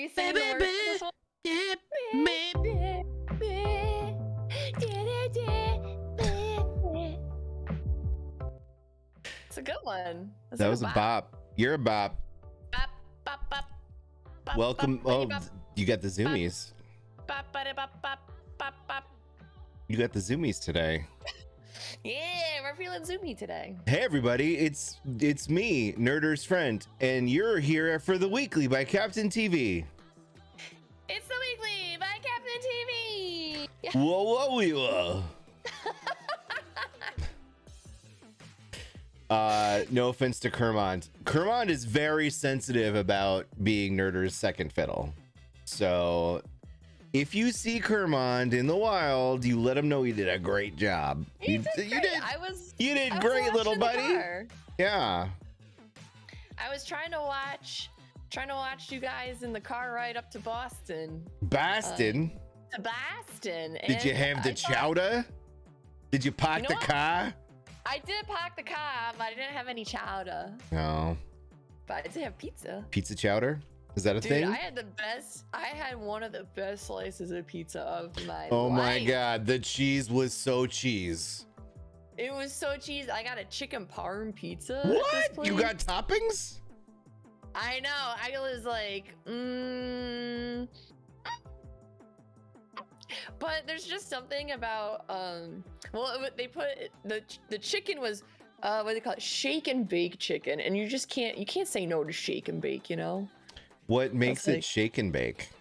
you singing the words to this one? It's a good one. That was a bop. You're a bop. Bop, bop, bop, bop, Welcome. bop, Oh, bop, you got the zoomies. bop, bop, bop, bop, bop, bop. You got the zoomies today. Yeah, we're feeling zoomy today. Hey everybody, it's me, Nerder's friend, and you're here for the weekly by Captain TV. It's the weekly by Captain TV. Yeah. Whoa, whoa, whoa. No offense to Kermond. Kermond is very sensitive about being Nerder's second fiddle. So if you see Kermond in the wild, you let him know he did a great job. You did great, little buddy. Yeah. I was trying to watch you guys in the car ride up to Boston. Boston? To Boston. Did you have the chowder? Did you park the car? I did park the car, but I didn't have any chowder. No. But I did have pizza. Pizza chowder? Is that a thing? I had one of the best slices of pizza of my life. Oh my god, the cheese was so cheese. It was so cheese. I got a chicken parm pizza. What? You got toppings? I know. I was like, But there's just something about well, they put the chicken was what do they call it? Shake and bake chicken, and you can't say no to shake and bake, you know? What makes it shake and bake?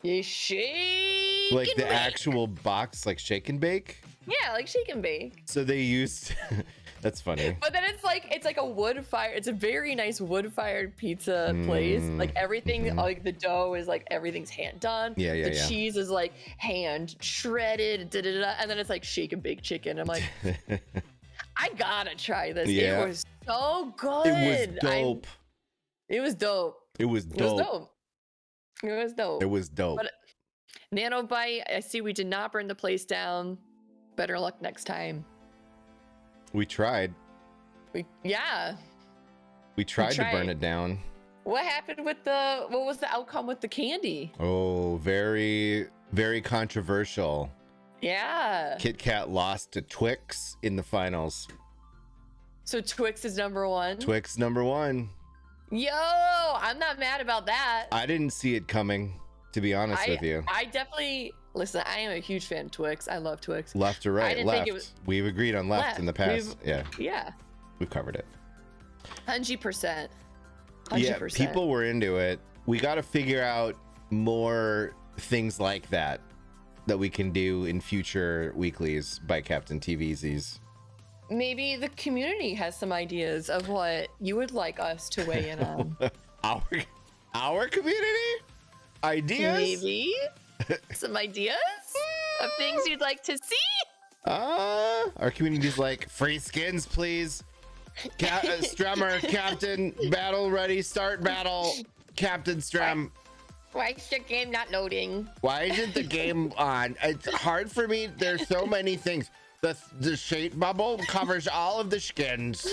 You shake like and the bake. Actual box, like shake and bake? Yeah, like shake and bake. So they used that's funny. But then it's like a wood fire. It's a very nice wood fired pizza place. Like everything, like the dough is like everything's hand done. Yeah. The cheese is like hand shredded, and then it's like shake and bake chicken. I'm like, I gotta try this. Yeah. It was so good. It was dope. It was dope. It was dope. It was dope. It was dope. But Nanobite, I see we did not burn the place down. Better luck next time. We tried. We tried to burn it down. What happened with what was the outcome with the candy? Oh, very, very controversial. Yeah. Kit Kat lost to Twix in the finals. So Twix is number one? Twix number one. Yo, I'm not mad about that. I didn't see it coming, to be honest with you. I definitely, listen, I am a huge fan of Twix. I love Twix. Left or right? Left. We've agreed on left in the past. Yeah. We've covered it. 100%. Yeah, people were into it. We got to figure out more things like that we can do in future weeklies by Captain TVZs. Maybe the community has some ideas of what you would like us to weigh in on. Our community? Ideas? Maybe some ideas of things you'd like to see. Our community's like, free skins, please. Strummer, Captain, battle ready, start battle. Captain Strum. Why is the game not loading? Why isn't the game on? It's hard for me. There's so many things. The shape bubble covers all of the skins.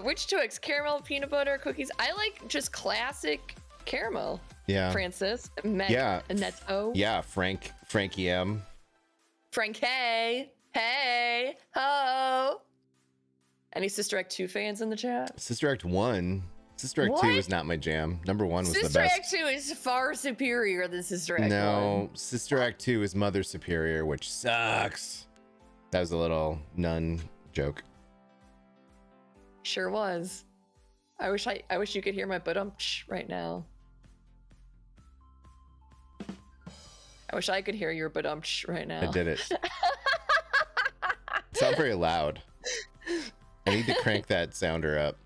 Which Twix? Caramel, peanut butter, cookies? I like just classic caramel. Yeah. Francis. Yeah. Neto. Yeah. Frankie M. Frank Hey. Hey. Ho. Any Sister Act 2 fans in the chat? Sister Act 1. Sister Act 2 is not my jam. Number 1 was the best. Sister Act 2 is far superior than Sister Act 1. No, Sister Act 2 is Mother Superior, which sucks. That was a little nun joke. Sure was. I wish you could hear my ba-dum-tsh right now. I wish I could hear your ba-dum-tsh right now. I did it. It's not very loud. I need to crank that sounder up.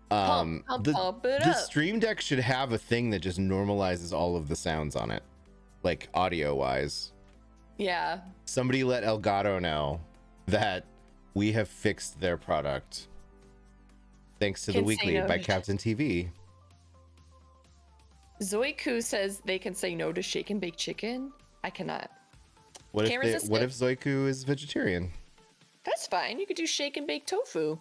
Pump it the up. Stream Deck should have a thing that just normalizes all of the sounds on it, like audio wise. Yeah. Somebody let Elgato know that we have fixed their product. Thanks to the weekly by Captain TV. Zoiku says they can say no to shake and bake chicken. I cannot. What if Zoiku is vegetarian? That's fine. You could do shake and bake tofu.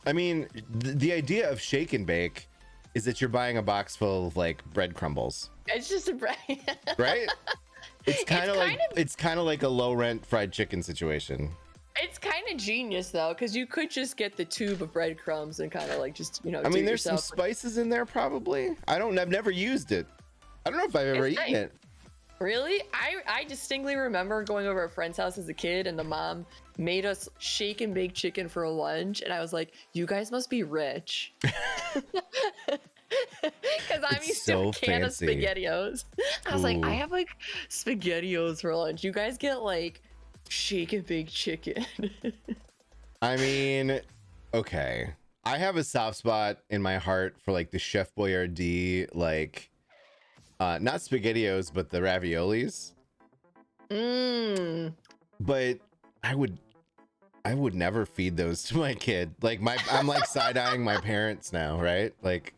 I mean, the idea of shake and bake is that you're buying a box full of like bread crumbles, It's just a bread. right? It's kind of like a low rent fried chicken situation. It's kind of genius though, because you could just get the tube of breadcrumbs and kind of like just, you know, I mean, there's some spices in there probably. I've never used it. I don't know if I've ever eaten it. Really? I distinctly remember going over a friend's house as a kid, and the mom made us shake and bake chicken for lunch, and I was like, you guys must be rich. Because I'm used to a can of SpaghettiOs. I was like, I have like SpaghettiOs for lunch. You guys get like shake and bake chicken. I mean, okay. I have a soft spot in my heart for like the Chef Boyardee, like not SpaghettiOs, but the raviolis. But I would never feed those to my kid. Like I'm like side-eyeing my parents now, right? Like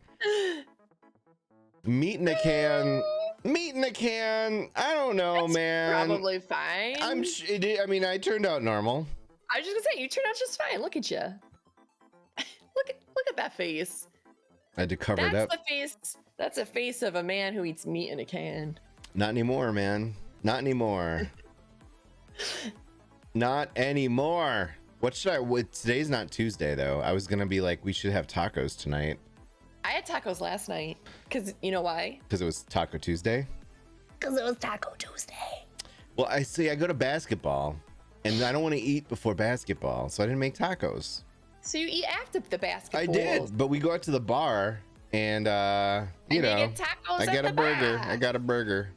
meat in a can. I don't know, That's man. Probably fine. I mean, I turned out normal. I was just gonna say, you turned out just fine. Look at you. Look at that face. I had to cover it up. That's a face of a man who eats meat in a can. Not anymore, man. Not anymore. Not anymore. What should today's not Tuesday though. I was gonna be like, we should have tacos tonight. I had tacos last night. Cause you know why? Because it was Taco Tuesday? Because it was Taco Tuesday. Well, I go to basketball and I don't want to eat before basketball, so I didn't make tacos. So you eat after the basketball? I did, but we go out to the bar and you know, get tacos I got a burger. bar. I got a burger.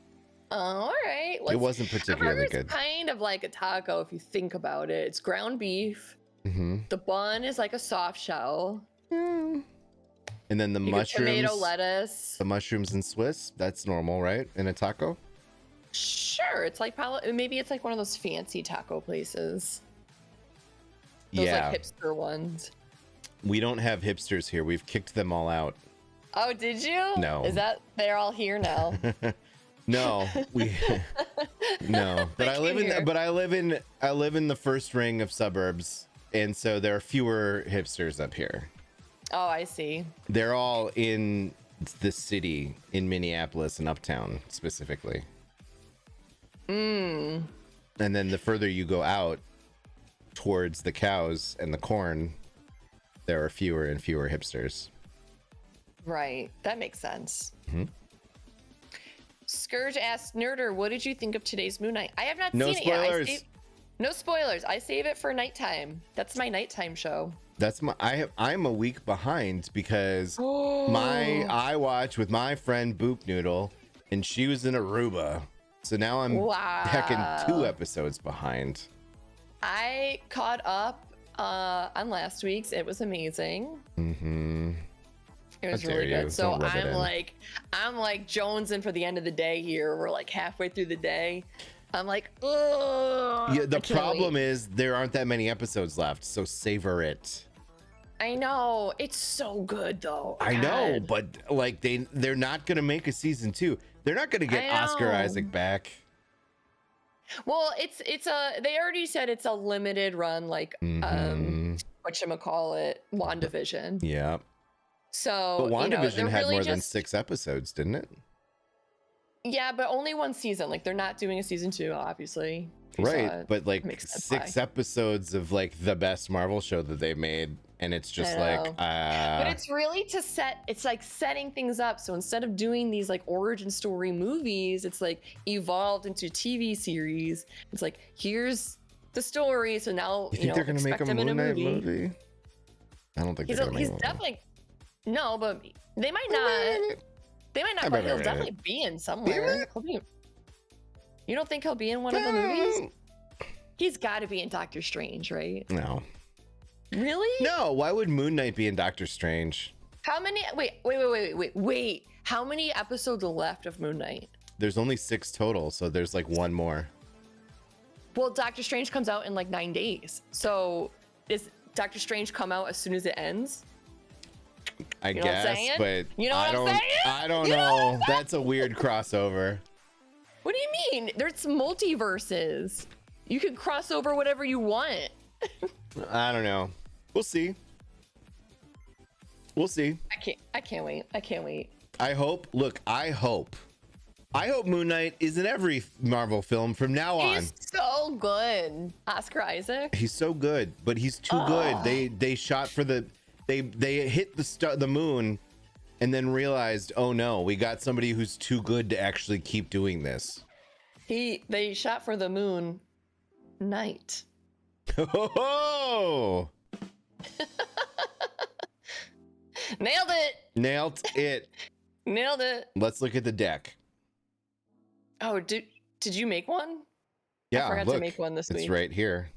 Oh, all right. It wasn't particularly good. It's kind of like a taco if you think about it. It's ground beef. The bun is like a soft shell. And then the mushrooms, tomato, lettuce. The mushrooms and Swiss, that's normal, right? In a taco? Sure. It's like maybe it's like one of those fancy taco places. Those like hipster ones. We don't have hipsters here. We've kicked them all out. Oh, did you? No. Is that they're all here now? No, no. But I live in the first ring of suburbs, and so there are fewer hipsters up here. Oh, I see. They're all in the city, in Minneapolis and Uptown specifically. And then the further you go out towards the cows and the corn, there are fewer and fewer hipsters. Right. That makes sense. Scourge asked, Nerder, what did you think of today's Moon Knight? I have not seen it yet. No spoilers. I save it for nighttime. That's my nighttime show. I'm a week behind because I watch with my friend Boop Noodle, and she was in Aruba. So now I'm heckin' 2 episodes behind. I caught up on last week's. It was amazing. It was really good. So I'm like jonesing for the end of the day here. We're like halfway through the day. I'm like, oh. Yeah, the problem is there aren't that many episodes left, so savor it. I know. It's so good though. I know, but like they're not gonna make a season 2. They're not gonna get Oscar Isaac back. Well, they already said it's a limited run, like whatchamacallit, WandaVision. Yeah. So but WandaVision had really more than 6 episodes, didn't it? Yeah, but only 1 season. Like they're not doing a season 2, obviously. Right, but like 6 episodes of like the best Marvel show that they made, and it's just like but it's really it's like setting things up. So instead of doing these like origin story movies, it's like evolved into TV series. It's like, here's the story, so now you think they're gonna make a Moon Knight movie? I don't think they're gonna make a movie. Definitely no, but they might not. They might not, but he'll definitely be in somewhere. You don't think he'll be in one of the movies? He's got to be in Doctor Strange, right? No. Really? No. Why would Moon Knight be in Doctor Strange? How many? Wait. How many episodes are left of Moon Knight? There's only 6 total, so there's like 1 more. Well, Doctor Strange comes out in like 9 days. So does Doctor Strange come out as soon as it ends? I guess, but you know what I'm saying? I don't know. That's a weird crossover. What do you mean? There's multiverses. You can cross over whatever you want. I don't know. We'll see. We'll see. I can't wait. I can't wait. I hope Moon Knight is in every Marvel film from now on. He's so good. Oscar Isaac. He's so good, but he's too good. They shot for they hit the moon and then realized, oh no, we got somebody who's too good to actually keep doing this. They shot for the moon Knight. Oh. Nailed it. Nailed it. Nailed it. Let's look at the deck. Oh, did you make one? Yeah, I forgot look, to make one this week. It's right here.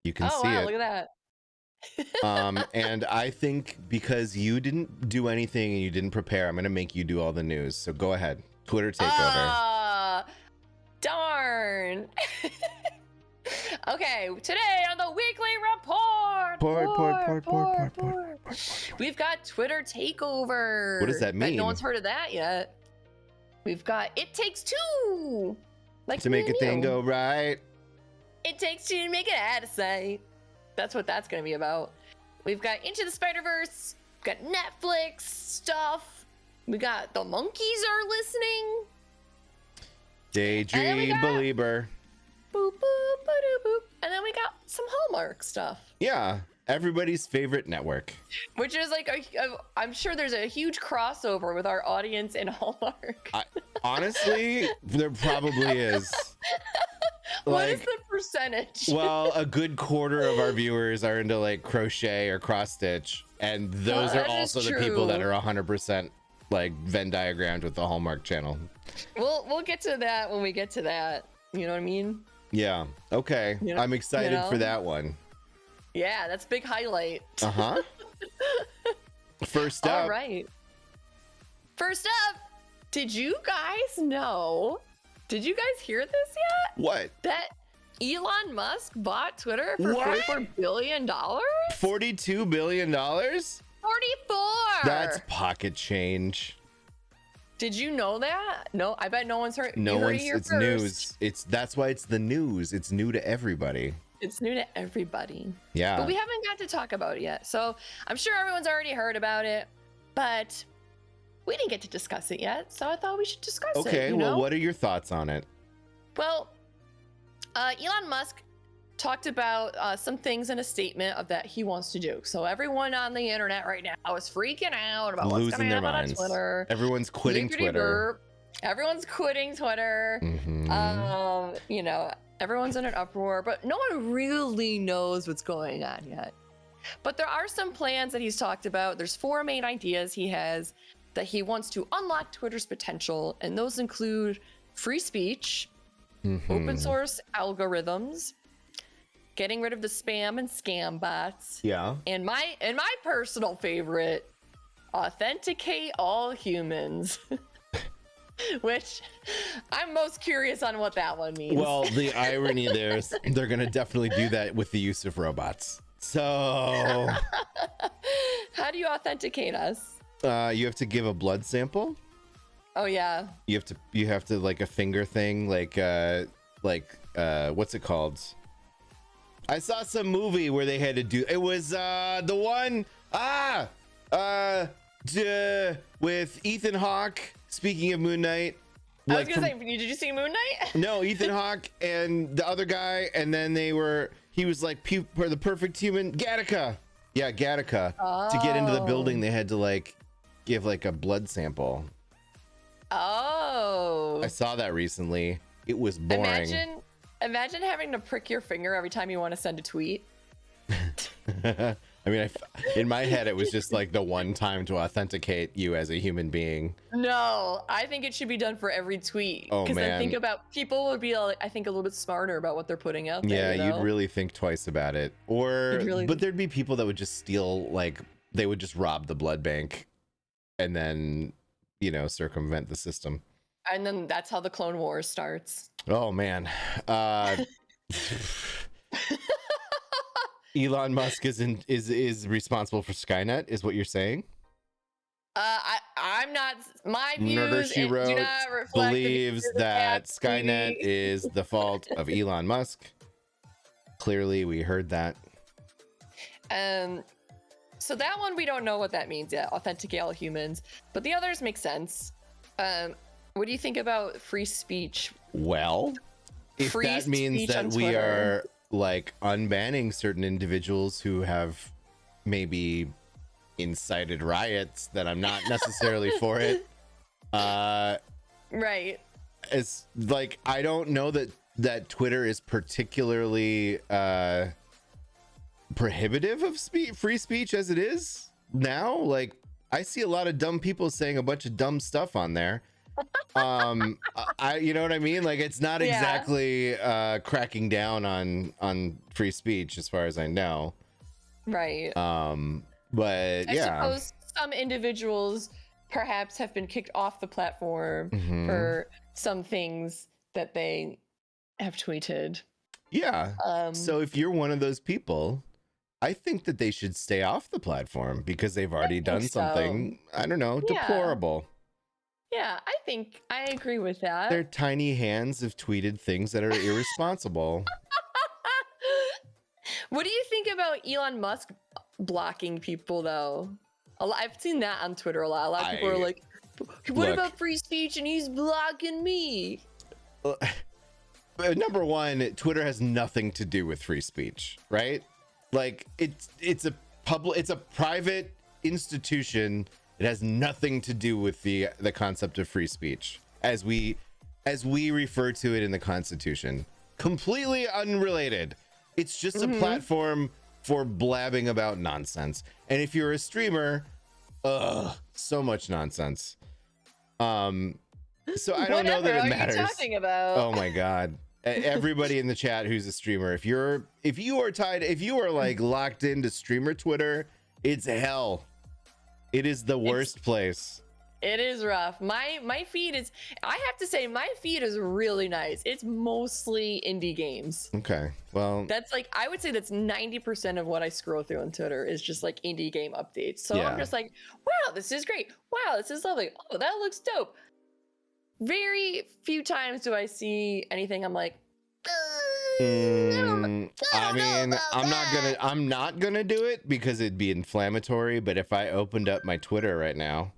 You can see wow, it. Look at that. And I think because you didn't do anything and you didn't prepare, I'm gonna make you do all the news. So go ahead. Twitter takeover. Darn. Okay, today on the weekly report. We've got Twitter takeover. What does that mean? No one's heard of that yet. We've got It Takes Two. Like to make a thing go right. It takes two to make it out of sight. That's what that's going to be about. We've got Into the Spider-Verse. We've got Netflix stuff. We got The Monkeys Are Listening. Daydream Belieber. Boop, boop, ba-doo, boop. And then we got some Hallmark stuff. Yeah, everybody's favorite network. Which is like, I'm sure there's a huge crossover with our audience in Hallmark. Honestly, there probably is. What is the percentage? Well, a good quarter of our viewers are into like crochet or cross stitch, and those are also the people that are 100% like Venn diagrammed with the Hallmark channel. We'll get to that when we get to that. You know what I mean? Yeah. Okay. You know, I'm excited for that one. Yeah, that's a big highlight. Uh-huh. First up. All right. First up, did you guys know? Did you guys hear this yet? What? That Elon Musk bought Twitter for $44 billion? $42 billion? 44. That's pocket change. Did you know that? No, I bet no one's heard. No one's. It's news. That's why it's the news. It's new to everybody. It's new to everybody. Yeah. But we haven't got to talk about it yet. So I'm sure everyone's already heard about it, but we didn't get to discuss it yet. So I thought we should discuss it. Okay. Well, what are your thoughts on it? Well, Elon Musk talked about some things in a statement of that he wants to do. So everyone on the internet right now is freaking out about what's going to happen on Twitter. Everyone's quitting Twitter. Everyone's quitting Twitter. Mm-hmm. You know, everyone's in an uproar, but no one really knows what's going on yet. But there are some plans that he's talked about. There's 4 main ideas he has that he wants to unlock Twitter's potential, and those include free speech, open source algorithms, getting rid of the spam and scam bots. Yeah. And my personal favorite, authenticate all humans. Which I'm most curious on what that one means. Well, the irony there is they're going to definitely do that with the use of robots. So how do you authenticate us? You have to give a blood sample. Oh yeah. You have to like a finger thing, like what's it called? I saw some movie where they had to do it was the one with Ethan Hawke. Speaking of Moon Knight, I was gonna say, did you see Moon Knight? No, Ethan Hawke and the other guy, and then he was like the perfect human. Gattaca. Yeah, Gattaca. Oh. To get into the building, they had to like give like a blood sample. Oh. I saw that recently. It was boring. Imagine having to prick your finger every time you want to send a tweet. I mean, in my head, it was just like the one time to authenticate you as a human being. No, I think it should be done for every tweet. Oh, man. Because I think about people would be, I think, a little bit smarter about what they're putting out there. Yeah, you'd really think twice about it. But there'd be people that would just steal, like, they would just rob the blood bank and then, circumvent the system. And then that's how the Clone Wars starts. Oh, man. Elon Musk is responsible for Skynet, is what you're saying? I'm not. My views nerdershewrote do not reflect believes that Skynet is the fault of Elon Musk. Clearly, we heard that. So that one, we don't know what that means yet. Authenticate all humans, but the others make sense. What do you think about free speech? Well, if that means that we are like unbanning certain individuals who have maybe incited riots, then I'm not necessarily for it. Right. It's like, I don't know that Twitter is particularly prohibitive of free speech as it is now. Like, I see a lot of dumb people saying a bunch of dumb stuff on there. You know what I mean? Like, it's not exactly cracking down on free speech as far as I know. Right. But I suppose some individuals perhaps have been kicked off the platform for some things that they have tweeted. Yeah. So if you're one of those people, I think that they should stay off the platform because they've already done something, I don't know, deplorable. Yeah, I agree with that. Their tiny hands have tweeted things that are irresponsible. What do you think about Elon Musk blocking people, though? I've seen that on Twitter a lot. A lot of people are like, what about free speech and he's blocking me? Number one, Twitter has nothing to do with free speech, right? Like, it's a private institution. It has nothing to do with the concept of free speech as we refer to it in the Constitution. Completely unrelated. It's just a platform for blabbing about nonsense. And if you're a streamer, so much nonsense. So I don't know that it matters. What are you talking about? Oh my God. Everybody in the chat who's a streamer, if you are like locked into streamer Twitter, it's hell. It is the worst place. It is rough. My feed is, I have to say, my feed is really nice. It's mostly indie games. Okay. Well, that's like, I would say that's 90% of what I scroll through on Twitter is just like indie game updates. So I'm just like, wow, this is great. Wow, this is lovely. Oh, that looks dope. Very few times do I see anything I'm like, I mean, I'm not gonna do it because it'd be inflammatory. But if I opened up my Twitter right now,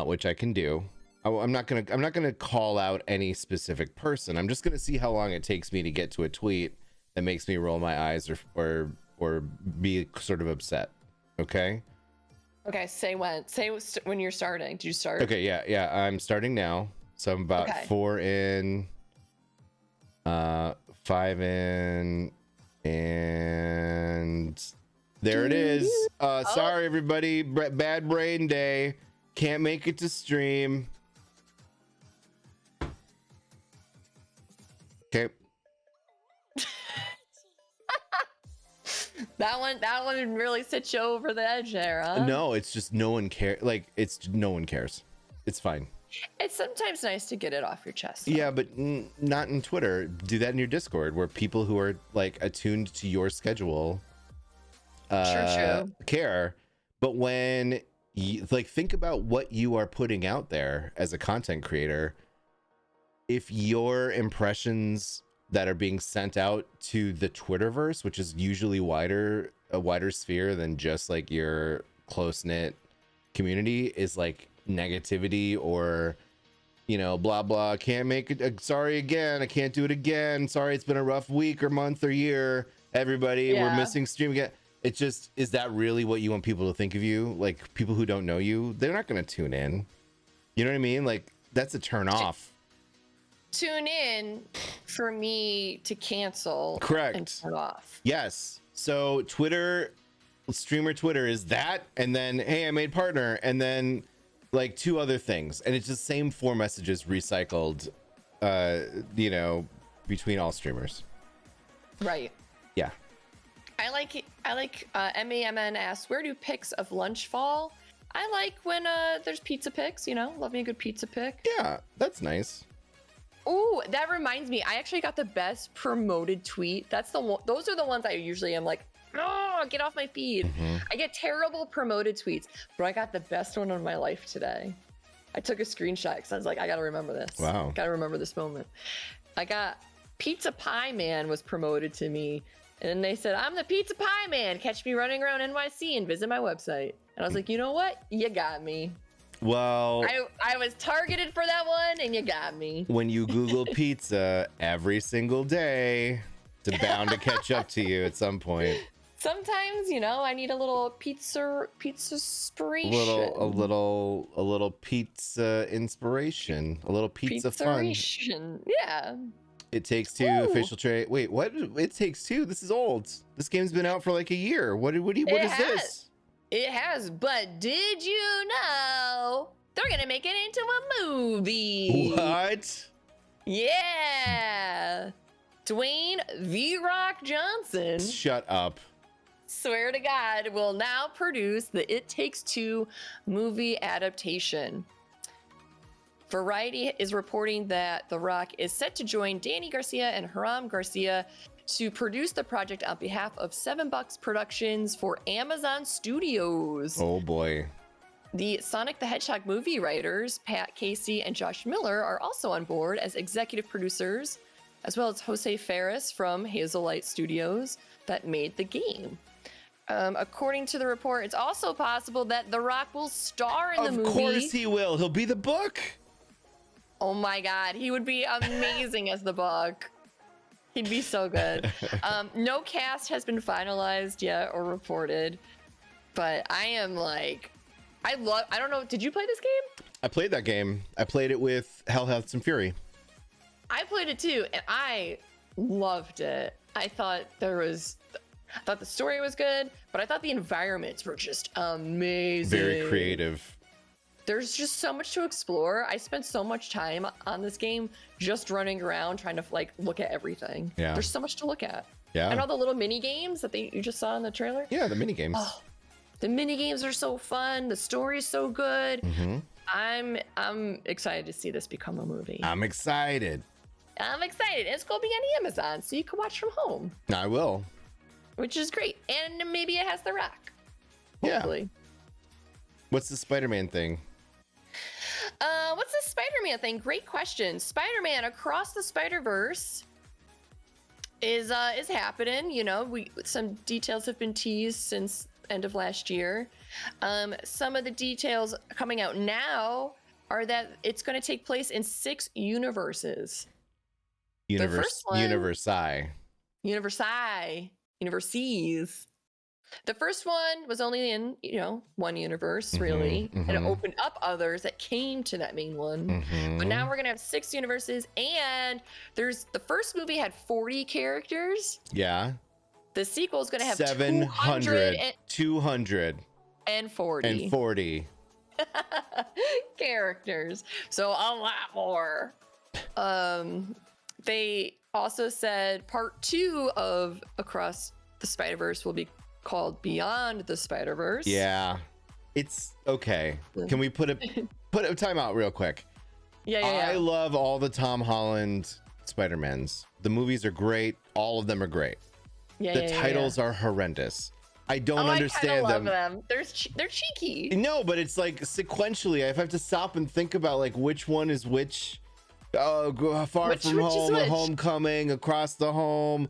which I can do, I'm not gonna call out any specific person. I'm just gonna see how long it takes me to get to a tweet that makes me roll my eyes or be sort of upset. Okay. Okay. Say when you're starting. Did you start? Okay. Yeah. I'm starting now. So I'm about 4 in. 5 in, and there it is. Sorry everybody, bad brain day, can't make it to stream. Okay. that one really set you over the edge there, huh? No, it's just no one cares. Like, no one cares. It's fine. It's sometimes nice to get it off your chest, though. Yeah, but not in Twitter. Do that in your Discord, where people who are like attuned to your schedule care. But when you like, think about what you are putting out there as a content creator. If your impressions that are being sent out to the Twitterverse, which is usually a wider sphere than just like your close-knit community, is like negativity or, you know, blah blah, can't make it, sorry again, I can't do it again, sorry it's been a rough week or month or year, everybody, we're missing stream again. It just, is that really what you want people to think of you? Like, people who don't know you, they're not going to tune in. You know what I mean? Like, that's a turn off. Tune in for me to cancel. Correct. And turn off. Yes. So streamer Twitter is that, and then, hey, I made partner, and then like 2 other things, and it's just same 4 messages recycled, you know, between all streamers. Right. Yeah. I like MAMN asks, where do pics of lunch fall? I like when there's pizza pics, you know, love me a good pizza pic. Yeah, that's nice. Oh, that reminds me, I actually got the best promoted tweet. Those are the ones I usually am like, oh, get off my feed. I get terrible promoted tweets, but I got the best one of my life today. I took a screenshot because I was like, I gotta remember this. Wow. Gotta remember this moment. I got Pizza Pie Man was promoted to me And then they said, I'm the pizza pie man. Catch me running around NYC and visit my website. And I was like, you know what? You got me. Well, I was targeted for that one, and you got me. When you Google pizza every single day, it's bound to catch up to you at some point. Sometimes, you know, I need a little pizza inspiration. A little pizza inspiration. A little pizza fun. Yeah. It Takes Two official trade. Wait, what? It Takes Two? This is old. This game's been out for like a year. What is this? It has, but did you know they're gonna make it into a movie? What? Yeah. Dwayne "The Rock" Johnson. Shut up. Swear to God, will now produce the It Takes Two movie adaptation. Variety is reporting that The Rock is set to join Danny Garcia and Hiram Garcia to produce the project on behalf of Seven Bucks Productions for Amazon Studios. Oh boy. The Sonic the Hedgehog movie writers, Pat Casey and Josh Miller, are also on board as executive producers, as well as Jose Ferris from Hazelight Studios that made the game. According to the report, it's also possible that The Rock will star in the movie. Of course he will. He'll be the Book. Oh my God, he would be amazing as the Book. He'd be so good. No cast has been finalized yet or reported, but I am like, I don't know, did you play this game? I played that game. I played it with Hell Hath Some Fury. I played it too, and I loved it. I thought the story was good, but I thought the environments were just amazing. Very creative. There's just so much to explore. I spent so much time on this game just running around trying to like look at everything. Yeah. There's so much to look at. Yeah. And all the little mini games that you just saw in the trailer. Yeah, the mini games. Oh, the mini games are so fun. The story's so good. Mm-hmm. I'm excited to see this become a movie. I'm excited. It's going to be on Amazon, so you can watch from home. I will. Which is great. And maybe it has The Rock. Hopefully. Yeah. What's the Spider-Man thing? What's the Spider-Man thing? Great question. Spider-Man Across the Spider-Verse is happening. You know, some details have been teased since end of last year. Some of the details coming out now are that it's going to take place in 6 universes. Universes. The first one was only in, one universe, really. And it opened up others that came to that main one. But now we're going to have 6 universes. And the first movie had 40 characters. Yeah. The sequel is going to have 240 characters. So a lot more. They also said part 2 of Across the Spider-Verse will be called Beyond the Spider-Verse. Yeah. It's okay. Can we put a time out real quick? Yeah. I love all the Tom Holland Spider-Mans. The movies are great. All of them are great. The titles are horrendous. I don't understand them. I love them. They're cheeky. No, but it's like sequentially. I have to stop and think about like which one is which. Far From Home, Homecoming, Across the Home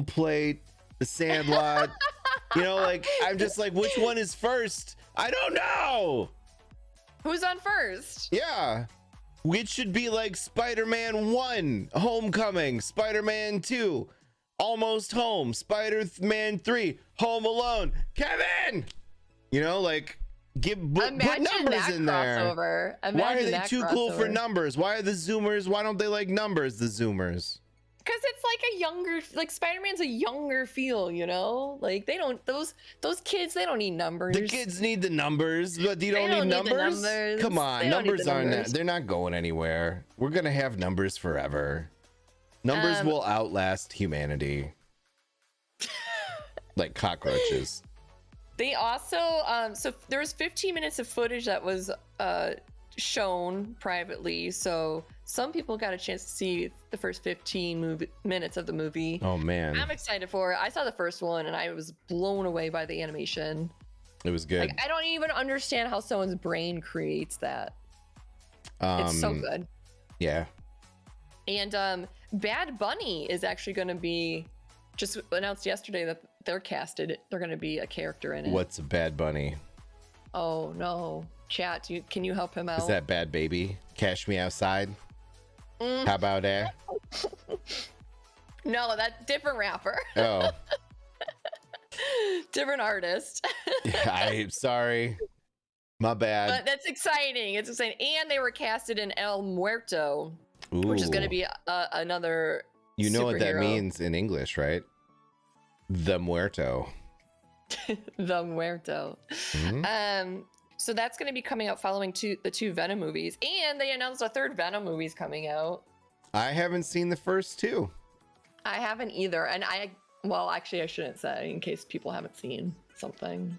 Plate, The Sandlot. I'm just like, which one is first? I don't know. Who's on first? Yeah. It should be like Spider-Man 1, Homecoming, Spider-Man 2, Almost Home, Spider-Man 3, Home Alone, Kevin. Put numbers in there. Why are they too cool for numbers? Why are the Zoomers? Why don't they like numbers? The Zoomers. Because it's like a younger, Spider-Man's a younger feel, Like they don't those kids. They don't need numbers. The kids need the numbers, but you don't need numbers. Come on, numbers aren't. They're not going anywhere. We're gonna have numbers forever. Numbers will outlast humanity. Like cockroaches. They also, so there was 15 minutes of footage that was shown privately. So some people got a chance to see the first 15 minutes of the movie. Oh man. I'm excited for it. I saw the first one and I was blown away by the animation. It was good. I don't even understand how someone's brain creates that. It's so good. Yeah. And Bad Bunny is actually going to be just announced yesterday that they're casted. They're going to be a character in it. What's a Bad Bunny? Oh no, chat. Can you help him out? Is that Bad Baby? Cash Me Outside. How about that? No, that's different rapper. Oh, different artist. I'm sorry. My bad. But that's exciting. It's exciting. And they were casted in El Muerto, which is going to be another. You know superhero. what that means in English, right? The Muerto. The Muerto. Mm-hmm. So that's going to be coming out following the two Venom movies, and they announced a third Venom movie's coming out. I haven't seen the first two. I haven't either, and well, actually, I shouldn't say in case people haven't seen something.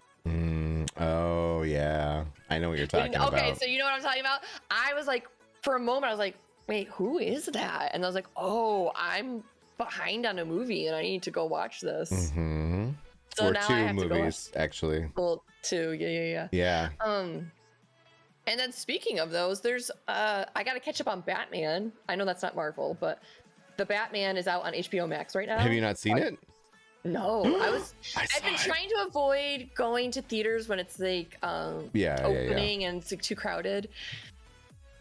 Oh yeah, I know what you're talking about. Okay, so you know what I'm talking about? I was like, for a moment, I was like, wait, who is that? And I was like, oh, I'm behind on a movie, and I need to go watch this. Mm-hmm. So or now two I have movies, to go actually. Well, two, yeah. Yeah. And then speaking of those, there's I gotta catch up on Batman. I know that's not Marvel, but the Batman is out on HBO Max right now. Have you not seen it? No, I've been trying to avoid going to theaters when it's like opening and it's like too crowded.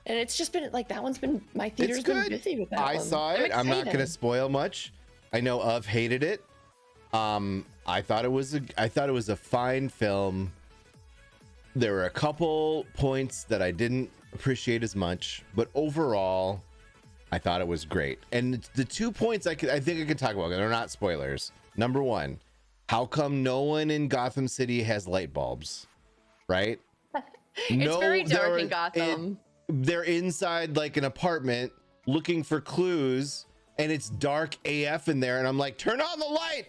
And it's just been like, that one's been, my theater's been busy with that I one. saw it. I'm not gonna spoil much. I know of hated it. I thought it was a fine film. There were a couple points that I didn't appreciate as much, but overall, I thought it was great. And the 2 points I think I can talk about, they're not spoilers. Number one, how come no one in Gotham City has light bulbs? Right? It's very dark in Gotham. They're inside like an apartment looking for clues, and it's dark AF in there, and I'm like, turn on the light.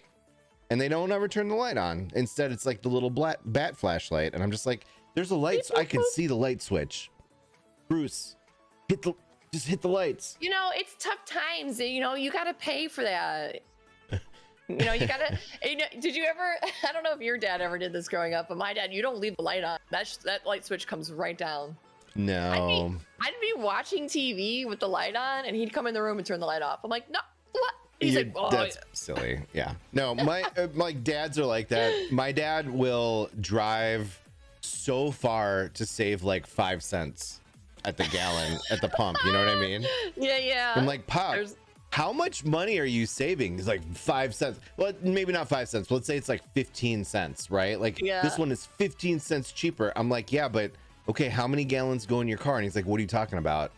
And they don't ever turn the light on. Instead, it's like the little bat flashlight. And I'm just like, there's a light. I can see the light switch. Bruce, just hit the lights. You know, it's tough times. You know, you got to pay for that. You know, you got to, did you ever, I don't know if your dad ever did this growing up, but my dad, you don't leave the light on. That light switch comes right down. No. I'd be watching TV with the light on, and he'd come in the room and turn the light off. I'm like, no, what? He's like, oh, that's silly. Yeah. No, my dads are like that. My dad will drive so far to save like 5 cents at the gallon at the pump. You know what I mean? Yeah. I'm like, Pop, how much money are you saving? He's like 5 cents. Well, maybe not 5 cents. But let's say it's like 15 cents, right? Like this one is 15 cents cheaper. I'm like, yeah, but okay, how many gallons go in your car? And he's like, what are you talking about?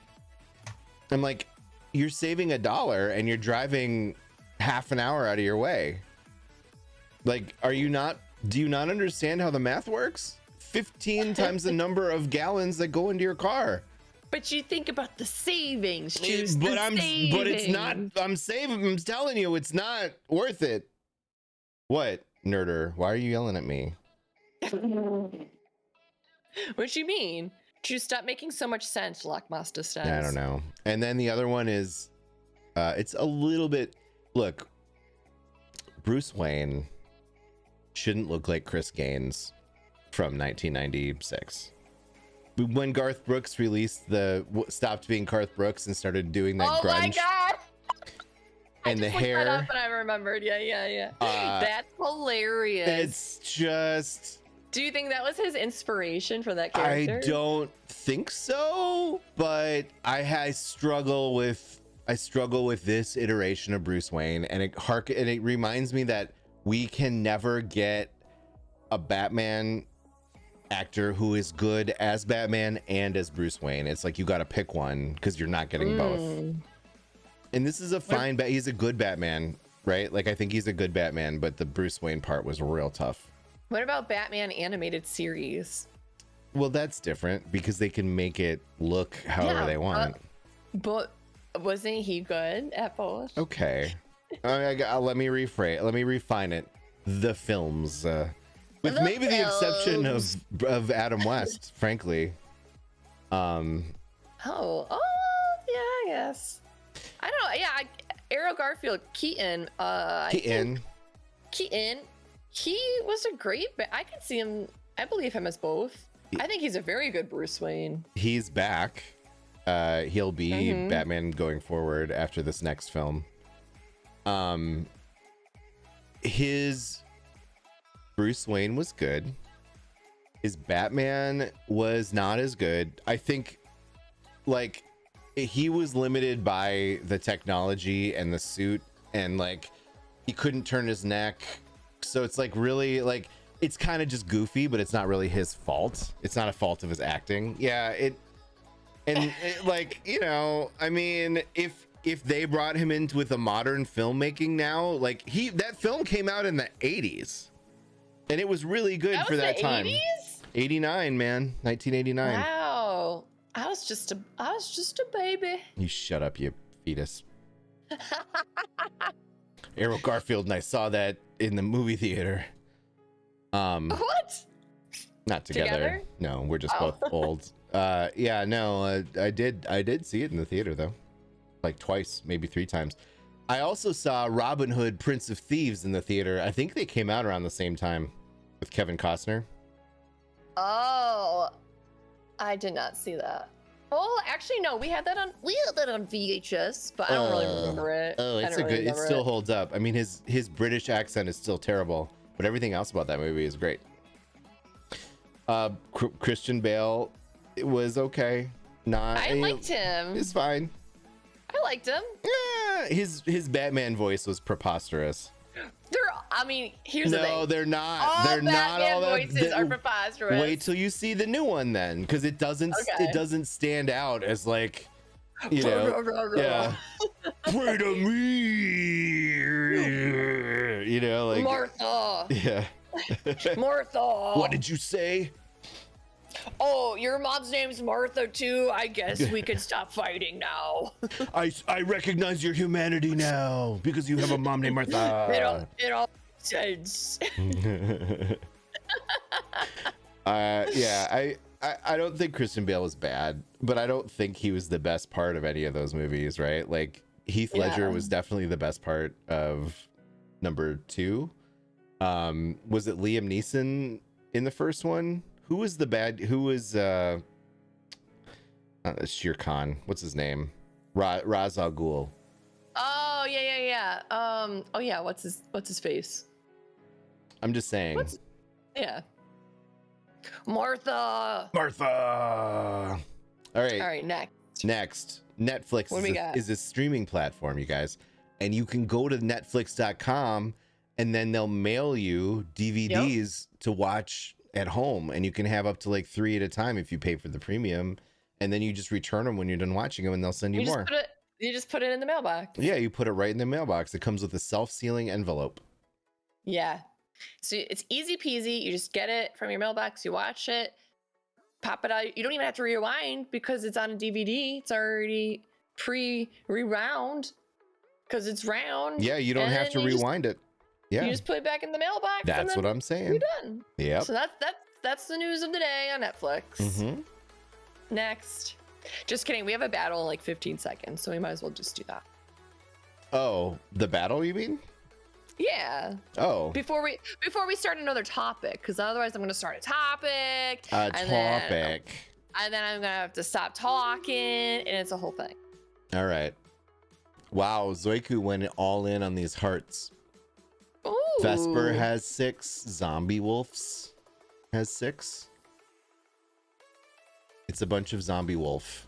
I'm like, you're saving $1 and you're driving half an hour out of your way. Like, do you not understand how the math works? 15 times the number of gallons that go into your car. But you think about the savings, Juice. But it's not, I'm telling you, it's not worth it. What, nerder? Why are you yelling at me? What you mean? Juice, stop making so much sense, Lockmaster says. I don't know. And then the other one is, it's a little bit, look, Bruce Wayne shouldn't look like Chris Gaines from 1996. When Garth Brooks released stopped being Garth Brooks and started doing that grunge. Oh my God. And the hair. That up and I remembered. Yeah. That's hilarious. It's just. Do you think that was his inspiration for that character? I don't think so, but I struggle with this iteration of Bruce Wayne, and it reminds me that we can never get a Batman actor who is good as Batman and as Bruce Wayne. It's like you got to pick one because you're not getting both. And this is he's a good Batman, right? Like I think he's a good Batman, but the Bruce Wayne part was real tough. What about Batman animated series? Well, that's different because they can make it look however they want. But wasn't he good at both? Okay. Let me refine it. The films. With maybe the exception of Adam West, frankly. Yeah, I guess. I don't know. Yeah, Arrow Garfield, Keaton. He was a great, I could see him, I believe him as both. I think he's a very good Bruce Wayne. He's back. He'll be Batman going forward after this next film. his Bruce Wayne was good. His Batman was not as good. I think like he was limited by the technology and the suit, and like he couldn't turn his neck. So it's like really like it's kind of just goofy, but it's not really his fault. It's not a fault of his acting. Yeah, like, you know, I mean, if they brought him into with a modern filmmaking now, like that film came out in the 80s and it was really good for that time. 80s? 89, man. 1989. Wow. I was just a baby. You shut up, you fetus. Errol Garfield and I saw that in the movie theater. What? Not together. No, we're just both old. Yeah, no, I did see it in the theater though. Like twice, maybe 3 times. I also saw Robin Hood, Prince of Thieves in the theater. I think they came out around the same time with Kevin Costner. Oh, I did not see that. Oh, actually, no, we had that on VHS, but I don't really remember it. Oh, it's it still holds up. I mean, his British accent is still terrible, but everything else about that movie is great. Christian Bale, it was okay. I liked him. It's fine. I liked him. Yeah, his Batman voice was preposterous. Here's the thing. No, they're not. All they're Batman not all that. voices are preposterous. Wait till you see the new one then, because it doesn't stand out as like, you know, yeah. Pray to me, you know, like Martha. Yeah. Martha. What did you say? Oh, your mom's name's Martha too. I guess we can stop fighting now. I recognize your humanity now because you have a mom named Martha. It all makes sense. Yeah, I don't think Christian Bale was bad, but I don't think he was the best part of any of those movies, right? Like Heath Ledger was definitely the best part of number 2. Was it Liam Neeson in the first one? Who was the bad? Who was Shere Khan? What's his name? Ra's al Ghul. Oh yeah. Oh yeah. What's his face? I'm just saying. Yeah. Martha. All right. Next. Netflix is a streaming platform, you guys, and you can go to netflix.com and then they'll mail you DVDs to watch at home, and you can have up to like 3 at a time if you pay for the premium, and then you just return them when you're done watching them and they'll send you more. You just put it in the mailbox. Yeah, you put it right in the mailbox. It comes with a self-sealing envelope. Yeah, so it's easy peasy. You just get it from your mailbox, you watch it, pop it out. You don't even have to rewind because it's on a DVD. It's already rewound because it's round. Yeah, you don't have to rewind it. Yeah, you just put it back in the mailbox. That's what I'm saying. You're done. Yeah. So that's the news of the day on Netflix. Mm-hmm. Next, just kidding. We have a battle in like 15 seconds, so we might as well just do that. Oh, the battle, you mean? Yeah. Oh. Before we start another topic, because otherwise I'm going to start a topic. And then I'm going to have to stop talking, and it's a whole thing. All right. Wow, Zoiku went all in on these hearts. Ooh. Vesper has 6. Zombie Wolves has 6. It's a bunch of zombie wolf.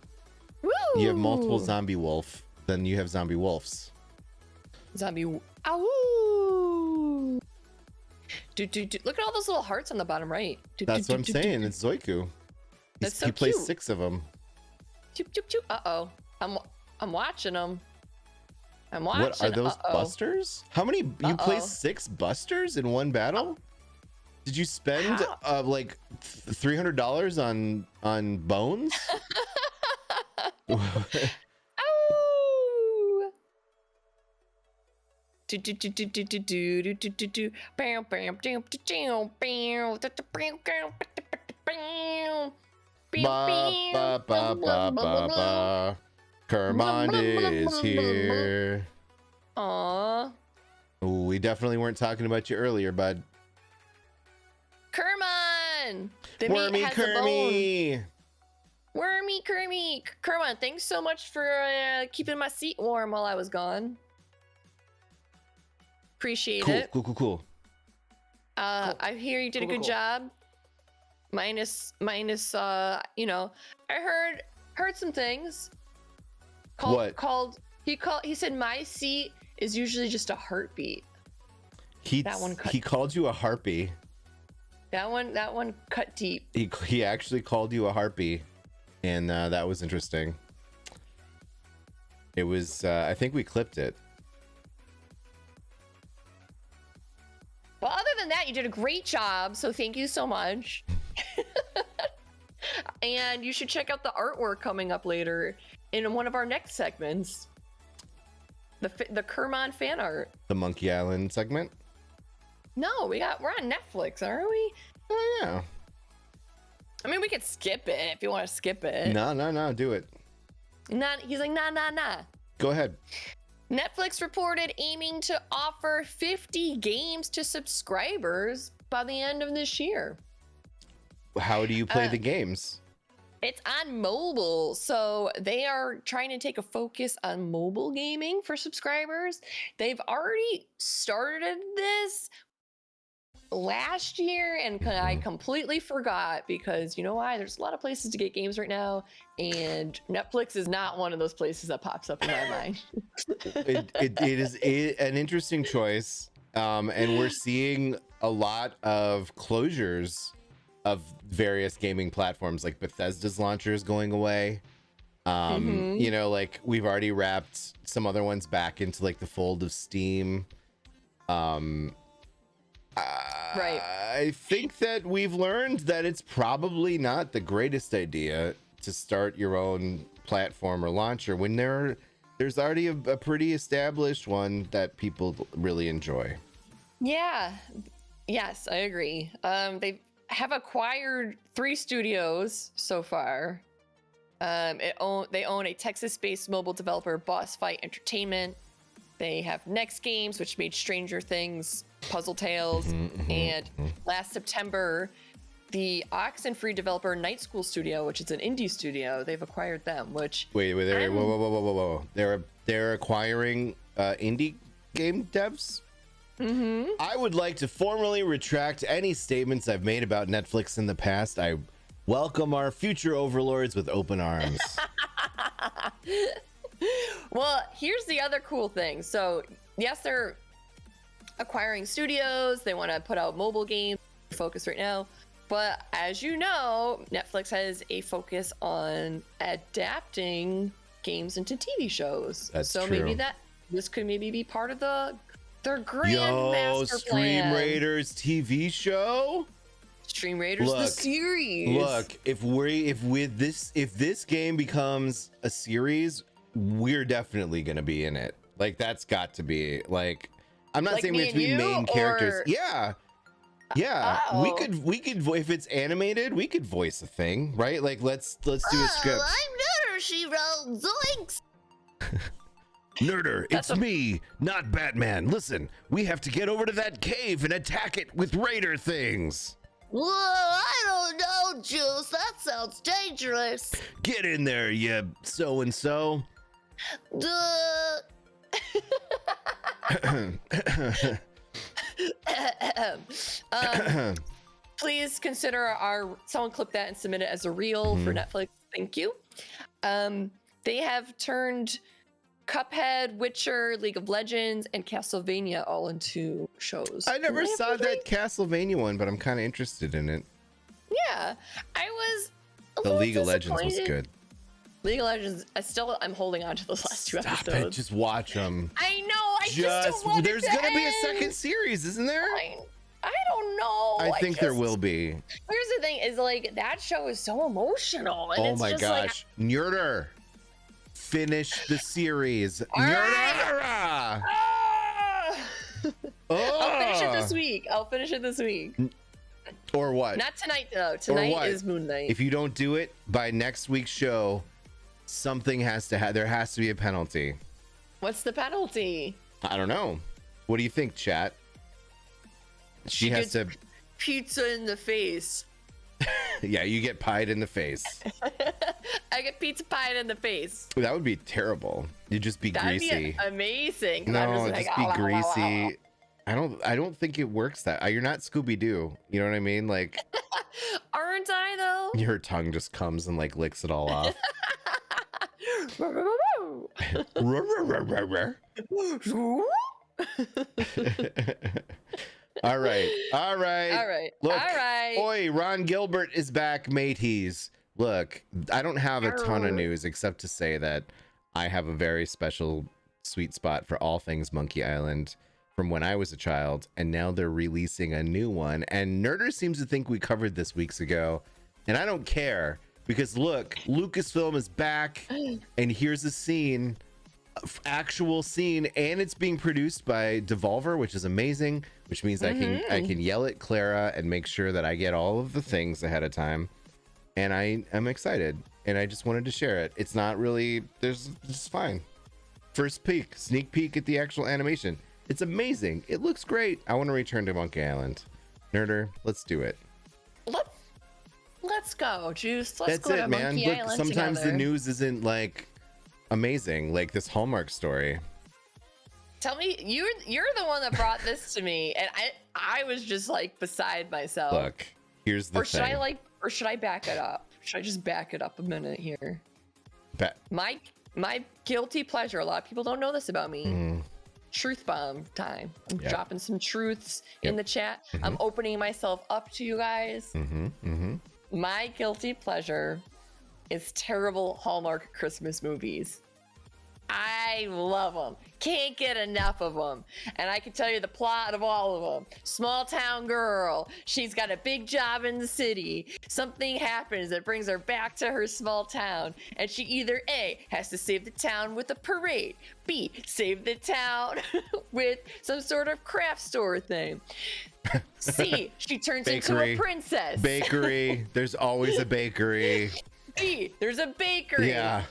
Woo. You have multiple zombie wolf, then you have zombie wolves. Ow. Look at all those little hearts on the bottom right. That's what I'm saying. It's Zoiku. He plays 6 of them. Uh-oh. I'm watching them. What are those busters? How many? You play 6 busters in one battle? Did you spend like $300 on bones? Kermond is here. Aww. Ooh, we definitely weren't talking about you earlier, bud. Kermond! Wormy Kermy! Wormy Kermy! Kermond, thanks so much for keeping my seat warm while I was gone. Appreciate cool, it. Cool. I hear you did a good job. Minus, you know, I heard some things. He said my seat is usually just a heartbeat. He called you a harpy. That one cut deep. He actually called you a harpy, and that was interesting. It was I think we clipped it. Well, other than that, you did a great job, so thank you so much. And you should check out the artwork coming up later in one of our next segments. The Kermon fan art. The Monkey Island segment? No, we're on Netflix, aren't we? Oh yeah. I mean, we could skip it if you want to skip it. No, do it. He's like, nah. Go ahead. Netflix reported aiming to offer 50 games to subscribers by the end of this year. How do you play the games? It's on mobile, so they are trying to take a focus on mobile gaming for subscribers. They've already started this last year, and I completely forgot because you know why? There's a lot of places to get games right now, and Netflix is not one of those places that pops up in my mind. It is an interesting choice, and we're seeing a lot of closures of various gaming platforms, like Bethesda's launchers going away. You know, like we've already wrapped some other ones back into like the fold of Steam. Right. I think that we've learned that it's probably not the greatest idea to start your own platform or launcher when there's already a pretty established one that people really enjoy. Yeah. Yes, I agree. They have acquired 3 studios so far. They own a Texas-based mobile developer, Boss Fight Entertainment. They have Next Games, which made Stranger Things, Puzzle Tales, and last September, the Oxenfree developer Night School Studio, which is an indie studio, they've acquired them. Which whoa! They're acquiring indie game devs. I would like to formally retract any statements I've made about Netflix in the past. I welcome our future overlords with open arms. Well, here's the other cool thing. So, yes, they're acquiring studios. They want to put out mobile games, focus right now. But as you know, Netflix has a focus on adapting games into TV shows. That's true. Maybe this could maybe be part of their grand master plan. Stream Raiders TV show. Stream Raiders the series. Look, if this game becomes a series, we're definitely gonna be in it. Like that's got to be like. I'm not saying we have to be main characters. Yeah. We could if it's animated, we could voice a thing, right? Like let's do a script. I'm nerdershewrote. Zoinks. Nerder, it's me, not Batman. Listen, we have to get over to that cave and attack it with raider things. Whoa, I don't know, Juice. That sounds dangerous. Get in there, you so-and-so. Duh. Please consider someone clip that and submit it as a reel for Netflix. Thank you. They have turned Cuphead, Witcher, League of Legends, and Castlevania all into shows. I never saw that Castlevania one, but I'm kind of interested in it. Yeah, I was. The League of Legends was good. League of Legends, I'm holding on to those last 2 episodes. Stop it, just watch them. I know, I just don't want There's gonna be a second series, isn't there? I don't know. I think there will be. Here's the thing: is like that show is so emotional. And oh my gosh, Nerder, finish the series. Right. I'll finish it this week. Or what? Not tonight though. Tonight is Moon Knight. If you don't do it by next week's show, something has to there has to be a penalty. What's the penalty? I don't know. What do you think, chat? She has to pizza in the face. Yeah, you get pied in the face. I get pizza pied in the face. That would be terrible. You'd just be greasy. That'd be amazing. No, just be greasy. I don't think it works that. You're not Scooby-Doo. You know what I mean? Like, aren't I though? Your tongue just comes and like licks it all off. All right. Look, oi, Ron Gilbert is back, mateys. Look, I don't have a ton of news except to say that I have a very special sweet spot for all things Monkey Island from when I was a child, and now they're releasing a new one. And Nerder seems to think we covered this weeks ago, and I don't care because look, Lucasfilm is back, and here's a scene, actual scene, and it's being produced by Devolver, which is amazing, which means I can yell at Clara and make sure that I get all of the things ahead of time. And I'm excited, and I just wanted to share it. It's not really, it's fine. First peek, sneak peek at the actual animation. It's amazing. It looks great. I want to return to Monkey Island. Nerder, let's do it. Let's go, Juice. Let's That's go it, to man. Monkey Look, Island sometimes together. the news isn't like amazing, like this Hallmark story. Tell me, you're the one that brought this to me, and I was just like beside myself. Look, here's the thing. Or should I back it up? Should I just back it up a minute here? My guilty pleasure. A lot of people don't know this about me. Truth bomb time. I'm dropping some truths in the chat. I'm opening myself up to you guys. My guilty pleasure is terrible Hallmark Christmas movies. I love them. Can't get enough of them. And I can tell you the plot of all of them. Small town girl. She's got a big job in the city. Something happens that brings her back to her small town. And she either A, has to save the town with a parade. B, save the town with some sort of craft store thing. C, she turns into a princess. Bakery. There's always a bakery. D, there's a bakery. Yeah.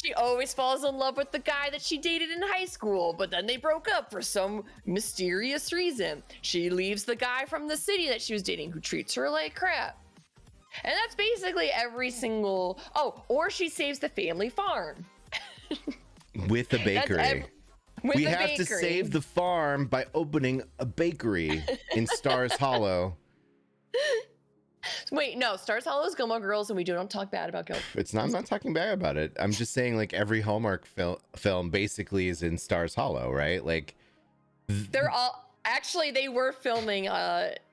She always falls in love with the guy that she dated in high school, but then they broke up for some mysterious reason. She leaves the guy from the city that she was dating who treats her like crap. And that's basically every single... Oh, or she saves the family farm. With a bakery. We have to save the farm by opening a bakery in Stars Hollow. Wait, no, Stars Hollow is Gilmore Girls, and we don't talk bad about Gilmore. I'm not talking bad about it. I'm just saying, like, every Hallmark film basically is in Stars Hollow, right? Like, they're all actually they were filming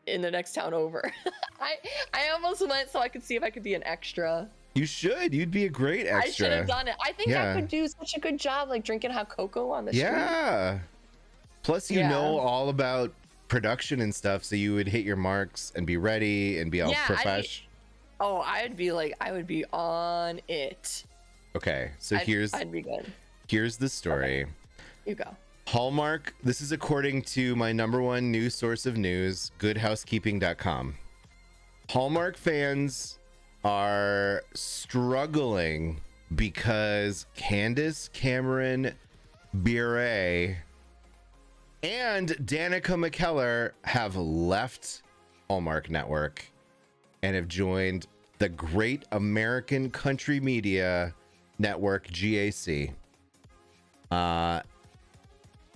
in the next town over. I almost went so I could see if I could be an extra. You should. You'd be a great extra. I should have done it. I think I could do such a good job, like drinking hot cocoa on the street. Yeah. Plus, you know all about production and stuff, so you would hit your marks and be ready and be all profesh. I would be on it. Okay, so I'd be good. Here's the story. Okay. You go. Hallmark, this is according to my #1 news source of news, goodhousekeeping.com. Hallmark fans are struggling because Candace Cameron Bure and Danica McKellar have left Hallmark Network and have joined the Great American Country Media Network, GAC.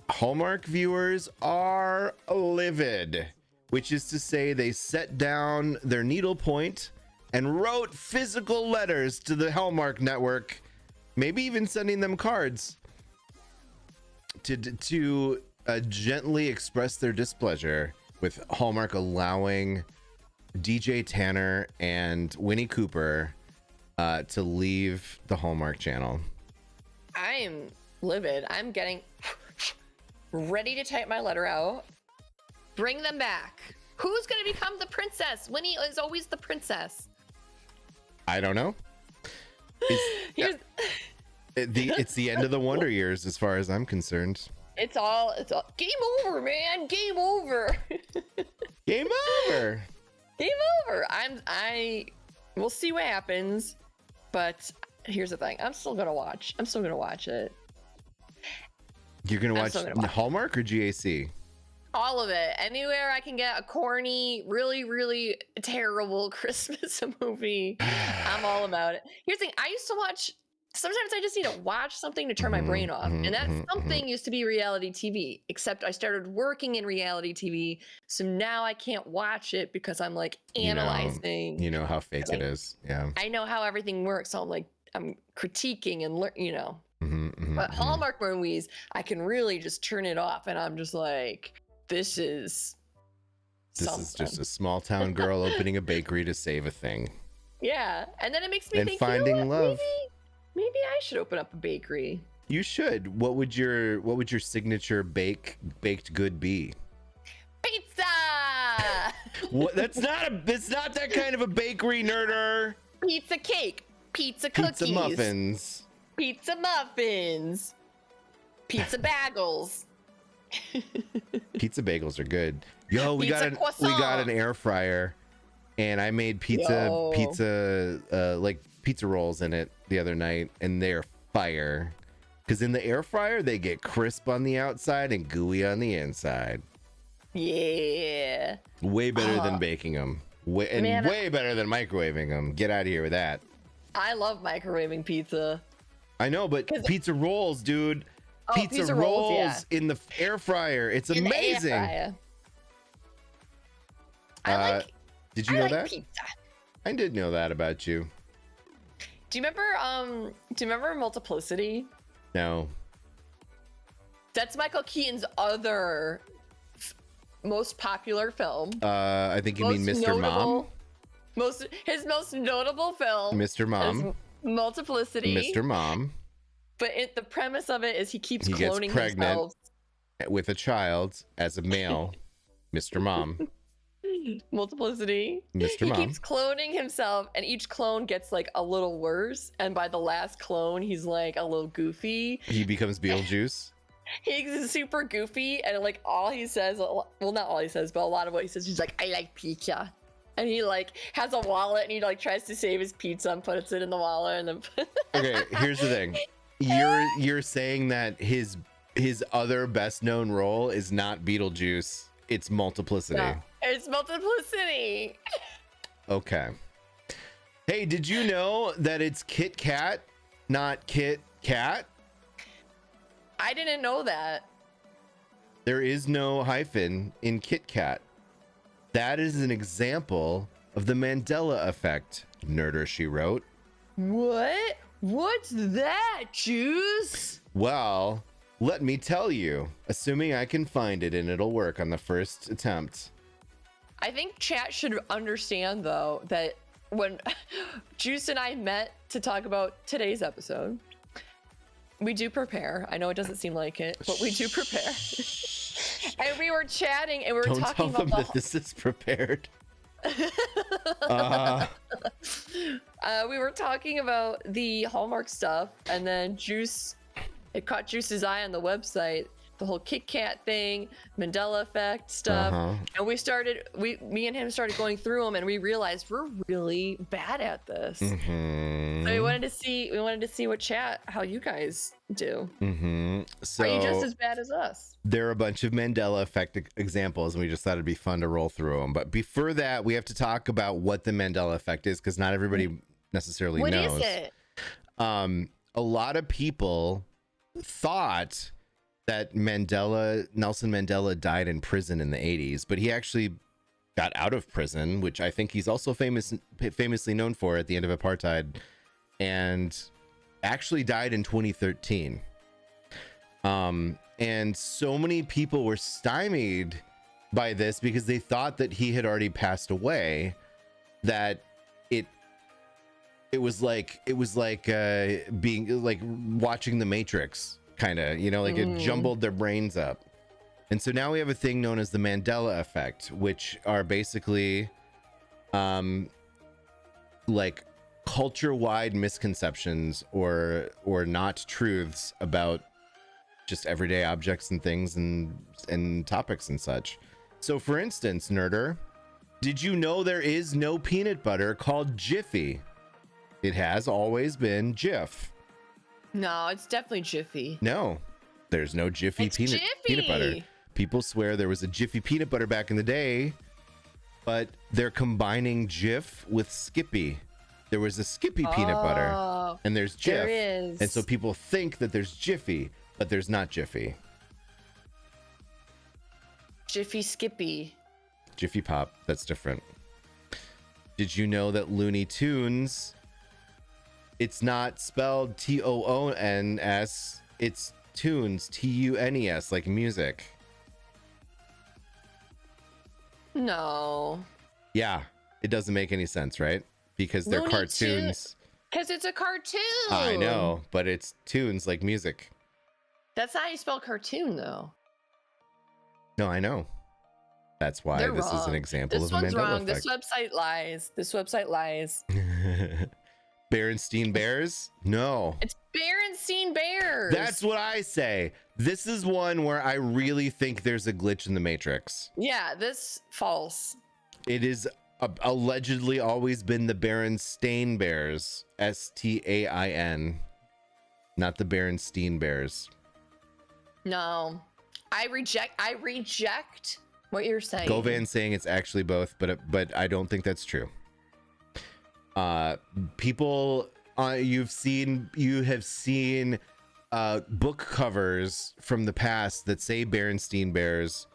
Hallmark viewers are livid, which is to say they set down their needlepoint and wrote physical letters to the Hallmark Network, maybe even sending them cards to gently express their displeasure with Hallmark allowing DJ Tanner and Winnie Cooper to leave the Hallmark channel. I'm livid. I'm getting ready to type my letter out. Bring them back. Who's going to become the princess? Winnie is always the princess. I don't know. It's the end of the Wonder Years as far as I'm concerned. It's all game over, man. Game over. Game over. Game over. We'll see what happens, but here's the thing. I'm still gonna watch it. You're gonna watch Hallmark or GAC? All of it. Anywhere I can get a corny, really, really terrible Christmas movie, I'm all about it. Here's the thing. I used to watch sometimes I just need to watch something to turn my brain off. And that something used to be reality TV, except I started working in reality TV. So now I can't watch it because I'm like analyzing. You know how fake it is. Yeah. I know how everything works. So I'm like, I'm critiquing and but Hallmark movies, I can really just turn it off. And I'm just like, this is just a small town girl opening a bakery to save a thing. Yeah. And then it makes me think, finding love. Maybe I should open up a bakery. You should. What would your signature baked good be? Pizza. What? That's not that kind of a bakery, nerder. Pizza cake. Pizza cookies. Pizza muffins. Pizza muffins. Pizza bagels. Pizza bagels are good. Yo, we got an air fryer, and I made pizza like pizza rolls in it the other night, and they're fire. Because in the air fryer, they get crisp on the outside and gooey on the inside. Yeah. Way better than baking them. Way better than microwaving them. Get out of here with that. I love microwaving pizza. I know, but pizza rolls, dude. Oh, pizza rolls in the air fryer. It's amazing. Did you know that? Pizza. I did know that about you. Do you remember Multiplicity? No. That's Michael Keaton's other most popular film. I think you mean Mr. Mom. His most notable film. Mr. Mom. Multiplicity. Mr. Mom. But the premise of it is he cloning gets pregnant himself with a child as a male. Mr. Mom. Multiplicity. Mr. Mom. He keeps cloning himself, and each clone gets like a little worse. And by the last clone, he's like a little goofy. He becomes Beetlejuice. He's super goofy, and like all he says, well, not all he says, but a lot of what he says, he's like, I like pizza. And he like has a wallet, and he like tries to save his pizza and puts it in the wallet, and then. Okay, here's the thing. You're saying that his other best known role is not Beetlejuice. It's Multiplicity. No, it's Multiplicity. Okay. Hey, did you know that it's Kit Kat, not Kit Kat? I didn't know that. There is no hyphen in Kit Kat. That is an example of the Mandela effect, nerder she wrote. What? What's that, Juice? Well, let me tell you, assuming I can find it and it'll work on the first attempt. I think chat should understand, though, that when Juice and I met to talk about today's episode, we do prepare. I know it doesn't seem like it, but we do prepare. And we were chatting, and we were Don't talking tell about them that this is prepared. We were talking about the Hallmark stuff, and then it caught Juice's eye on the website, the whole Kit Kat thing, Mandela effect stuff, and me and him started going through them, and we realized we're really bad at this. So we wanted to see how you guys do. So are you just as bad as us? There are a bunch of Mandela effect examples, and we just thought it'd be fun to roll through them. But before that, we have to talk about what the Mandela effect is, because not everybody necessarily knows. What is it? A lot of people thought that Nelson Mandela died in prison in the 80s, but he actually got out of prison, which I think he's also famously known for at the end of apartheid, and actually died in 2013. And so many people were stymied by this because they thought that he had already passed away, that it was like being like watching The Matrix, kind of, like it jumbled their brains up. And so now we have a thing known as the Mandela effect, which are basically like culture-wide misconceptions or not truths about just everyday objects and things and topics and such. So for instance, nerder, did you know there is no peanut butter called Jiffy? It has always been Jif. No, it's definitely Jiffy. No, there's no Jiffy peanut butter. People swear there was a Jiffy peanut butter back in the day, but they're combining Jif with Skippy. There was a Skippy peanut butter, and there's Jif. There is. And so people think that there's Jiffy, but there's not Jiffy. Jiffy Skippy. Jiffy Pop, that's different. Did you know that Looney Tunes, it's not spelled Toons, it's tunes, Tunes, like music? No. Yeah, it doesn't make any sense, right? Because they're cartoons. Because it's a cartoon. I know, but it's tunes like music. That's not how you spell cartoon, though. No, I know. That's why They're this wrong. is an example This of a one's Mandela wrong. effect. This website lies. This website lies. Berenstein Bears? No. It's Berenstein Bears. That's what I say. This is one where I really think there's a glitch in the Matrix. Yeah, this false. It is allegedly always been the Berenstain Bears. Stain. Not the Berenstein Bears. No. I reject what you're saying. Govan's saying it's actually both, but I don't think that's true. People you have seen book covers from the past that say Berenstein Bears,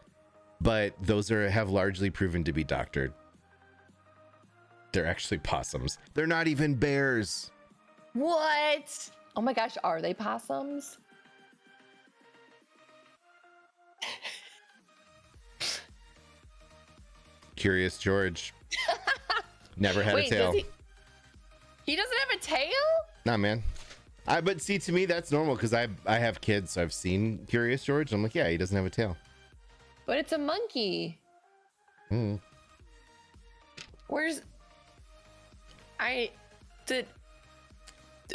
but those have largely proven to be doctored. They're actually possums. They're not even bears. What? Oh my gosh, are they possums? Curious George. Never had a tail. He doesn't have a tail? Nah, man. But see, to me, that's normal because I have kids, so I've seen Curious George. I'm like, yeah, he doesn't have a tail. But it's a monkey. Where's...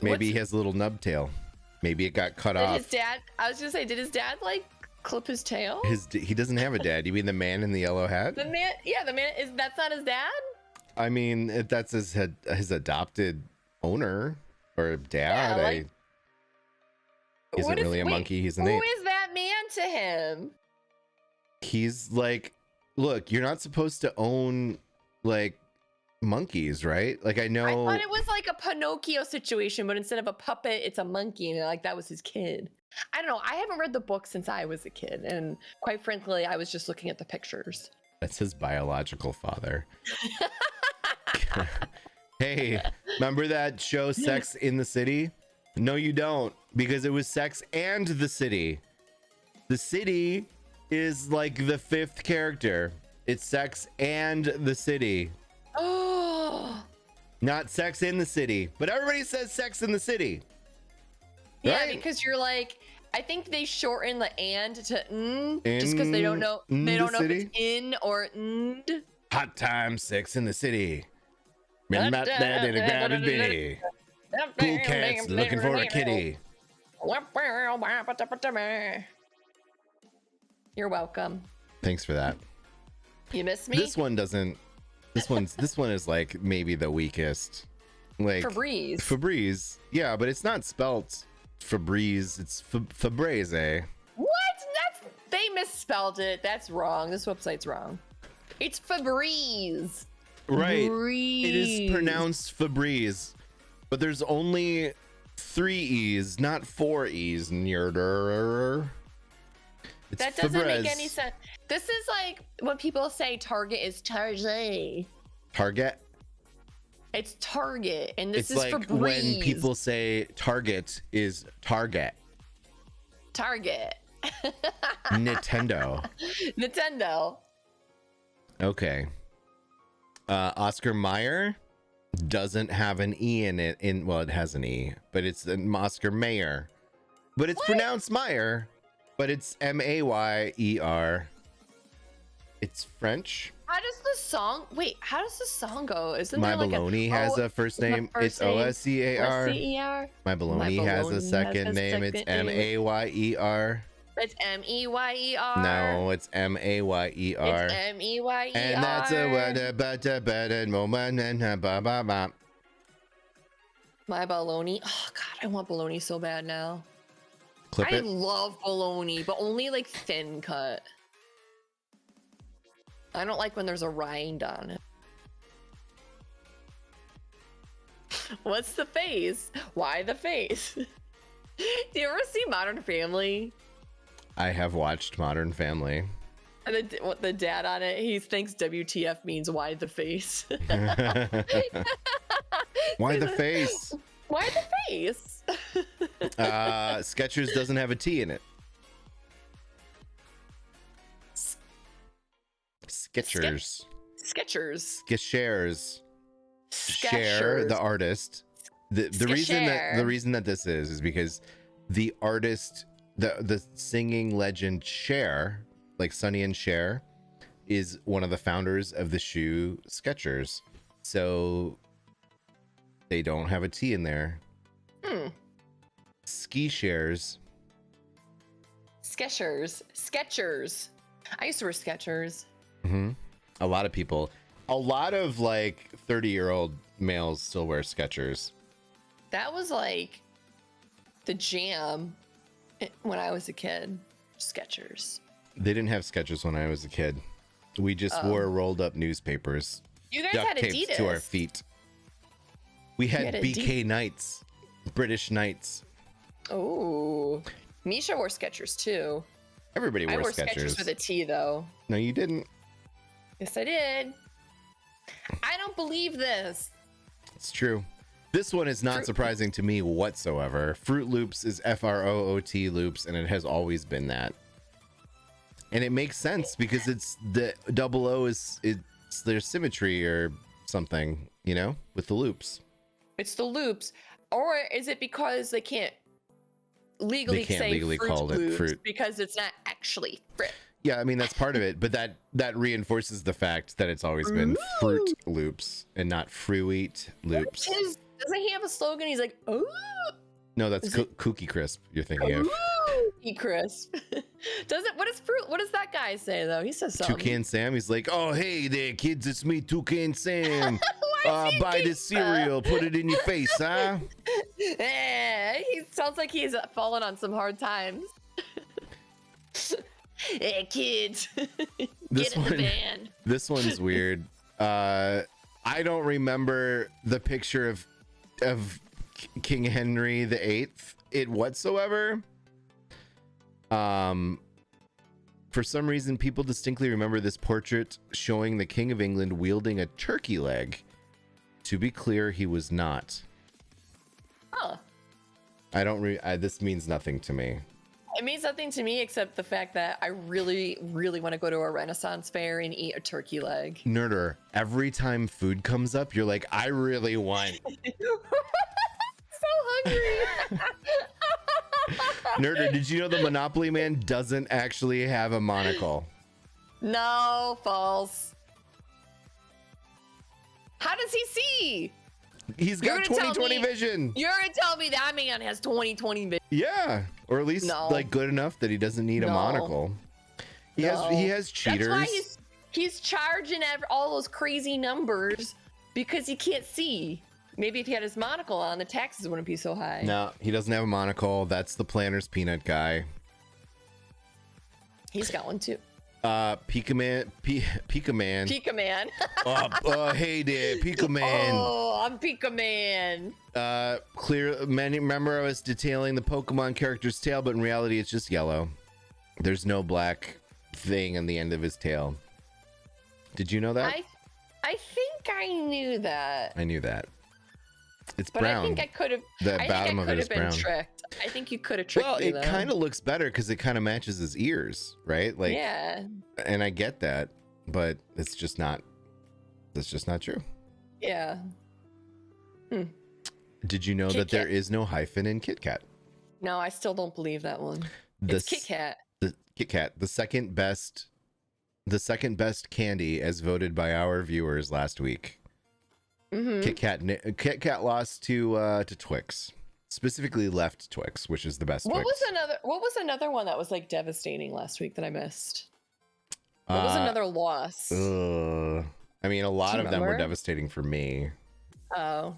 Maybe he has a little nub tail. Maybe it got cut off. His dad... I was gonna say, did his dad, like, clip his tail? He doesn't have a dad. You mean the man in the yellow hat? The man... Yeah, the man... That's not his dad? I mean, that's his adopted owner or dad. Yeah, isn't really a monkey. He's an ape. Who is that man to him? He's like, look, you're not supposed to own like monkeys, right? Like I know. I thought it was like a Pinocchio situation, but instead of a puppet, it's a monkey, and like that was his kid. I don't know. I haven't read the book since I was a kid, and quite frankly, I was just looking at the pictures. That's his biological father. Hey, remember that show Sex in the City? No, you don't, because it was Sex and the City. The city is like the fifth character. It's Sex and the City. Oh. Not Sex in the City, but everybody says Sex in the City. Yeah, right? because you're like, I think they shorten the and to n, just because they don't know. They don't know if it's in or n. Hot time, Sex in the City. Been about that in a crowded bitty. Cool cats looking for a kitty. You're welcome. Thanks for that. You miss me? This one doesn't. This one is like maybe the weakest. Like Febreze. Yeah, but it's not spelt Febreze. It's Febreze. What? They misspelled it. That's wrong. This website's wrong. It's Febreze. Right. Febreze. It is pronounced Febreze, but there's only 3 E's, not 4 E's. Nerder. That doesn't make any sense. This is like when people say Target is Target. Target? It's Target, and this is like Febreze. When people say Target is Target. Target. Nintendo. Nintendo. Okay. Oscar Meyer doesn't have an E in it. Well, it has an E, but it's an Oscar Mayer. But it's pronounced Meyer, but it's Mayer. It's French. How does the song? Wait, how does the song go? Isn't My there like Baloney has a first name. It's Oscar. My Baloney has a second name. It's Mayer. It's Meyer. No, it's Mayer. It's Meyer. And that's a moment. My bologna. Oh god, I want bologna so bad now. Clip I it. love bologna, but only like thin cut. I don't like when there's a rind on it. What's the face? Why the face? Do you ever see Modern Family? I have watched Modern Family. And the dad on it, he thinks WTF means why the face. Why the face? Why the face? Skechers doesn't have a T in it. Skechers. Skechers. Skechers. Cher, the artist. The reason that this is because the artist, the singing legend Cher, like Sonny and Cher, is one of the founders of the shoe Skechers. So they don't have a T in there. Ski shares. Skechers. I used to wear Skechers. A lot of people, a lot of like 30-year-old males still wear Skechers. That was like the jam when I was a kid. Skechers. They didn't have Skechers when I was a kid. We just wore rolled up newspapers. You guys had Adidas to our feet. We had BK Knights, British Knights. Oh, Misha wore Skechers too. Everybody wore Skechers. I wore Skechers with a T though. No, you didn't. Yes, I did. I don't believe this. It's true. This one is not surprising to me whatsoever. Fruit Loops is FROOT Loops, and it has always been that. And it makes sense because it's the double O it's their symmetry or something, you know, with the loops. It's the loops, or is it because they can't legally call it fruit because it's not actually fruit? Yeah, I mean that's part of it, but that reinforces the fact that it's always been Fruit Loops and not Fruit Loops. Doesn't he have a slogan? He's like, oh. No, that's Cookie Crisp you're thinking of. Cookie Crisp. What does that guy say though? He says something. Toucan Sam. He's like, oh hey there kids, it's me, Toucan Sam. Buy this cereal, put it in your face, huh? Yeah, he sounds like he's fallen on some hard times. Hey kids, get in the van. This one's weird. I don't remember the picture of King Henry VIII it whatsoever. For some reason, people distinctly remember this portrait showing the King of England wielding a turkey leg. To be clear, he was not. Huh. This means nothing to me. It means nothing to me except the fact that I really, really want to go to a Renaissance fair and eat a turkey leg. Nerder, every time food comes up, you're like, I really want. So hungry. Nerder, did you know the Monopoly Man doesn't actually have a monocle? No, false. How does he see? He's got 20/20 vision. You're gonna tell me that man has 20/20 vision? Yeah, or at least like good enough that he doesn't need a monocle. He has cheaters. That's why he's charging all those crazy numbers because he can't see. Maybe if he had his monocle on, the taxes wouldn't be so high. No, he doesn't have a monocle. That's the Planner's Peanut guy. He's got one too. Pika Man. Hey there, Pika Man. Oh, I'm Pika Man. Remember I was detailing the Pokemon character's tail, but in reality it's just yellow. There's no black thing on the end of his tail. Did you know that? I think I knew that. I knew that. It's but brown. I think I could have. The bottom of it is brown. Tricked. I think you could have tricked me. Well, it kind of looks better because it kind of matches his ears, right? Like, yeah. And I get that, but it's just not. That's just not true. Yeah. Did you know that there is no hyphen in Kit Kat? No, I still don't believe that one. It's Kit Kat. The Kit Kat, the second best candy as voted by our viewers last week. Kit Kat lost to Twix, specifically left Twix, which is the best. What was another one that was like devastating last week that I missed? What was another loss? I mean, a lot of them were devastating for me. Oh,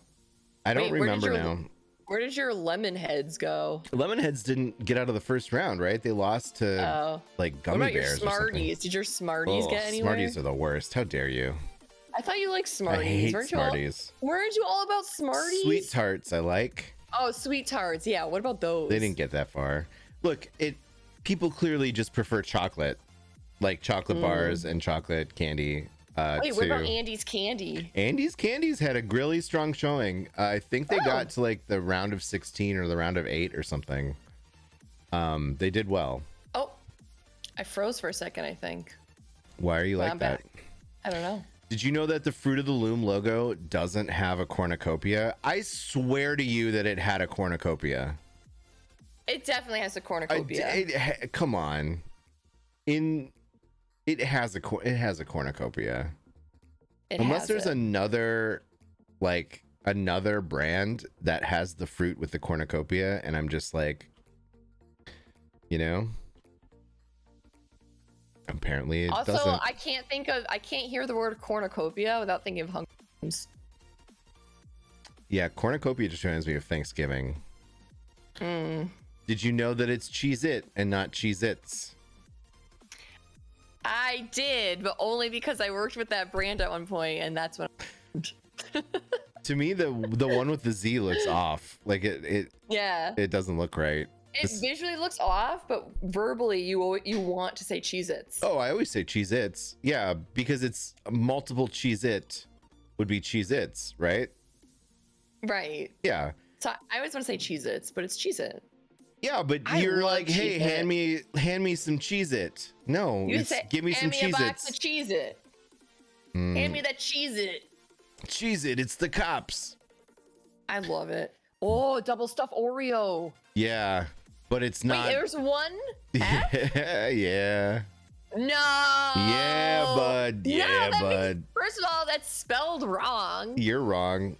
I don't remember now. Where did your Lemonheads go? Lemonheads didn't get out of the first round, right? They lost to like gummy bears. Your Smarties? Did your Smarties get anywhere? Smarties are the worst. How dare you? I thought you liked Smarties. I hate Smarties. Weren't you all about Smarties? Sweet tarts I like. Oh, sweet tarts. Yeah. What about those? They didn't get that far. Look, people clearly just prefer chocolate, like chocolate bars and chocolate candy. Wait, what about Andy's Candy? Andy's Candies had a really strong showing. I think they got to like the round of 16 or the round of 8 or something. They did well. Oh, I froze for a second, I think. Why are you like that? Back. I don't know. Did you know that the Fruit of the Loom logo doesn't have a cornucopia? I swear to you that it had a cornucopia. It definitely has a cornucopia. Come on. It has a cornucopia. Unless there's another brand that has the fruit with the cornucopia, and I'm just like, you know. Apparently it doesn't. Also, I can't hear the word cornucopia without thinking of Hunger Games. Yeah, cornucopia just reminds me of Thanksgiving. Did you know that it's Cheez-It and not Cheez-Its? I did, but only because I worked with that brand at one point, and that's when To me, the one with the Z looks off. Like it doesn't look right. It visually looks off, but verbally you want to say Cheez-Its. Oh, I always say Cheez-Its. Yeah, because it's multiple Cheez-It would be Cheez-Its, right? Right. Yeah. So I always want to say Cheez-Its, but it's Cheez-It. Yeah, but you're like, hey, hand me some Cheez-It. No, give me some Cheez-Its. Hand me a box of Cheez-It. Hand me that Cheez-It. Cheez-It, it's the cops. I love it. Oh, double stuffed Oreo. Yeah, but it's not. Wait, there's one F? Yeah. No. Yeah, bud. Yeah, bud. First of all, that's spelled wrong. You're wrong.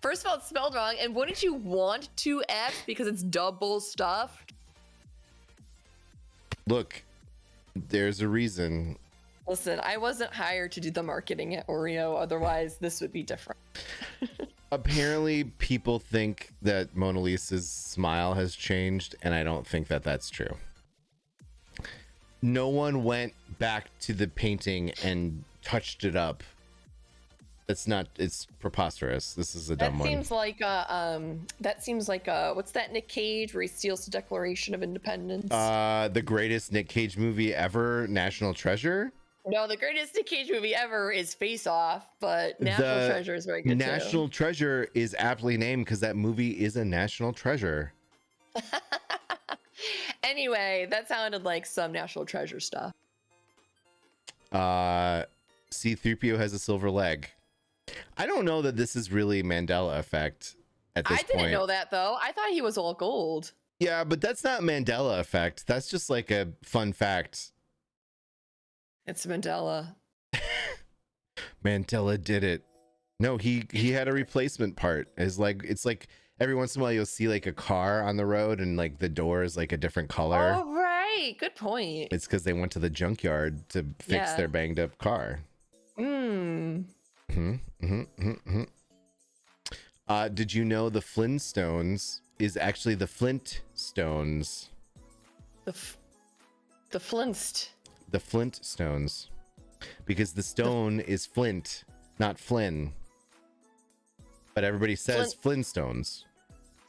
First of all, it's spelled wrong. And wouldn't you want 2 F's because it's double stuffed? Look, there's a reason. Listen, I wasn't hired to do the marketing at Oreo. Otherwise, this would be different. Apparently, people think that Mona Lisa's smile has changed, and I don't think that that's true. No one went back to the painting and touched it up. It's preposterous. This is a dumb one. That seems like what's that Nick Cage where he steals the Declaration of Independence? The greatest Nick Cage movie ever, National Treasure. No, the greatest Nick Cage movie ever is Face Off, but National Treasure is very good too. National Treasure is aptly named because that movie is a national treasure. Anyway, that sounded like some National Treasure stuff. C-3PO has a silver leg. I don't know that this is really Mandela effect at this point. I didn't know that though. I thought he was all gold. Yeah, but that's not Mandela effect. That's just like a fun fact. It's Mandela. Mandela did it. No, he had a replacement part. It's like every once in a while you'll see like a car on the road and like the door is like a different color. Oh right, good point. It's because they went to the junkyard to fix their banged up car. Did you know the Flintstones is actually the Flintstones? The Flintstones, because the stone is Flint, not Flynn. But everybody says Flintstones.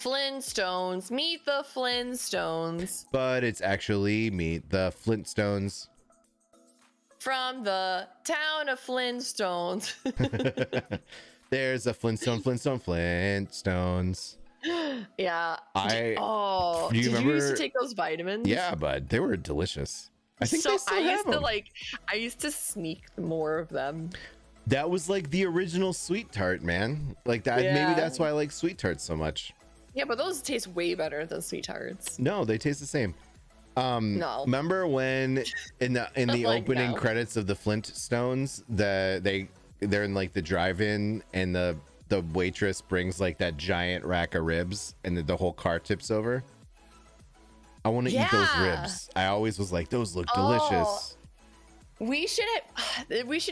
Flintstones, meet the Flintstones. But it's actually meet the Flintstones. From the town of Flintstones. There's a Flintstones. Yeah. Do you remember? You used to take those vitamins? Yeah, bud, they were delicious. I think they still have them. I used to sneak more of them. That was like the original sweet tart, man. Like that. Yeah. Maybe that's why I like sweet tarts so much. Yeah, but those taste way better than sweet tarts. No, they taste the same. No. Remember when in the opening credits of the Flintstones, they're in like the drive-in and the waitress brings like that giant rack of ribs and the whole car tips over. I want to eat those ribs. I always was like, those look delicious. We should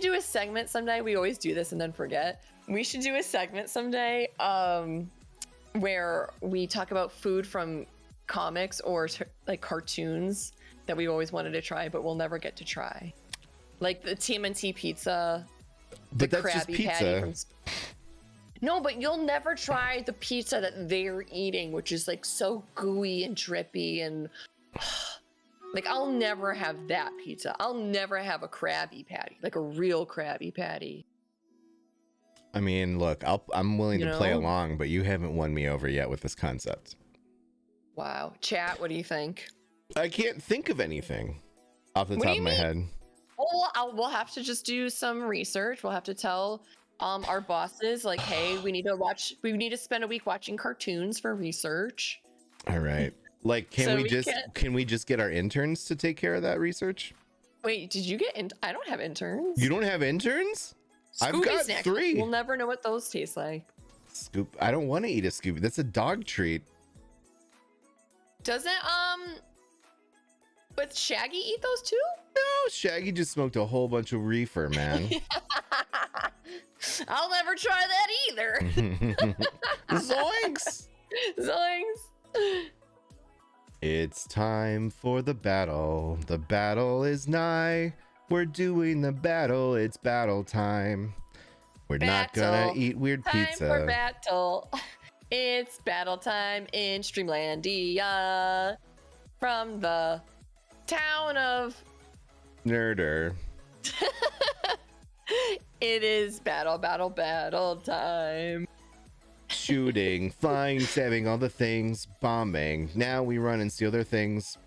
do a segment someday. We always do this and then forget. We should do a segment someday where we talk about food from comics or like cartoons that we always wanted to try, but we'll never get to try. Like the TMNT pizza. But that's just pizza. No, but you'll never try the pizza that they're eating, which is like so gooey and drippy and like I'll never have that pizza. I'll never have a Krabby Patty, like a real Krabby Patty. I mean, look, I'm willing to play along, but you haven't won me over yet with this concept. Wow. Chat, what do you think? I can't think of anything off the top of my head. Well, we'll have to just do some research. We'll have to tell our bosses, like, hey, we need to spend a week watching cartoons for research. All right. Like, can we just get our interns to take care of that research? Wait, did you get I don't have interns. You don't have interns? I've got snacks. 3. We'll never know what those taste like. Scoop. I don't want to eat a Scooby. That's a dog treat. Doesn't but Shaggy eat those too? No, Shaggy just smoked a whole bunch of reefer, man. I'll never try that either. Zoinks! Zoinks! It's time for the battle. The battle is nigh. We're doing the battle. It's battle time. We're not gonna eat weird pizza. Time for battle. It's battle time in Streamlandia. From the town of Nerder. It is battle time. Shooting, flying, stabbing, all the things, bombing. Now we run and steal their things.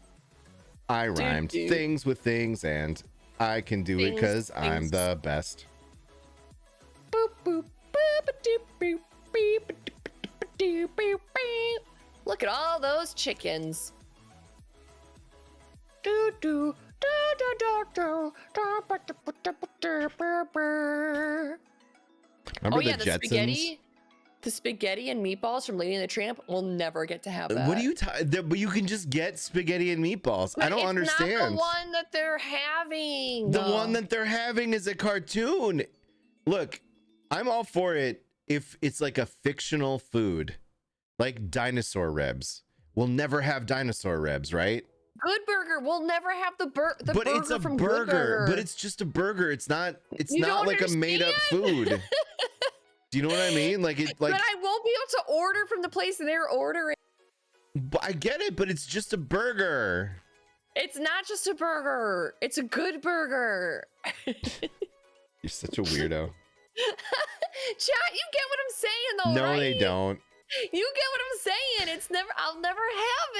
I rhymed things with things, and I can do it because I'm the best. Boop, boop, boop, doop, boop, beep, doop, boop, beep. Look at all those chickens. Do do do do do do. Remember the Jetsons? The spaghetti and meatballs from Lady and the Tramp. We'll never get to have that. What are you but you can just get spaghetti and meatballs. But I don't understand. Not the one that they're having. The one that they're having is a cartoon. Look, I'm all for it if it's like a fictional food, like dinosaur ribs. We'll never have dinosaur ribs, right? Good Burger. We'll never have the burger. But it's a from burger. Good Burger. But it's just a burger. It's not like a made up food. Do you know what I mean? But I won't be able to order from the place they're ordering. But I get it, but it's just a burger. It's not just a burger. It's a good burger. You're such a weirdo. Chat, you get what I'm saying though, no, right? they don't. You get what I'm saying. I'll never have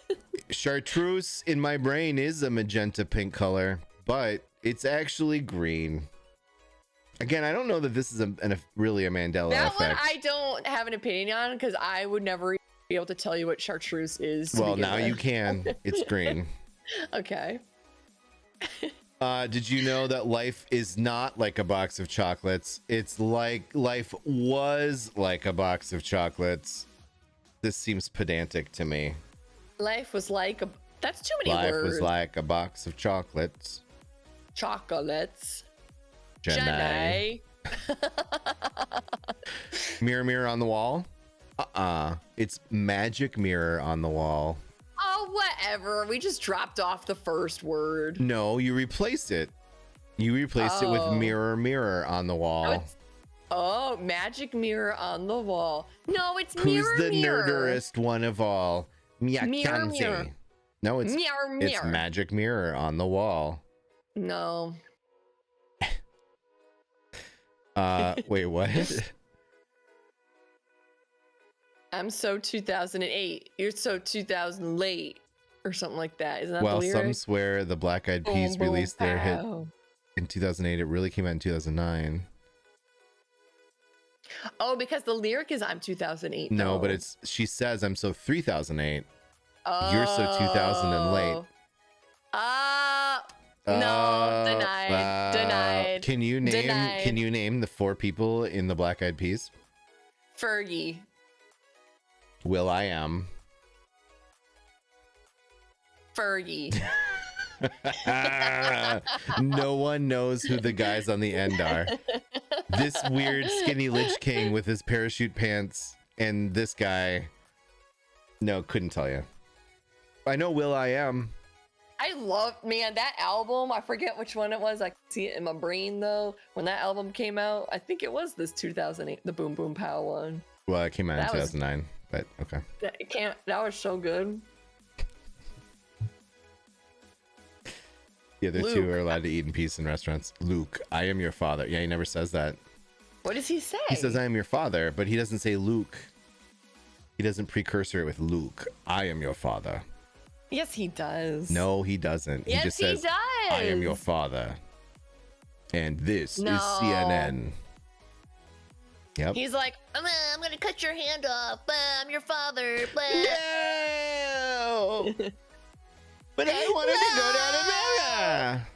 it. Chartreuse in my brain is a magenta pink color, but it's actually green. Again, I don't know that this is really a Mandela effect. That one I don't have an opinion on because I would never be able to tell you what chartreuse is. Well, now you can. It's green. Okay. Did you know that life is not like a box of chocolates? It's like life was like a box of chocolates. This seems pedantic to me. Life was like a... That's too many words. Life was like a box of chocolates. Chocolates. Jenny. Mirror, mirror on the wall? It's magic mirror on the wall. Oh, whatever. We just dropped off the first word. No, you replaced it. You replaced it with mirror, mirror on the wall. Oh, magic mirror on the wall. No, it's Who's mirror, the mirror. nerderest one of all? Mirror, mirror. No, it's mirror, mirror. It's magic mirror on the wall. No. Wait, what? I'm so 2008. You're so 2000 late, or something like that. Isn't that well, the lyric? some swear the Black Eyed Peas released their hit in 2008. It really came out in 2009. Oh, because the lyric is "I'm 2008." No, though. but she says I'm so 3008. Oh. You're so 2000 and late. No, denied. Can you name the 4 people in the Black Eyed Peas? Fergie. Will I Am. Fergie. No one knows who the guys on the end are. This weird skinny Lich King with his parachute pants and this guy. No, couldn't tell you. I know Will I Am. I man, that album. I forget which one it was. I can see it in my brain though. When that album came out, I think it was this 2008, the Boom Boom Pow one. Well, it came out in 2009, but okay. That was so good. The other two are allowed to eat in peace in restaurants. Luke, I am your father. Yeah, he never says that. What does he say? He says, I am your father, but he doesn't say Luke. He doesn't precursor it with Luke. I am your father. Yes, he does. No, he doesn't. Yes, he just says, does. I am your father. And this is CNN. Yep. He's like, I'm gonna cut your hand off. I'm your father. No! But I wanted to go down America.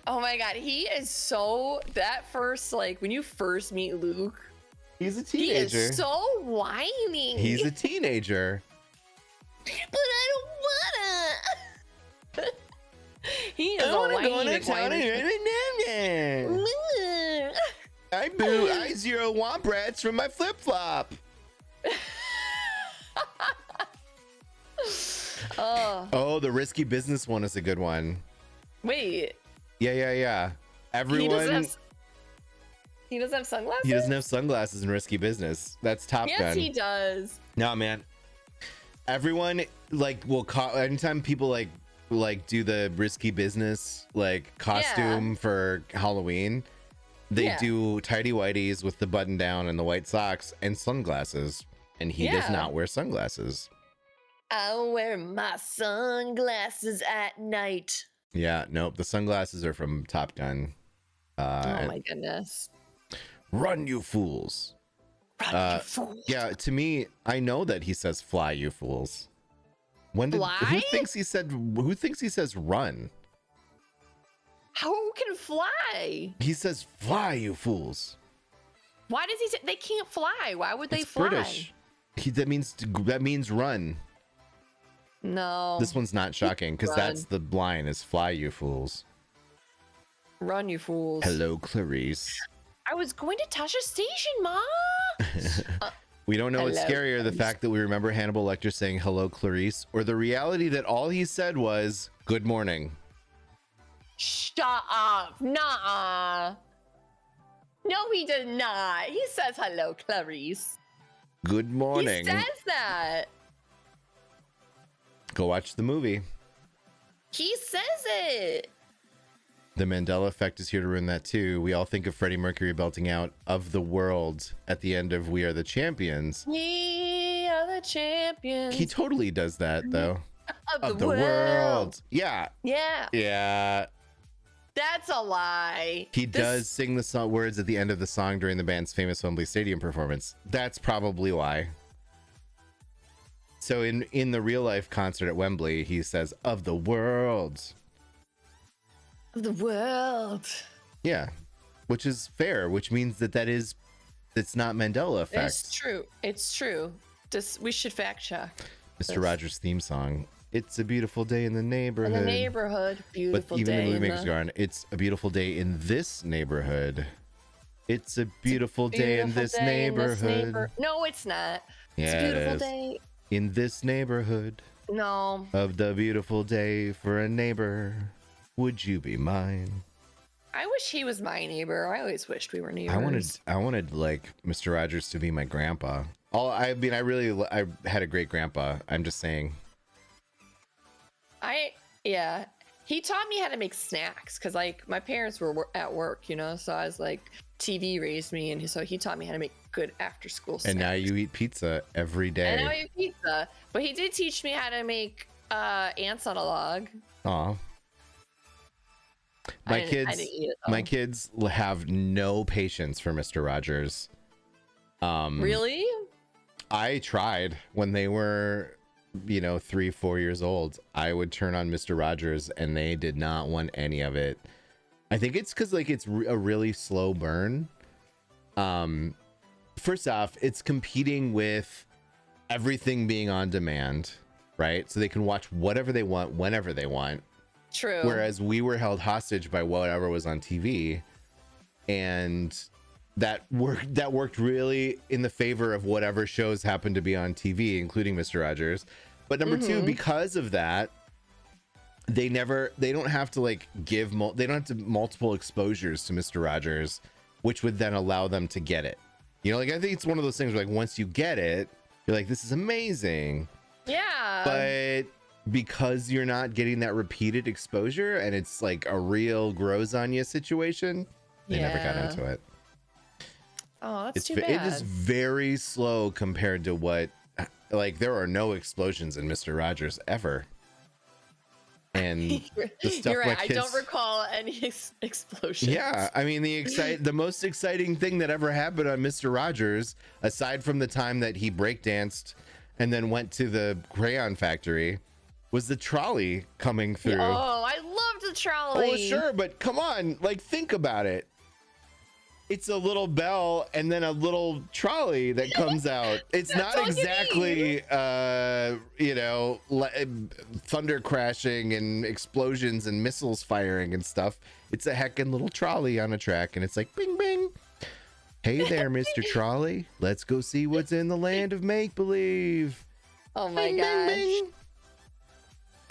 Oh my god, he is so, that first, like, when you first meet Luke, he's a teenager. He is so whiny. He's a teenager. But I don't wanna. He is a whiny. I zero womp rats from my flip flop. Oh, the risky business one is a good one. Wait. Yeah. Everyone. He doesn't have sunglasses? He doesn't have sunglasses in risky business. That's Top Gun. Yes, he does. No, man. Everyone will anytime people like do the risky business costume for Halloween, they do tidy whities with the button down and the white socks and sunglasses, and he does not wear sunglasses. I'll wear my sunglasses at night. Yeah, nope. The sunglasses are from Top Gun. Oh my goodness. Run, you fools. Run, you fools. Yeah, to me, I know that he says fly, you fools. Fly? Who thinks he says run? Who can fly? He says fly, you fools. Why does he say they can't fly? Why would they fly? British. That means run. No. This one's not shocking because that's the line is fly, you fools. Run, you fools. Hello, Clarice. I was going to Tasha's station, Ma. We don't know what's scarier, the fact that we remember Hannibal Lecter saying hello, Clarice, or the reality that all he said was good morning. Shut up. Nuh-uh. No, he did not. He says hello, Clarice. Good morning. He says that. Go watch the movie. He says it. The Mandela effect is here to ruin that too. We all think of Freddie Mercury belting out "Of the World" at the end of "We Are the Champions." We are the champions. He totally does that though. Of the world. Yeah. Yeah. Yeah. That's a lie. He does sing the song words at the end of the song during the band's famous Wembley Stadium performance. That's probably why. So in the real life concert at Wembley, he says "Of the world." Of the world. Yeah, which is fair, which means it's not Mandela effect. It's true. It's true. We should fact check. Mr. Rogers' theme song. It's a beautiful day in the neighborhood. In the neighborhood. Beautiful but even day. the movie makers go on, it's a beautiful day in this neighborhood. It's a beautiful day in this neighborhood. No, it's not. Yeah, it's a beautiful day. In this neighborhood. No. Of the beautiful day for a neighbor. Would you be mine? I wish he was my neighbor. I always wished we were neighbors. I wanted like Mr. Rogers to be my grandpa. I had a great grandpa. I'm just saying. He taught me how to make snacks because like my parents were at work, so I was like, TV raised me, and so he taught me how to make good after school snacks. And now you eat pizza every day. And now I eat pizza. But he did teach me how to make ants on a log. Aw. My kids have no patience for Mr. Rogers. Really? I tried when they were 3-4 years old. I would turn on Mr. Rogers and they did not want any of it. I think it's because it's a really slow burn. First off, it's competing with everything being on demand, right? So they can watch whatever they want whenever they want. True. Whereas we were held hostage by whatever was on TV, and that worked really in the favor of whatever shows happened to be on TV, including Mr. Rogers. But number two, because of that, they don't have to like they don't have to multiple exposures to Mr. Rogers, which would then allow them to get it. You know, like I think it's one of those things where, like, once you get it, you're like, this is amazing. Yeah. But because you're not getting that repeated exposure and it's like a real grows on you situation, they never got into it. Oh, that's too bad. It is very slow compared to what, like, there are no explosions in Mr. Rogers ever. And the stuff you're right. like I don't recall any explosions. Yeah, I mean the most exciting thing that ever happened on Mr. Rogers, aside from the time that he breakdanced and then went to the crayon factory, was the trolley coming through. Oh, I loved the trolley. Oh, sure, but come on, like, think about it. It's a little bell and then a little trolley that comes out. It's not exactly you know, thunder crashing and explosions and missiles firing and stuff. It's a heckin' little trolley on a track, and it's like bing bing. Hey there, Mr. Trolley. Let's go see what's in the land of make-believe. Oh my gosh. Bing, bing.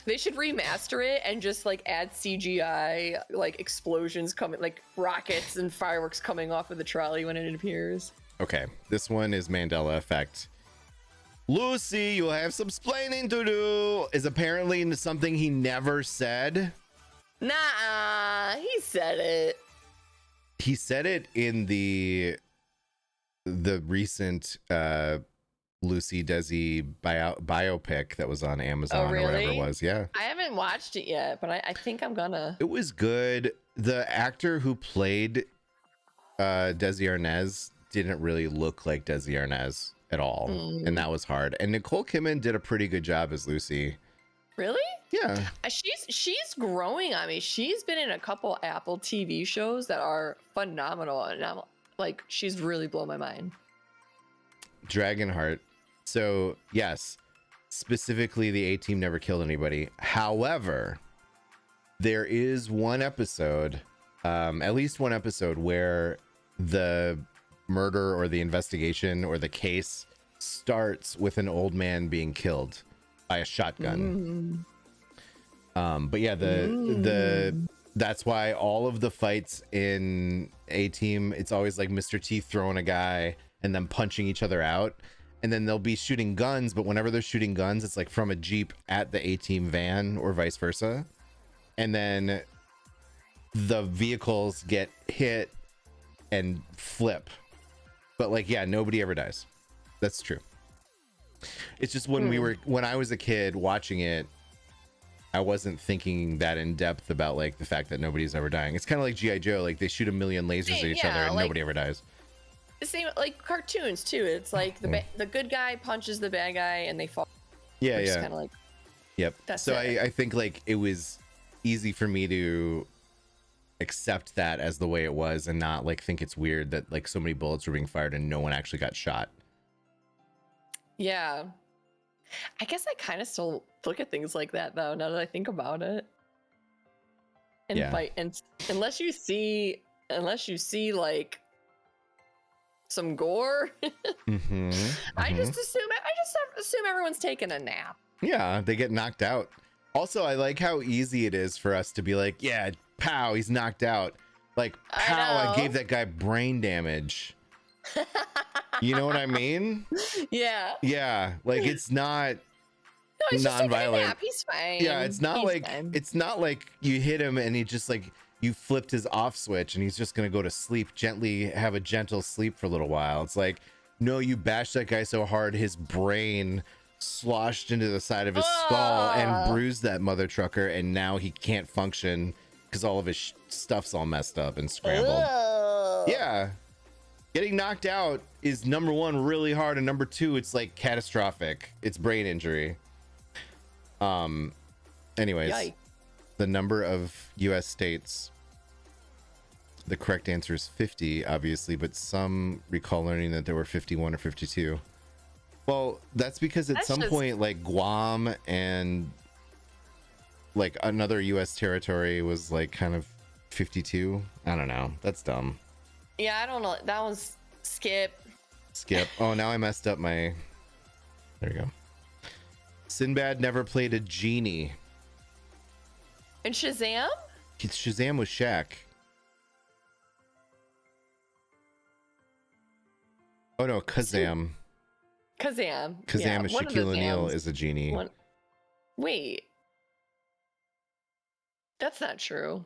They should remaster it and just like add CGI, like explosions coming, like rockets and fireworks coming off of the trolley when it appears. Okay, this one is Mandela effect. Lucy, you'll have some splaining to do, is apparently something he never said. Nah, he said it. He said it in the recent Lucy Desi biopic that was on Amazon or whatever it was. Yeah, I haven't watched it yet, but I think I'm gonna. It was good. The actor who played Desi Arnaz didn't really look like Desi Arnaz at all, and that was hard. And Nicole Kidman did a pretty good job as Lucy. Really? Yeah. She's growing on me. She's been in a couple Apple TV shows that are phenomenal, and I'm like, she's really blown my mind. Dragonheart. So yes, specifically the A-Team never killed anybody. However, there is one episode, at least one episode, where the murder or the investigation or the case starts with an old man being killed by a shotgun. But yeah, that's why all of the fights in A-Team, it's always like Mr. T throwing a guy and then punching each other out, and then they'll be shooting guns, but whenever they're shooting guns, it's like from a Jeep at the A-Team van or vice versa, and then the vehicles get hit and flip, but like, yeah, nobody ever dies. That's true. It's just when I was a kid watching it, I wasn't thinking that in depth about like the fact that nobody's ever dying. It's kind of like G.I. Joe, like they shoot a million lasers at each other and nobody ever dies. The same like cartoons too. It's like the good guy punches the bad guy and they fall. Yeah, yeah. Kind of like. Yep. So I think like it was easy for me to accept that as the way it was and not like think it's weird that like so many bullets were being fired and no one actually got shot. Yeah. I guess I kind of still look at things like that though, now that I think about it. And and unless you see like some gore, I just assume everyone's taking a nap. Yeah, they get knocked out. Also, I like how easy it is for us to be like, yeah, pow, he's knocked out. Like, pow, I gave that guy brain damage. You know what I mean? Yeah. Yeah, like it's not non-violent. He's fine. Yeah, it's not like you hit him and he just like you flipped his off switch and he's just gonna go to sleep, have a gentle sleep for a little while. It's like, no, you bashed that guy so hard his brain sloshed into the side of his skull and bruised that mother trucker, and now he can't function because all of his stuff's all messed up and scrambled. Yeah. Getting knocked out is number one, really hard, and number two, it's like catastrophic. It's brain injury. Anyways, Yikes. The number of US states, the correct answer is 50, obviously, but some recall learning that there were 51 or 52. Well, that's because at some point, like Guam and like another US territory was like kind of 52. I don't know. That's dumb. Yeah, I don't know. That was skip. Oh, now I messed up my. There we go. Sinbad never played a genie. And Shazam? Shazam was Shaq. Oh no, Kazam. Kazam. Kazam Yeah, is Shaquille O'Neal is a genie. Wait. That's not true.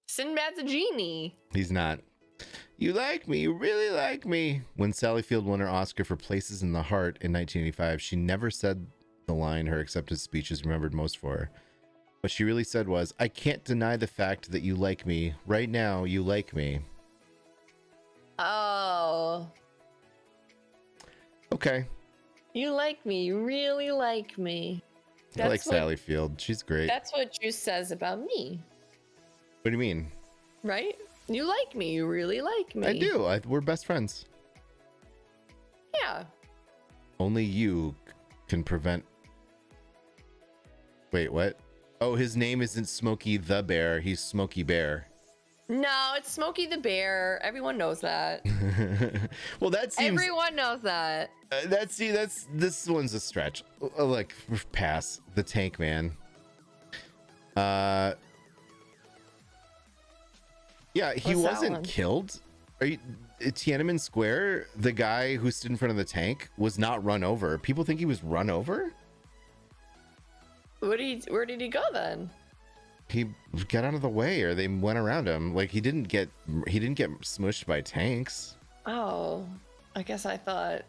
Sinbad's a genie. He's not. You like me, you really like me. When Sally Field won her Oscar for Places in the Heart in 1985, she never said the line her acceptance speech is remembered most for. What she really said was, I can't deny the fact that you like me. Right now, you like me. Oh. Okay. You like me. You really like me. I like Sally Field. She's great. That's what Juice says about me. What do you mean? Right? You like me. You really like me. I do. We're best friends. Yeah. Only you can prevent... Wait, what? Oh, his name isn't Smokey the Bear. He's Smokey Bear. No, it's Smokey the Bear. Everyone knows that. Well, that seems... Everyone knows that. This one's a stretch. Like, pass. The Tank Man. Yeah, he wasn't killed. Are you... Tiananmen Square, the guy who stood in front of the tank was not run over. People think he was run over? Where did he go then? He got out of the way, or they went around him. Like, he didn't get smushed by tanks. Oh, I guess I thought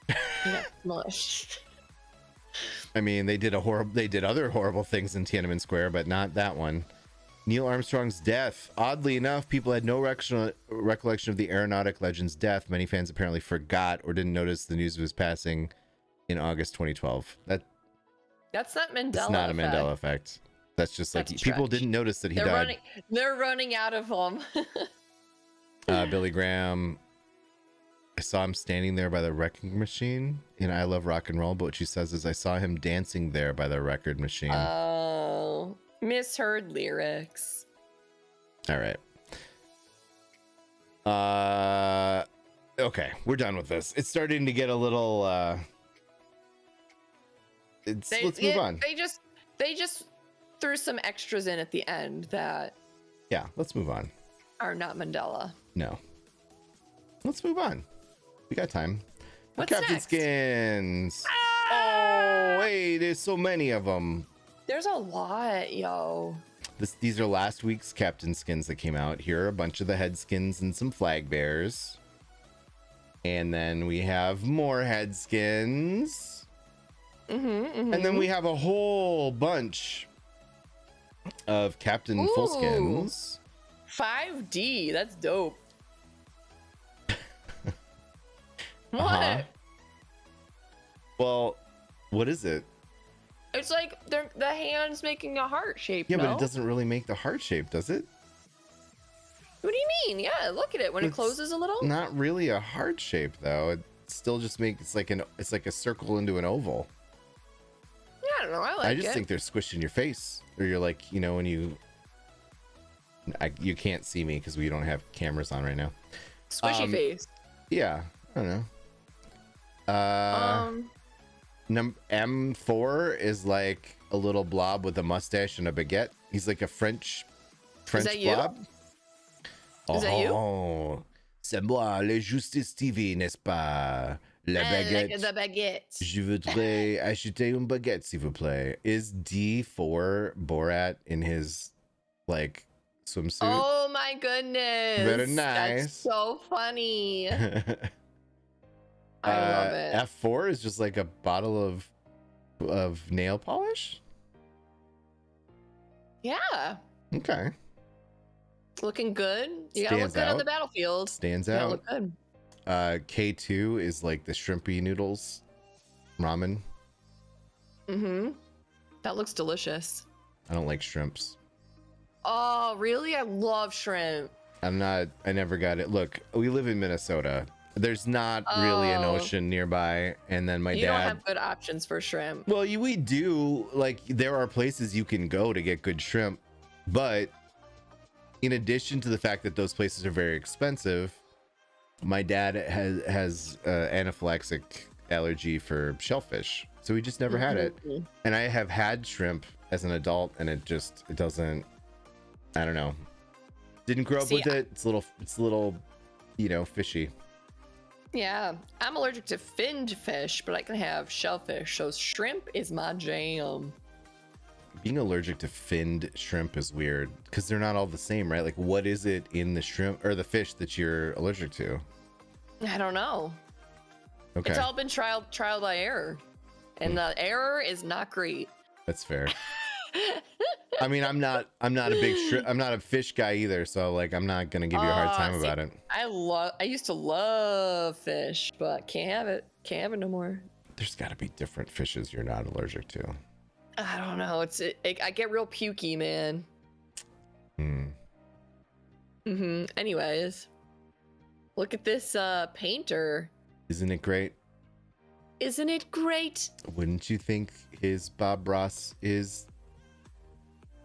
he got smushed. I mean, they did other horrible things in Tiananmen Square, but not that one. Neil Armstrong's death. Oddly enough, people had no recollection of the aeronautic legend's death. Many fans apparently forgot or didn't notice the news of his passing in August 2012. That's not Mandela. It's not a Mandela effect. That's just like people didn't notice that he died. They're running out of them. Billy Graham. I saw him standing there by the wrecking machine in I Love Rock and Roll, but what she says is I saw him dancing there by the record machine. Oh, misheard lyrics. All right. Okay, we're done with this. It's starting to get a little let's move on. They just threw some extras in at the end that let's move on. Are not Mandela. No. Let's move on. We got time. What's Captain next? Skins. Oh, hey, there's so many of them. There's a lot, yo. These are last week's Captain Skins that came out. Here are a bunch of the head skins and some flag bears. And then we have more head skins. And then we have a whole bunch of Captain Full Skins. 5D, that's dope. What? Well, what is it? It's like the hand's making a heart shape. Yeah, but it doesn't really make the heart shape, does it? What do you mean? Yeah, look at it when it closes a little. Not really a heart shape though. It still just makes it's like a circle into an oval. Yeah, I don't know. I just think they're squished in your face, or you're like, when you can't see me because we don't have cameras on right now. Squishy face. Yeah, I don't know. M4 is like a little blob with a mustache and a baguette. He's like a French blob. Is that you? Oh, c'est moi, le JuiceticeTV, n'est-ce pas? La baguette. The baguette. Je voudrais acheter une baguette, s'il vous plaît. Is D4 Borat in his like swimsuit? Oh my goodness. Very nice. That's so funny. I love it. F4 is just like a bottle of nail polish. Yeah. Okay. Looking good. You gotta look good on the battlefield. Stands out. out. Look good. K2 is like the shrimpy noodles ramen. That looks delicious. I don't like shrimps. Oh, really? I love shrimp. I never got it. Look, we live in Minnesota. There's not really an ocean nearby, and then you don't have good options for shrimp. Well, we do. Like, there are places you can go to get good shrimp, but in addition to the fact that those places are very expensive, my dad has anaphylactic allergy for shellfish, so we just never had it. And I have had shrimp as an adult, and it doesn't, I don't know, didn't grow up with it. It's a little you know, fishy. Yeah, I'm allergic to finned fish, but I can have shellfish, so shrimp is my jam. Being allergic to finned shrimp is weird because they're not all the same, right? Like, what is it in the shrimp or the fish that you're allergic to? I don't know. Okay. It's all been trial by error, and the error is not great. That's fair. I mean, I'm not a fish guy either, so like I'm not gonna give you a hard time about it. I used to love fish, but can't have it no more. There's got to be different fishes you're not allergic to. I don't know. I get real pukey, man. Anyways, look at this painter. Isn't it great? Isn't it great? Wouldn't you think his Bob Ross is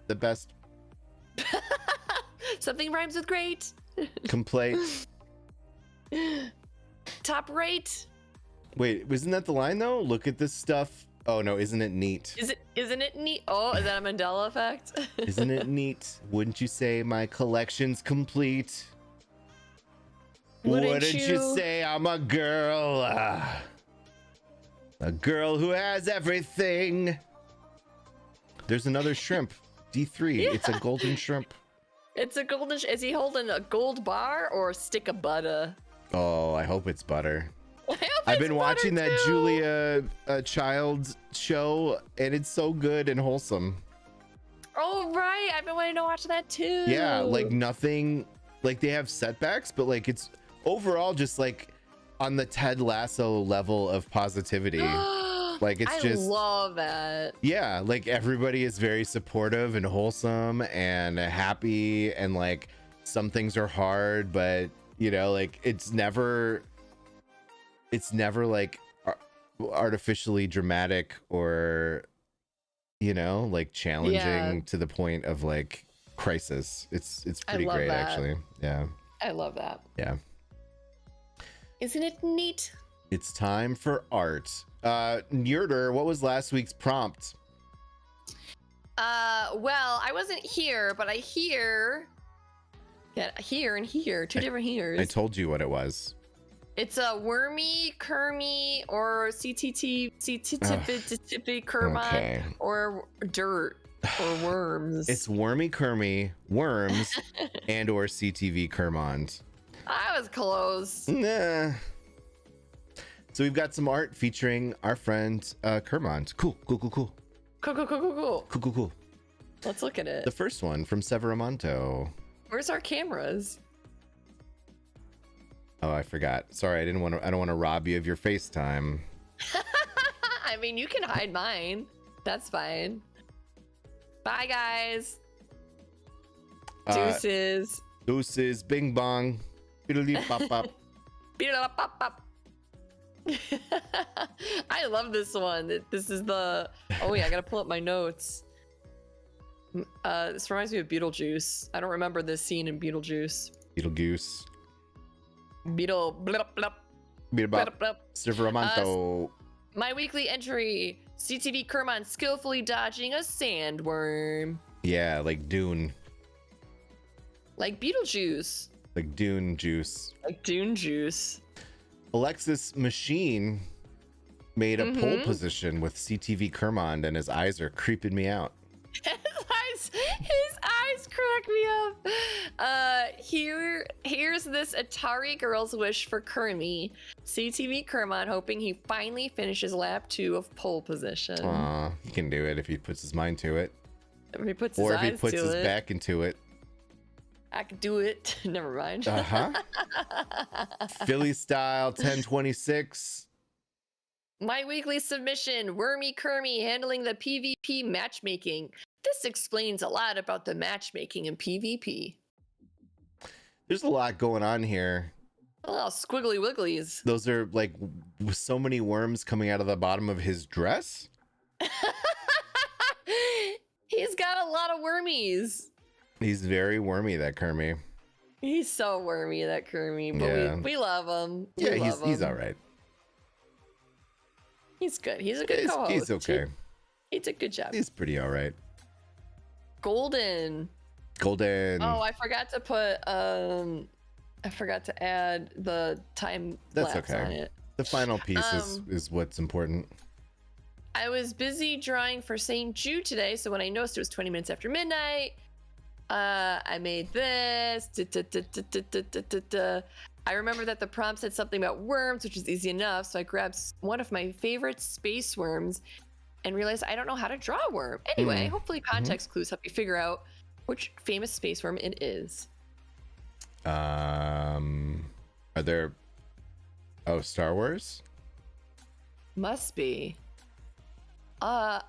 the best? Something rhymes with great. Complete. Top rate. Wait, wasn't that the line though? Look at this stuff. Oh no, isn't it neat? Isn't it neat? Oh, is that a Mandela effect? Isn't it neat? Wouldn't you say my collection's complete? Wouldn't you say I'm a girl? A girl who has everything. There's another shrimp. D3. Yeah. It's a golden shrimp. It's a golden. Is he holding a gold bar or a stick of butter? Oh, I hope it's butter. I've been watching that Julia Child show, and it's so good and wholesome. Oh right, I've been wanting to watch that too. Yeah, like nothing. Like they have setbacks, but like it's overall just like on the Ted Lasso level of positivity. Like it's I love that. Yeah, like everybody is very supportive and wholesome and happy, and like some things are hard, but you know, like it's never like artificially dramatic or you know, like challenging to the point of like crisis. It's pretty great actually. Yeah. I love that. Yeah. Isn't it neat? It's time for art. Nerder, what was last week's prompt? Well, I wasn't here, but I hear. Yeah, here and here, two different hears. I told you what it was. It's a wormy, kermy, or CTT, Kermit, or dirt, or worms. It's wormy, kermy, worms, and or CTV Kermond. I was close. Nah. So we've got some art featuring our friend Kermond. Cool. Let's look at it. The first one from Severamonto. Where's our cameras? Oh, I forgot. Sorry, I don't want to rob you of your FaceTime. I mean, you can hide mine. That's fine. Bye, guys. Deuces. Deuces. Bing bong. Beedly pop pop. Beedly pop pop. I love this one. This is the. Oh yeah, I gotta pull up my notes. This reminds me of Beetlejuice. I don't remember this scene in Beetlejuice. Beetlegoose. Beetle blip blip. Beetle blip. Severamonto. My weekly entry: CTV Kermond skillfully dodging a sandworm. Yeah, like Dune. Like Beetlejuice. Like Dune juice. Like Dune juice. Alexis Machine made a pole position with CTV Kermond, and his eyes are creeping me out. His eyes crack me up. Here's this Atari girl's wish for Kermie. CTV Kermond hoping he finally finishes lap 2 of pole position. Aw, he can do it if he puts his mind to it. If he puts his eyes to it. Or if he puts his back into it. I could do it. Never mind. Philly style 1026. My weekly submission, Wormy Kermie handling the PvP matchmaking. This explains a lot about the matchmaking in PvP. There's a lot going on here. Oh, squiggly wigglies. Those are like so many worms coming out of the bottom of his dress. He's got a lot of wormies. He's very wormy, that Kermie. He's so wormy, that Kermie, but we love him. Yeah, he's all right. He's good. He's a good co-host. He's okay. He did a good job. He's pretty all right. Golden. Oh, I forgot to put I forgot to add the time lapse on it. The final piece is what's important. I was busy drawing for St. Jude today, so when I noticed it was 20 minutes after midnight, I made this. I remember that the prompt said something about worms, which is easy enough, so I grabbed one of my favorite space worms and realized I don't know how to draw a worm. Anyway, hopefully context clues help you figure out which famous space worm it is. Are there... Oh, Star Wars? Must be. I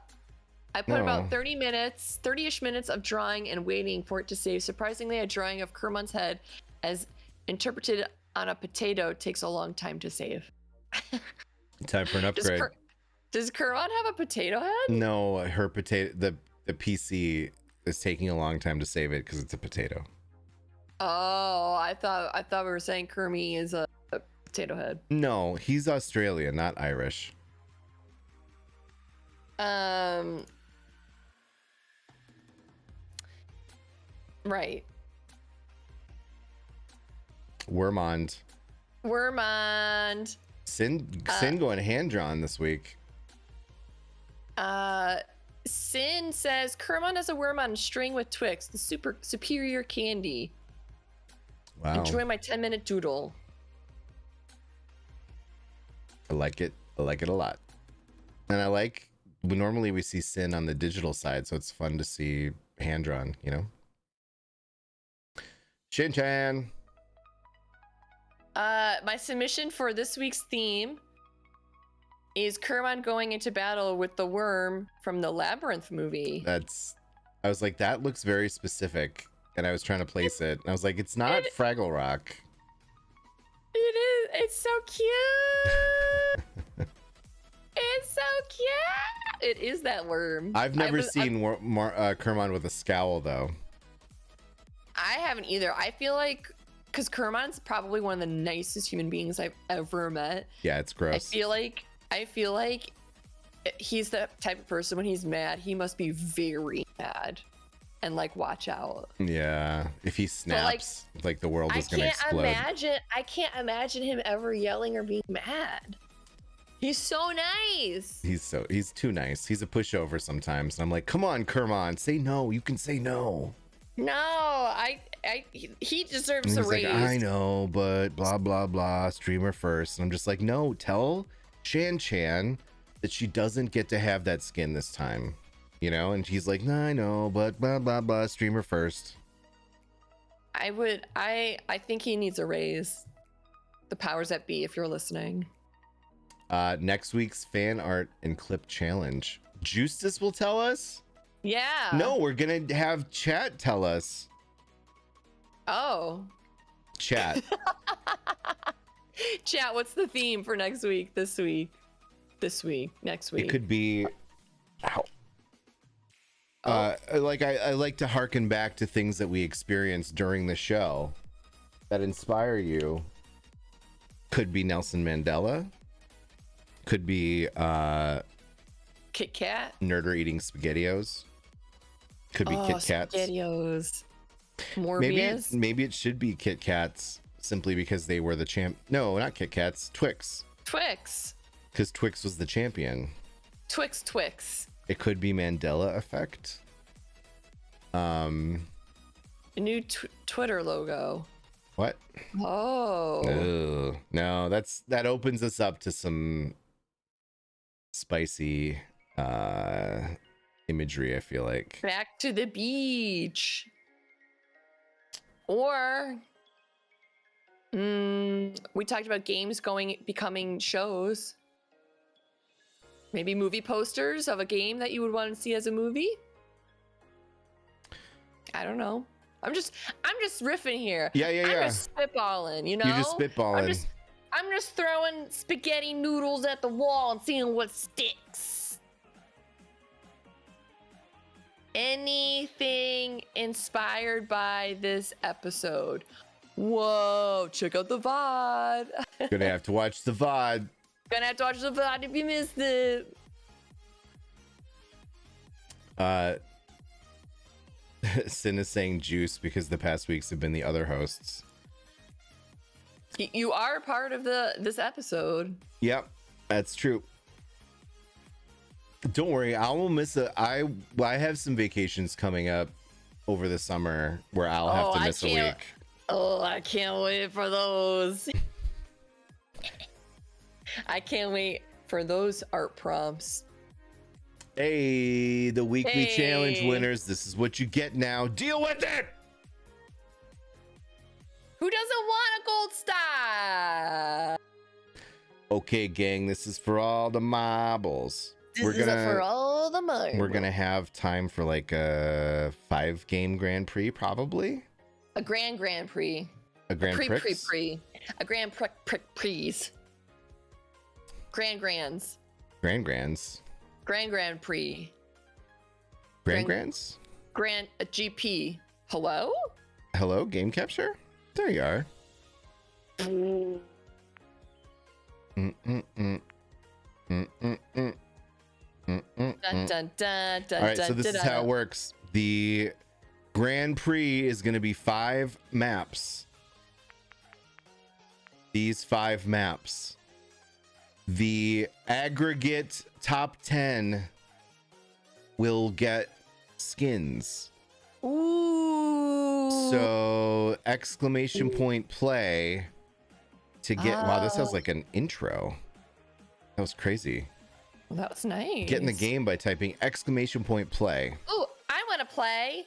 put about 30-ish minutes of drawing and waiting for it to save. Surprisingly, a drawing of Kermon's head as interpreted on a potato takes a long time to save. Time for an upgrade. Does Kermon have a potato head? No, her potato, the PC is taking a long time to save it because it's a potato. Oh, I thought we were saying Kermie is a potato head. No, he's Australian, not Irish. Right. Wormond. Sin going hand drawn this week. Sin says Kermon has a worm on a string with Twix, the superior candy. Wow. Enjoy my 10-minute doodle. I like it. I like it a lot. And I like, normally we see Sin on the digital side, so it's fun to see hand drawn, you know? Shin-chan. My submission for this week's theme is Kermon going into battle with the worm from the Labyrinth movie. I was like, that looks very specific. And I was trying to place it. And I was like, it's not Fraggle Rock. It is. It's so cute. It's so cute. It is that worm. I've never seen Kermon with a scowl, though. I haven't either. I feel like, because Kermon's probably one of the nicest human beings I've ever met. Yeah, it's gross. I feel like he's the type of person when he's mad, he must be very mad. And like, watch out. Yeah, if he snaps, like the world is gonna explode. I can't imagine him ever yelling or being mad. He's so nice. He's too nice. He's a pushover sometimes. And I'm like, come on, Kermon, say no. You can say no. No, he deserves a raise. Like, I know, but blah blah blah. Streamer first. And I'm just like, no. Tell Shan-chan that she doesn't get to have that skin this time. You know, and he's like, nah, I know, but blah blah blah. Streamer first. I think he needs a raise. The powers that be, if you're listening. Next week's fan art and clip challenge. Justice will tell us. Yeah. No, we're gonna have chat tell us. Oh. Chat. Chat. What's the theme for next week? Next week. It could be. Like I like to harken back to things that we experienced during the show that inspire you. Could be Nelson Mandela. Could be Kit Kat. Nerder eating SpaghettiOs. Could be Kit Kats. SpaghettiOs. Morbius. Maybe it should be Kit Kats simply because they were the champ. No, not Kit Kats. Twix. Because Twix was the champion. Twix. It could be Mandela effect. A new Twitter logo. What? Oh. Ugh. No, that opens us up to some spicy imagery, I feel like. Back to the beach. Or we talked about games becoming shows. Maybe movie posters of a game that you would want to see as a movie. I don't know. I'm just riffing here. Yeah. I'm just spitballing, you know? You're just spitballing. I'm just throwing spaghetti noodles at the wall and seeing what sticks. Anything inspired by this episode? Whoa, check out the VOD. Gonna have to watch the VOD. Gonna have to watch the VIII if you missed it. Sin is saying juice because the past weeks have been the other hosts. You are part of this episode. Yep, that's true. Don't worry, I will miss I have some vacations coming up over the summer where I'll have to miss a week. Oh, I can't wait for those. I can't wait for those art prompts. Hey, the weekly challenge winners, this is what you get now. Deal with it! Who doesn't want a gold star? Okay, gang, this is for all the marbles. This is for all the marbles. We're gonna have time for like a 5-game Grand Prix, probably. A Grand Prix. A Grand Prix. A Grand Prix. Grands. Grand Prix. Grands? Grand GP. Hello? Hello, game capture? There you are. All right, so this is how it works. The Grand Prix is going to be 5 maps. These 5 maps. The aggregate top 10 will get skins. Ooh. So exclamation point play to get. Wow, this sounds like an intro. That was crazy. Well, that was nice. Get in the game by typing exclamation point play. Ooh, I want to play.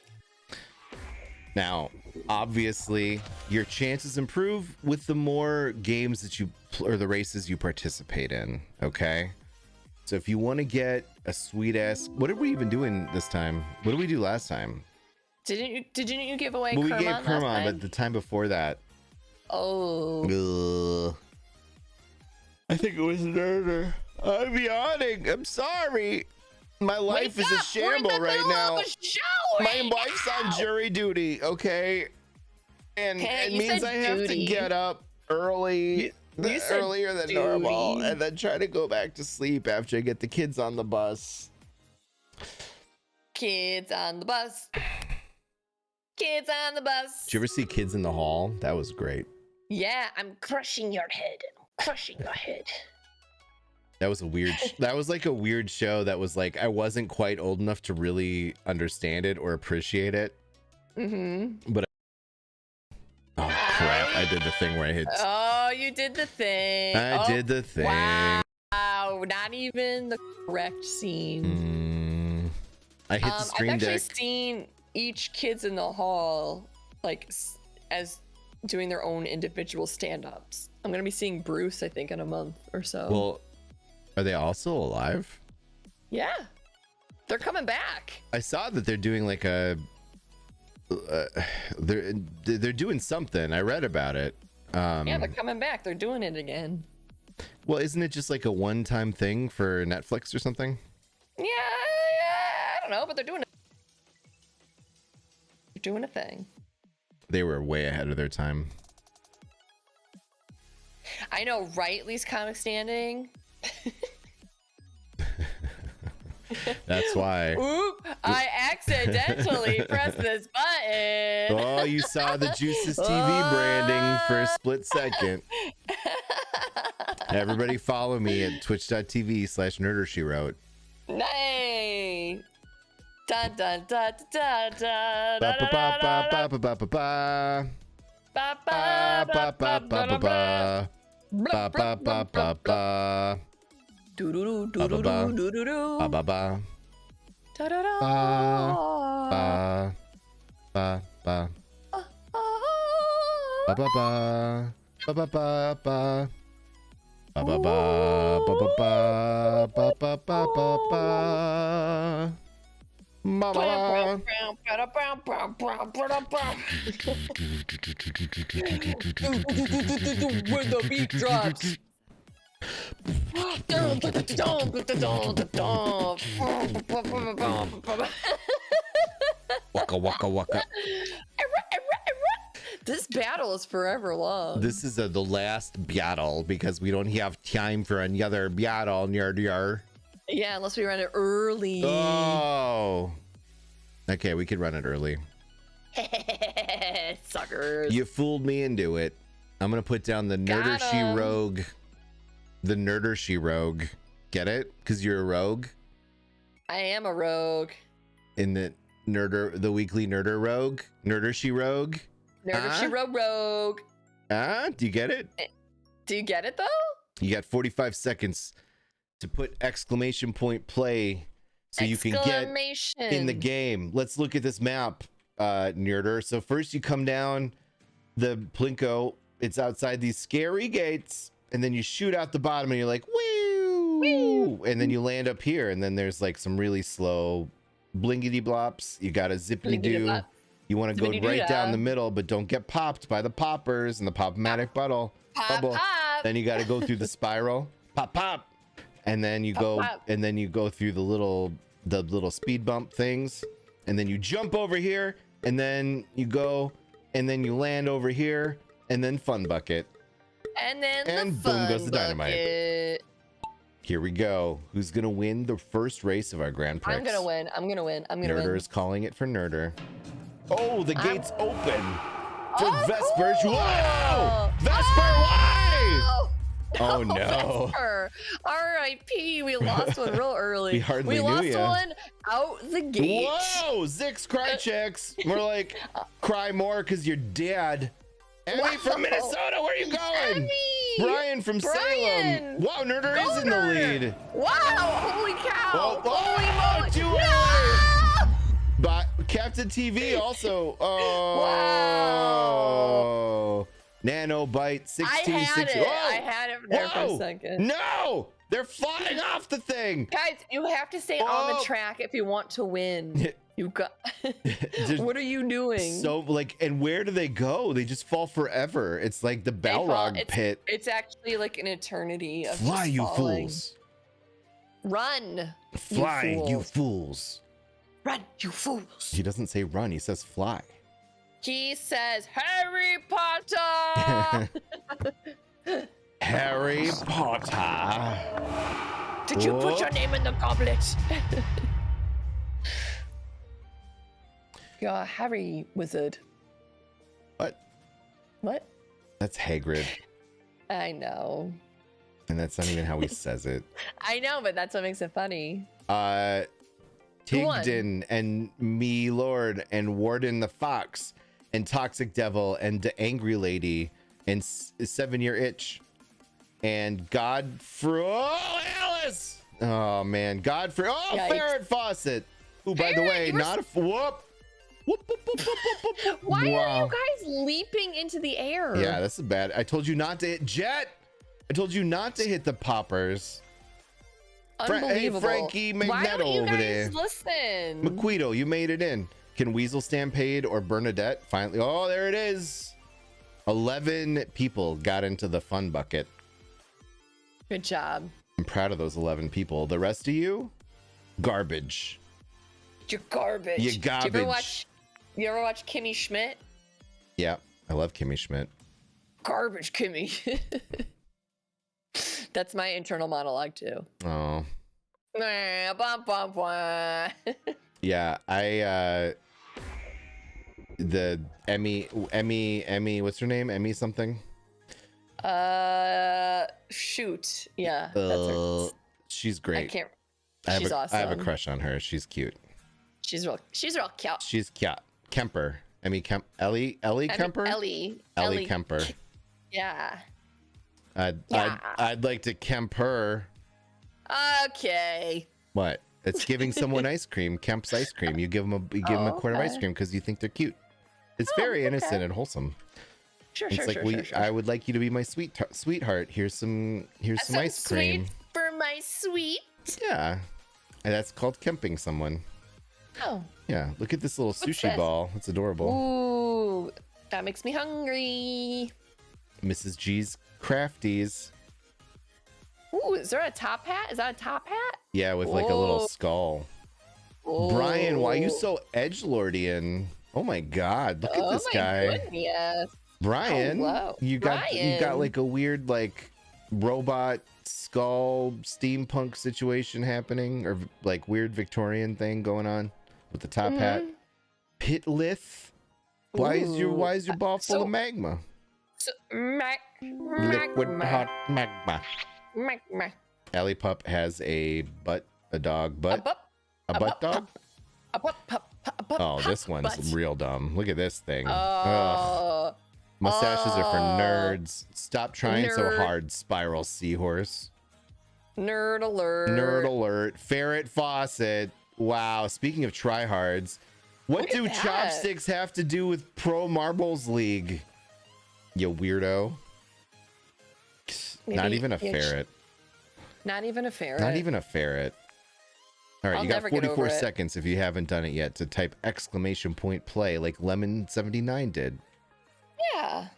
Now, obviously, your chances improve with the more games that you or the races you participate in. Okay, so if you want to get a sweet ass, what did we even do this time? What did we do last time? Didn't you give away? Well, we Kermon gave Kermon, but the time before that. Oh. I think it was Nerder. I'm yawning. I'm sorry. My life is a shamble right now. My wife's on jury duty, okay? And it means I have to get up earlier than normal and then try to go back to sleep after I get the kids on the bus. Kids on the bus. Kids on the bus. Did you ever see Kids in the Hall? That was great. Yeah, I'm crushing your head. Crushing your head. That was like a weird show that was like, I wasn't quite old enough to really understand it or appreciate it. Mm-hmm. But oh crap, I did the thing where I hit. Oh, you did the thing. I did the thing. Wow, not even the correct scene. I hit the stream I've deck. actually seen each Kids in the Hall like as doing their own individual stand-ups. I'm gonna be seeing Bruce, I think, in a month or so. Well, are they also alive? Yeah, they're coming back. I saw that they're doing like a they're doing something. I read about it. Yeah, they're coming back. They're doing it again. Well, isn't it just like a one-time thing for Netflix or something? Yeah, I don't know, but they're doing it. They're doing a thing. They were way ahead of their time. I know, right? Least comic standing. That's why. Oop! I accidentally pressed this button. Oh, you saw the JuiceticeTV branding for a split second. Everybody follow me at twitch.tv/nerdershewrote. Nay. Dun dun dun dun dun. Ba ba ba ba ba ba ba ba ba ba ba ba ba ba. Ba ba ba ba ba. Do do do do do do do do. Ba ba ba. Da da da. Ba ba ba. Ba ba ba. Ba ba ba ba. Ba ba ba ba ba ba ba ba ba ba ba. Mama. When the beat drops. Waka waka waka. This battle is forever long. This is the last battle because we don't have time for another battle. Yeah, unless we run it early. Oh. Okay, we could run it early. Suckers. You fooled me into it. I'm going to put down the nerdershewrote. The nerdershewrote. Get it? Because you're a rogue? I am a rogue. In the weekly nerder rogue? Nerdershewrote? Rogue. Do you get it? Do you get it, though? You got 45 seconds to put exclamation point play so you can get in the game. Let's look at this map, nerder. So first you come down the Plinko. It's outside these scary gates, and then you shoot out the bottom and you're like, woo! Woo! And then you land up here, and then there's like some really slow blingity blops. You got a zippity doo. You want to go right down the middle, but don't get popped by the poppers and the pop-matic bubble. Then you got to go through the spiral. Pop. And then you go through the little speed bump things, and then you jump over here, and then you go, and then you land over here, and then fun bucket. And then boom goes the dynamite. Here we go. Who's gonna win the first race of our Grand Prix? I'm gonna win. Nerder is calling it for Nerder. Oh, the gate's open for Vesper. Whoa! Vesper, why? Oh no! Vesper. R.I.P. We lost one real early. We hardly lost knew ya. one out the gate. Whoa! Zix cry checks. More like cry more because you're dead. Emmy from Minnesota, where are you going? Emmy! Brian from Salem. Wow, Nerder is in the lead. Wow! Holy cow! Holy moly! No! But Captain TV also. Oh. Wow! Nanobite 1660. I had it there for a second. No! They're flying off the thing. Guys, you have to stay on the track if you want to win. You got. What are you doing? So and where do they go? They just fall forever. It's like the Balrog pit. It's actually like an eternity of fly, you fools. Run. Fly, you fools. Run, you fools. He doesn't say run. He says fly. He says Harry Potter. Harry Potter. Did you put your name in the goblet? You're a Harry wizard. What? That's Hagrid. I know. And that's not even how he says it. I know, but that's what makes it funny. Tigden and Me Lord and Warden the Fox and Toxic Devil and the Angry Lady and 7-Year Itch and Godfrey. Oh, Alice! Oh man, Godfrey. Oh, yikes. Ferret Fawcett. Who, by the way, not a whoop. Why are you guys leaping into the air? Yeah, this is bad. I told you not to hit Jet. I told you not to hit the poppers. Unbelievable. Hey, Frankie Magneto over there. Listen. McQuido, you made it in. Can Weasel Stampede or Bernadette finally? Oh, there it is. 11 people got into the fun bucket. Good job. I'm proud of those 11 people. The rest of you, garbage. You're garbage. You're garbage. You ever watch Kimmy Schmidt? Yeah, I love Kimmy Schmidt. Garbage Kimmy. That's my internal monologue too. Oh. Yeah, the Emmy, what's her name? Emmy something? Shoot. Yeah. That's her. She's great. I can't. She's awesome. I have a crush on her. She's cute. She's real cute. She's cute. Kemper. Ellie Kemper? Ellie Kemper. Yeah. I'd like to Kemp her. Okay. What? It's giving someone ice cream. Kemp's ice cream. You give them a quart of ice cream because you think they're cute. It's very innocent and wholesome. Sure. I would like you to be my sweetheart. Here's some ice cream. Sweet for my sweet. Yeah. And that's called kemping someone. Oh. Yeah. Look at this little sushi ball. It's adorable. Ooh, that makes me hungry. Mrs. G's Crafties. Ooh, is there a top hat? Is that a top hat? Yeah, with like a little skull. Ooh. Brian, why are you so edgelordian? Oh my God! Look at this guy. Goodness. Brian, Hello. you got like a weird like robot skull steampunk situation happening, or like weird Victorian thing going on with the top hat. Pitlith. Why is your ball full of magma? Liquid hot magma. Alley Pup has a dog butt. A butt dog? Oh, this one's real dumb. Look at this thing. Mustaches are for nerds. Stop trying so hard, Spiral Seahorse. Nerd alert. Nerd alert. Ferret Faucet. Wow. Speaking of tryhards, what do chopsticks have to do with Pro Marbles League? You weirdo. Not even a ferret. Not even a ferret. Not even a ferret. All right, you got 44 seconds if you haven't done it yet to type !play like Lemon79 did. Yeah.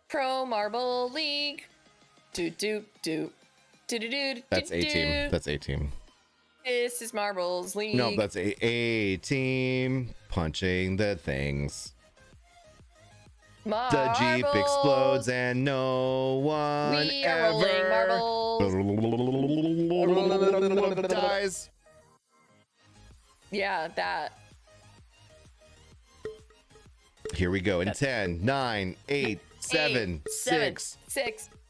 Pro Marble League. That's A-Team. That's A-Team. This is Marbles League. No, that's A-Team punching the things. Marbles. The Jeep explodes and no one we are rolling marbles. Dies. Yeah, that. Here we go in 10, 9, 8, 7, 6,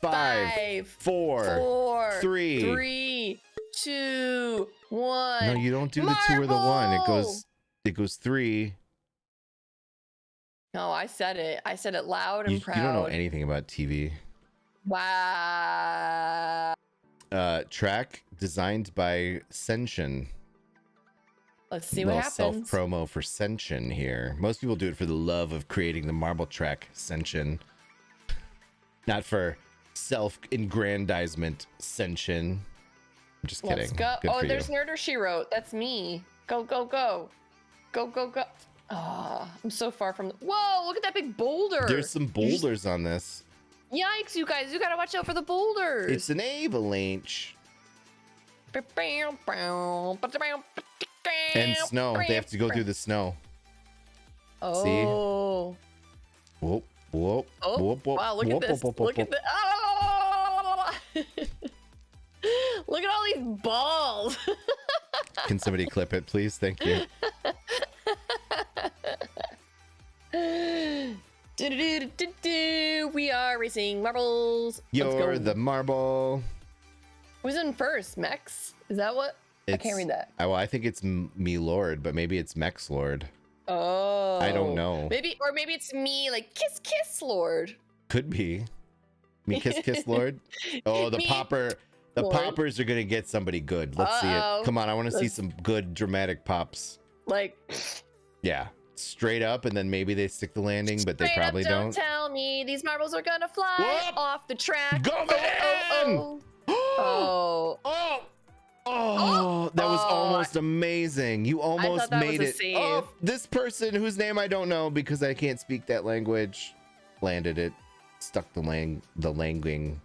5, 4, 3, 2, 1. No, you don't do the 2 or the 1. It goes 3. No, I said it. I said it loud and proud. You don't know anything about TV. Wow. Track designed by Senshin. Let's see what happens. Self promo for Senshin here. Most people do it for the love of creating the marble track, Senshin. Not for self-aggrandizement, Senshin. I'm just kidding. Let's go. Good Oh, for there's you. nerdershewrote. That's me. Go, go, go. Go, go, go. Oh, I'm so far from. Whoa, look at that big boulder. There's some boulders on this. Yikes, you guys. You gotta watch out for the boulders. It's an avalanche. And snow. They have to go through the snow. Oh. See? Whoop, whoop, Oh, whoop, whoop. wow, look at this. Look at this. Oh! Look at all these balls. Can somebody clip it, please? Thank you. We are racing marbles. You're the marble. Who's in first? Mex? Is that what? I can't read that. Well, I think it's me Lord, but maybe it's Mex Lord. Oh. I don't know. Maybe it's me, like kiss kiss Lord. Could be. Me kiss kiss Lord. Oh, the popper. The Lord. poppers are gonna get somebody good. Let's see it. Come on, I want to see some good dramatic pops. Like. Yeah. Straight up, and then maybe they stick the landing, but they probably don't. Don't tell me these marbles are gonna fly Whoop! off the track. Go man! Oh, that was almost amazing. You almost made it. Oh, this person whose name I don't know because I can't speak that language landed it. Stuck the langing.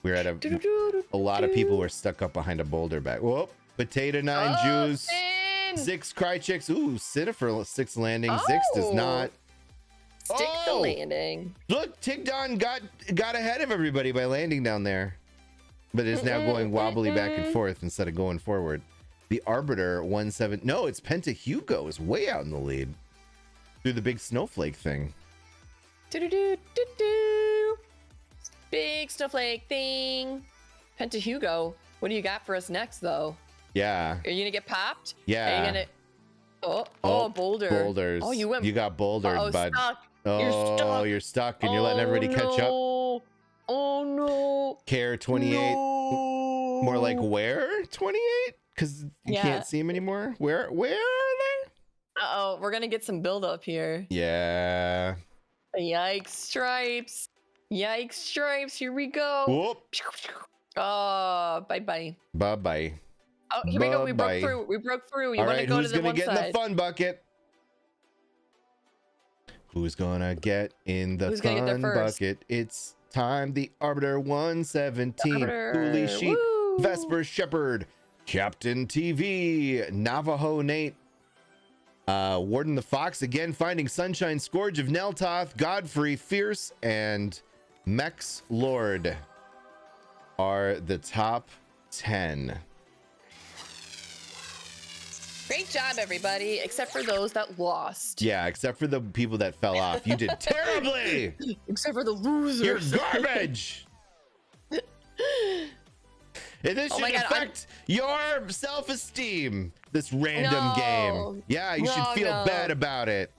We're at a lot of people were stuck up behind a boulder back. Whoop. Potato 9 juice. Sin. 6 cry chicks. Ooh, Cinnafer 6 landing. 6 does not. Stick the landing. Look, Tigdon got ahead of everybody by landing down there. But it's now going wobbly back and forth instead of going forward. The Arbiter 1-7. No, it's Penta Hugo is way out in the lead. Through the big snowflake thing. Big snowflake thing. Penta Hugo. What do you got for us next, though? Yeah. Are you gonna get popped? Yeah. Are you gonna... boulder. Boulders. Oh, you got bouldered, bud. Stuck. Oh, you're stuck and you're letting everybody catch up. Oh no. Care 28. No. More like where 28? Because you can't see him anymore. Where are they? Uh-oh, we're gonna get some build-up here. Yeah. Yikes stripes. Yikes stripes. Here we go. Whoop. Oh, bye-bye. Bye-bye. Oh, here we go. We broke through. We broke through. You want to go to the one side? Who's gonna get in the fun bucket? Who's gonna get in the fun bucket? It's time. The Arbiter 117. Holy Sheep. Woo! Vesper Shepherd. Captain TV, Navajo Nate, Warden the Fox, again finding Sunshine, Scourge of Neltoth, Godfrey, Fierce, and Mex Lord are the top 10. Great job, everybody, except for those that lost. Yeah, except for the people that fell off. You did terribly. Except for the losers. You're garbage. And this should affect your self-esteem. This random game. Yeah, you should feel bad about it.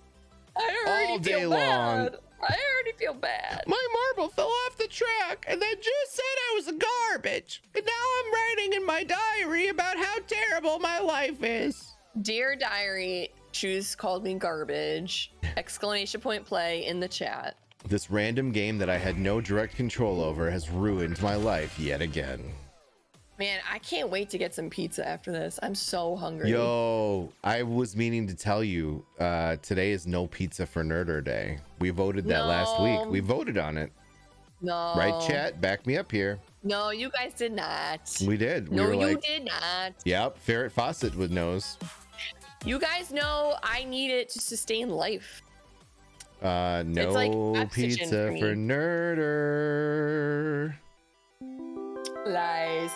I already feel bad. I already feel bad. My marble fell off the track and then just said I was garbage. And now I'm writing in my diary about how terrible my life is. Dear diary, Juice called me garbage. Exclamation point play in the chat. This random game that I had no direct control over has ruined my life yet again. Man, I can't wait to get some pizza after this. I'm so hungry. Yo, I was meaning to tell you, today is no pizza for Nerder Day. We voted that last week. We voted on it. No. Right, chat? Back me up here. No, you guys did not. We did. No, you did not. Yep, Ferret Fawcett with nose. You guys know I need it to sustain life. No like pizza for Nerder. Lies.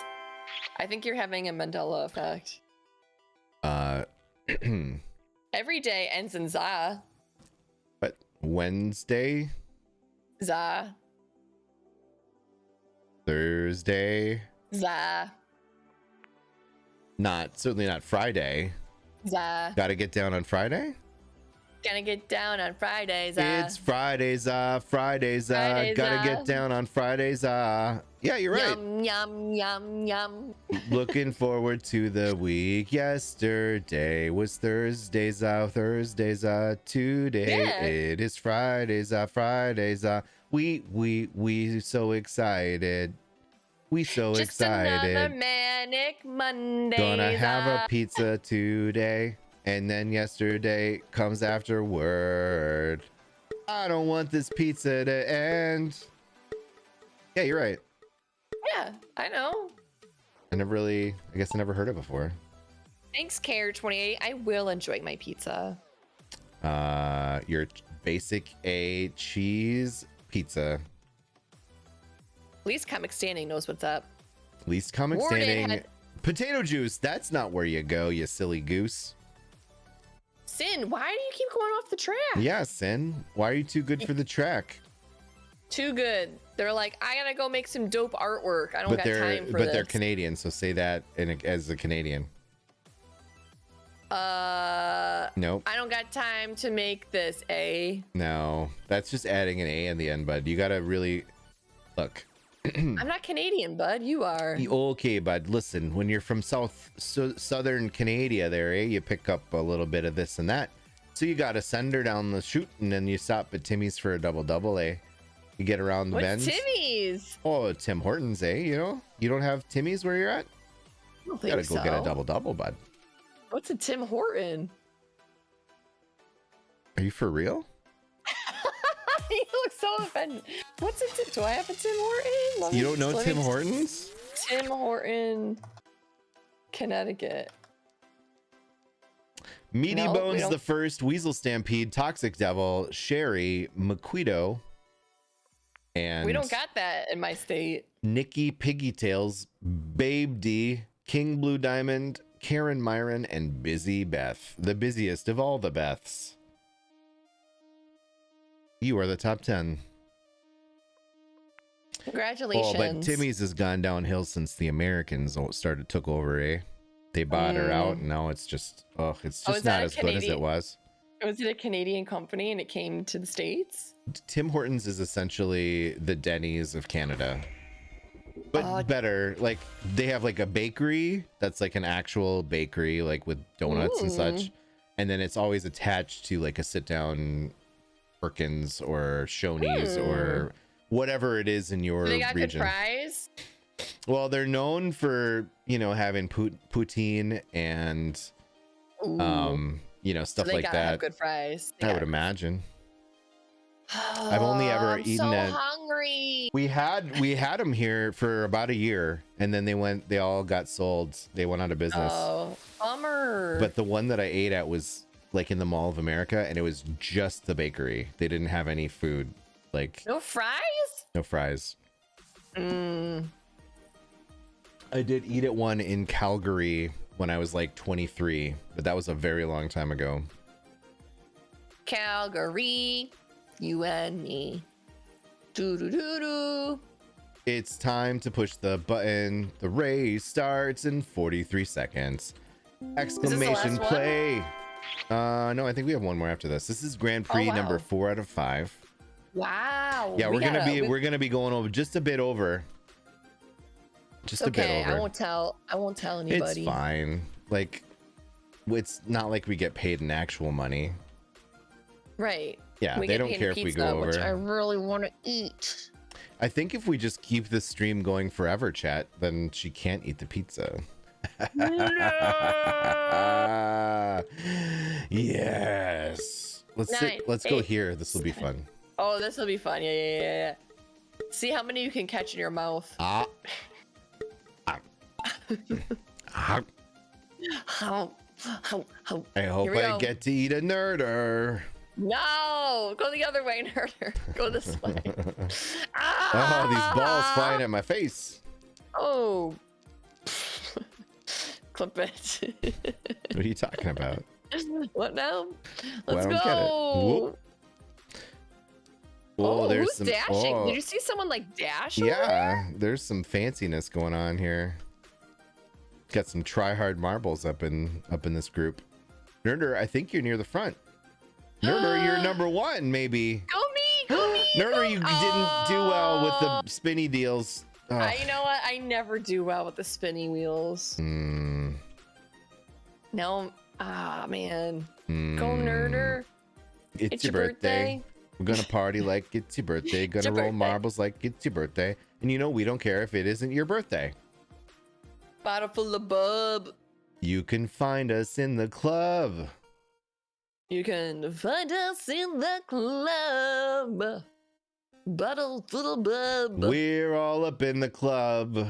I think you're having a Mandela effect. Every day ends in za. But Wednesday? Za. Thursday? Za. Certainly not Friday. Za. Gotta get down on Friday? Gonna get down on Fridays. It's Fridays. Fridays. Gotta get down on Fridays. Yeah, you're right. Yum, yum, yum. Looking forward to the week. Yesterday was Thursdays. Thursdays. Today it is Fridays. Fridays. We so excited. We so Just excited. Another manic Monday. Gonna have a pizza today. And then yesterday comes afterward. I don't want this pizza to end. Yeah, you're right. Yeah, I know. I guess I never heard it before. Thanks, Care28. I will enjoy my pizza. Your basic A cheese pizza. Least comic standing knows what's up. Least comic standing. Potato juice. That's not where you go, you silly goose. Sin, why do you keep going off the track? Yeah, Sin. Why are you too good for the track? Too good. They're like, I gotta go make some dope artwork. I don't got time for this. But they're Canadian, so say that as a Canadian. Nope. I don't got time to make this, A. No, that's just adding an A in the end, bud. You gotta really look. I'm not Canadian, bud. You are. Okay, bud. Listen, when you're from southern Canada there, you pick up a little bit of this and that. So you got to send her down the chute, and then you stop at Timmy's for a double, eh? You get around the bends. What's Timmy's? Oh, Tim Hortons, eh? You know? You don't have Timmy's where you're at? I don't think so. You got to go get a double, bud. What's a Tim Horton? Are you for real? You look so offended. What's it? Do I have a Tim Horton? You don't know Tim Hortons? Tim Horton, Connecticut. Meaty Bones the First, Weasel Stampede, Toxic Devil, Sherry, McQuido, and... We don't got that in my state. Nikki Piggytails, Babe D, King Blue Diamond, Karen Myron, and Busy Beth. The busiest of all the Beths. You are the top 10. Congratulations. Oh, but Timmy's has gone downhill since the Americans took over, eh? They bought her out, and now it's just, it's just not as good as it was. Was it a Canadian company and it came to the States? Tim Hortons is essentially the Denny's of Canada. But better. Like, they have like a bakery that's like an actual bakery, like with donuts and such. And then it's always attached to like a sit-down Perkins or Shoney's or whatever it is in your region. They got good fries? Well, they're known for, having poutine and, stuff like that. Have good fries. I would imagine. I've only ever eaten at hungry. We had them here for about a year, and then they all got sold. They went out of business. Oh, bummer. But the one that I ate at was like in the Mall of America, and it was just the bakery. They didn't have any food. Like no fries? No fries. Mm. I did eat at one in Calgary when I was like 23, but that was a very long time ago. Calgary, you and me. Doo doo doo doo. It's time to push the button. The race starts in 43 seconds. Exclamation play. No, I think we have one more after this. This is Grand Prix number 4 out of 5. Wow. Yeah, we're gonna be going over just a bit over. Just a bit over. I won't tell anybody. It's fine. Like, it's not like we get paid in actual money. Right. Yeah, they don't care if we go over. Which I really want to eat. I think if we just keep the stream going forever, chat, then she can't eat the pizza. No! Yes. Let's go here. This will be fun. Oh, this will be fun. Yeah. See how many you can catch in your mouth. I hope I get to eat a nerder. No, go the other way, nerder. Go this way. Oh, these balls flying at my face. Oh. Clip it. What are you talking about? What now? Well, Let's I don't go. Get it. Oh, there's who's some dashing? Oh. Did you see someone like dash? Yeah, there's some fanciness going on here. Got some try-hard marbles up in this group. Nerder, I think you're near the front. Nerder, you're number 1, maybe. Go me. Nerder, you didn't do well with the spinny deals. You know what? I never do well with the spinny wheels. No. Man. Go nerder. It's your birthday. We're gonna party like it's your birthday. Gonna roll marbles like it's your birthday. And you know, we don't care if it isn't your birthday. Bottle full of bub. You can find us in the club. You can find us in the club. Bottle full of bub. We're all up in the club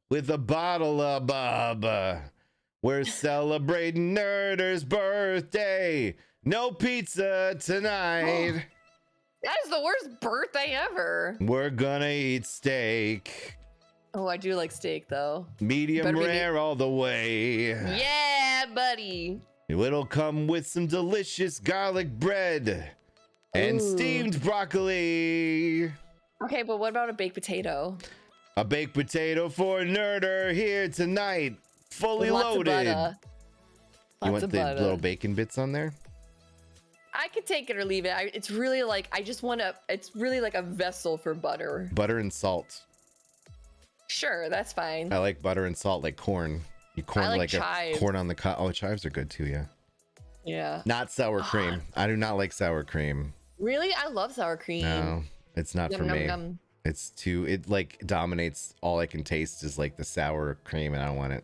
with a bottle of bub. We're celebrating Nerder's birthday. No pizza tonight. That is the worst birthday ever. We're gonna eat steak. Oh, I do like steak though. Medium rare all the way. Yeah, buddy. It'll come with some delicious garlic bread and steamed broccoli. Okay, but what about a baked potato? A baked potato for Nerder here tonight. Fully loaded. You want the little bacon bits on there? I could take it or leave it. It's really like, it's really like a vessel for butter. Butter and salt. Sure, that's fine. I like butter and salt like corn. You corn like chives. A corn on the cob. Oh, chives are good too, yeah. Yeah. Not sour cream. I do not like sour cream. Really? I love sour cream. No, it's not for me. It's too, it like dominates. All I can taste is like the sour cream and I don't want it.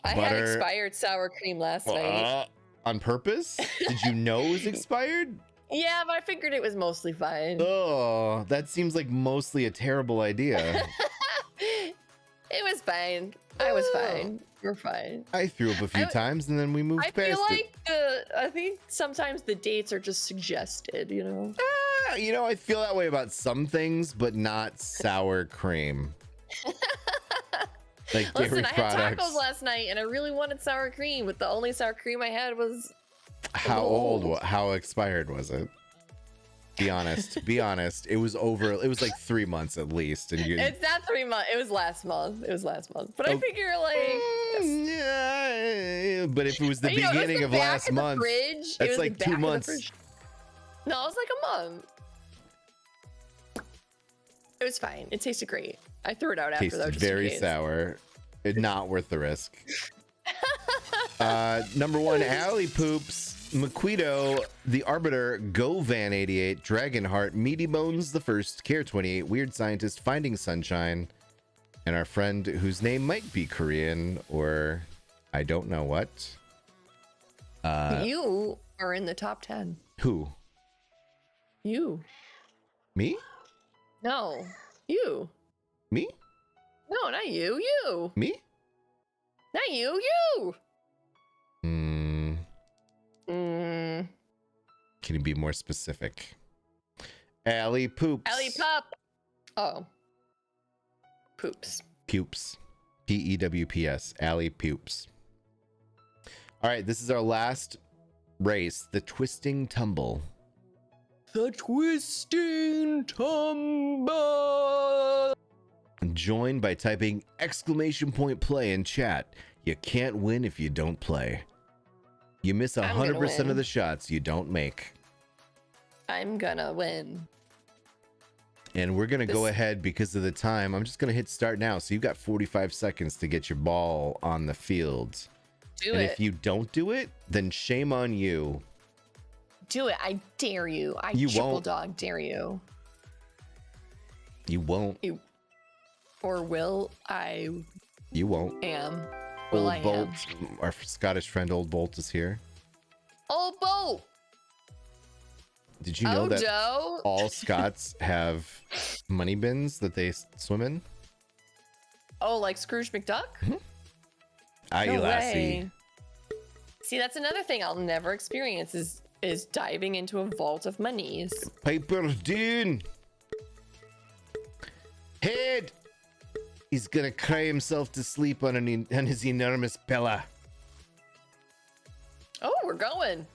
I had expired sour cream last night. On purpose? Did you know it was expired? Yeah, but I figured it was mostly fine. Oh, that seems like mostly a terrible idea. It was fine. I was fine. We're fine. I threw up a few times and then we moved past it. I feel like I think sometimes the dates are just suggested, you know? You know, I feel that way about some things, but not sour cream. Like listen, I had products. tacos last night and I really wanted sour cream, but the only sour cream I had was how expired was it? Be honest. Be honest. It was like 3 months at least. And it's not 3 months. It was last month. But I figure like yeah, but if it was the beginning of last month, that's like 2 months. No, it was like a month. It was fine. It tasted great. I threw it out after though. Just very sour. Not worth the risk. Number 1, Alley Poops, McQuido, The Arbiter, GoVan88, Dragonheart, Meaty Bones the First, Care 28, Weird Scientist, Finding Sunshine, and our friend whose name might be Korean or I don't know what. You are in the top 10. Who? You. Me? No. You. Me? No, not you. You. Me? Not you. You. Can you be more specific? Allie Poops. Allie Pop. Oh. Poops. Poops. P-E-W-P-S. Allie Poops. All right, this is our last race, the Twisting Tumble. The Twisting Tumble. Join by typing !play in chat. You can't win if you don't play. You miss 100% of the shots you don't make. I'm gonna win. And we're gonna go ahead because of the time. I'm just gonna hit start now. So you've got 45 seconds to get your ball on the field. And if you don't do it, then shame on you. Do it. I dare you. You triple won't. dog dare you. You won't. Or will I? You won't. Will Old I Bolt, our Scottish friend Old Bolt is here. Old Bolt. Did you know that all Scots have money bins that they swim in? Oh, like Scrooge McDuck? Aye, lassie. See, that's another thing I'll never experience is diving into a vault of monies. Piper Dune. Head. He's gonna cry himself to sleep on his enormous pillow. Oh, we're going.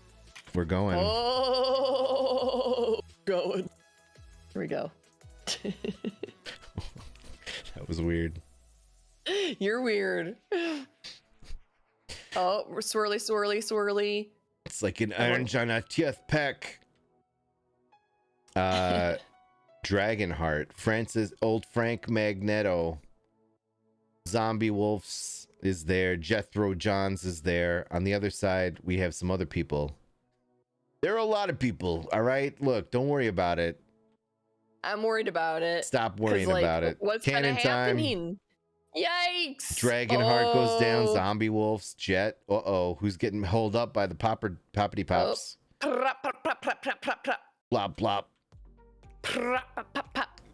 We're going. Oh, going. Here we go. That was weird. You're weird. Oh, swirly, swirly, swirly. It's like an orange on a toothpick. Dragonheart. Old Frank Magneto. Zombie Wolves is there. Jethro Johns is there. On the other side, we have some other people. There are a lot of people, all right? Look, don't worry about it. I'm worried about it. Stop worrying about it. What's Cannon gonna happen? time. Yikes! Dragonheart goes down. Zombie Wolves. Jet. Uh-oh. Who's getting held up by the poppity pops? Blop, blop.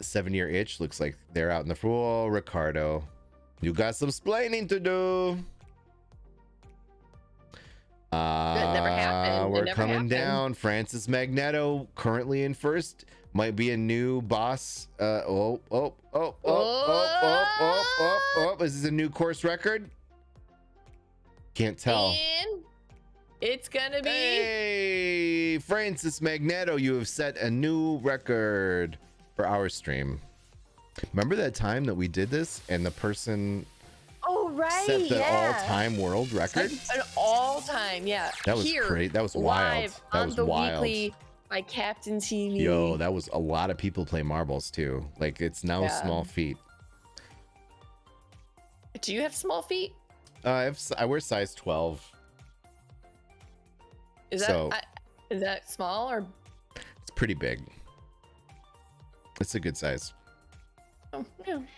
7-year itch. Looks like they're out in the floor. Oh, Ricardo. You got some splaining to do. That never happened. We're coming down. Francis Magneto currently in first. Might be a new boss. Is this a new course record? Can't tell. And it's gonna be. Hey, Francis Magneto, you have set a new record for our stream. Remember that time that we did this and the person set the all-time world record? An all-time, yeah. That was great. That was wild. That was wild. Weekly by Captain TV. Yo, that was a lot of people play marbles too. Like, it's no small feat. Do you have small feet? I wear size 12. Is that small or? It's pretty big. It's a good size. Oh,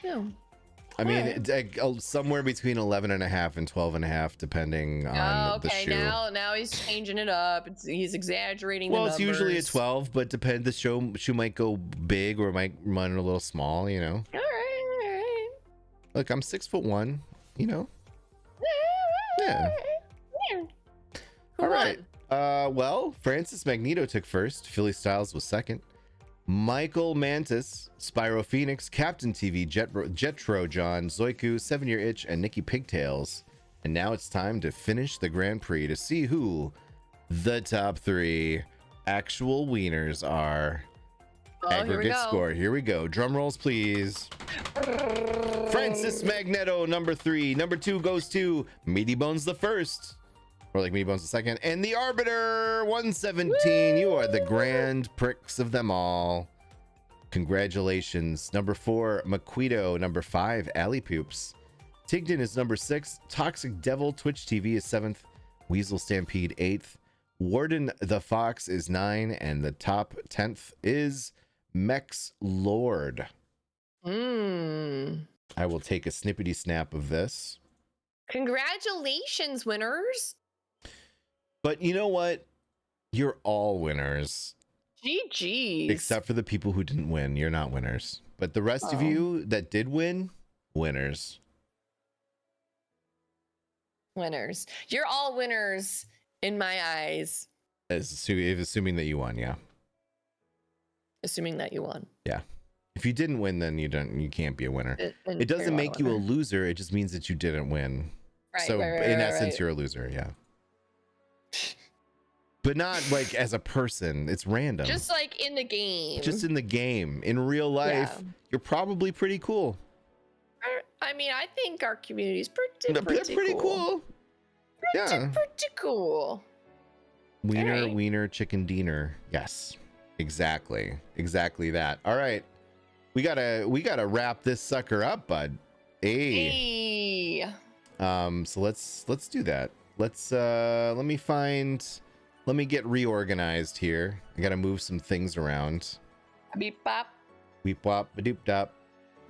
no. I mean, it's somewhere between 11 and a half and 12 and a half, depending on the shoe. Now he's changing it up. He's exaggerating. Well, the it's numbers. usually a 12, but the shoe might go big or might run a little small. You know. All right. Look, I'm 6'1". You know. Yeah. Who won? Well, Francis Magneto took first. Philly Styles was second. Michael Mantis, Spyro Phoenix, Captain TV, Jetro John, Zoiku, 7-year itch, and Nikki Pigtails. And now it's time to finish the Grand Prix to see who the top 3 actual wieners are. Aggregate score. Here we go. Drum rolls, please. Francis Magneto, number 3. Number 2 goes to Meaty Bones the first. Or like Meaty Bones the second. And the Arbiter, 117. Woo! You are the grand pricks of them all. Congratulations. Number 4, Maquito. Number 5, Alley Poops. Tigden is number 6. Toxic Devil, Twitch TV is 7th. Weasel Stampede, 8th. Warden the Fox is 9. And the top 10th is Mex Lord. I will take a snippety snap of this. Congratulations, winners. But you know what? You're all winners. GG's. Except for the people who didn't win. You're not winners. But the rest of you that did win, winners. Winners. You're all winners in my eyes. Assuming that you won, yeah. Assuming that you won. Yeah. If you didn't win, then you can't be a winner. It doesn't make you a loser. It just means that you didn't win. Right, so in essence, you're a loser, yeah. But not like as a person. It's random. Just like in the game. Just in the game. In real life, you're probably pretty cool. I mean, I think our community is pretty cool. Pretty cool. Wiener, chicken dinner. Yes, exactly that. All right, we gotta wrap this sucker up, bud. Hey. So let's do that. Let me get reorganized here. I gotta move some things around. Beep bop. Beep bop. Ba doop dop.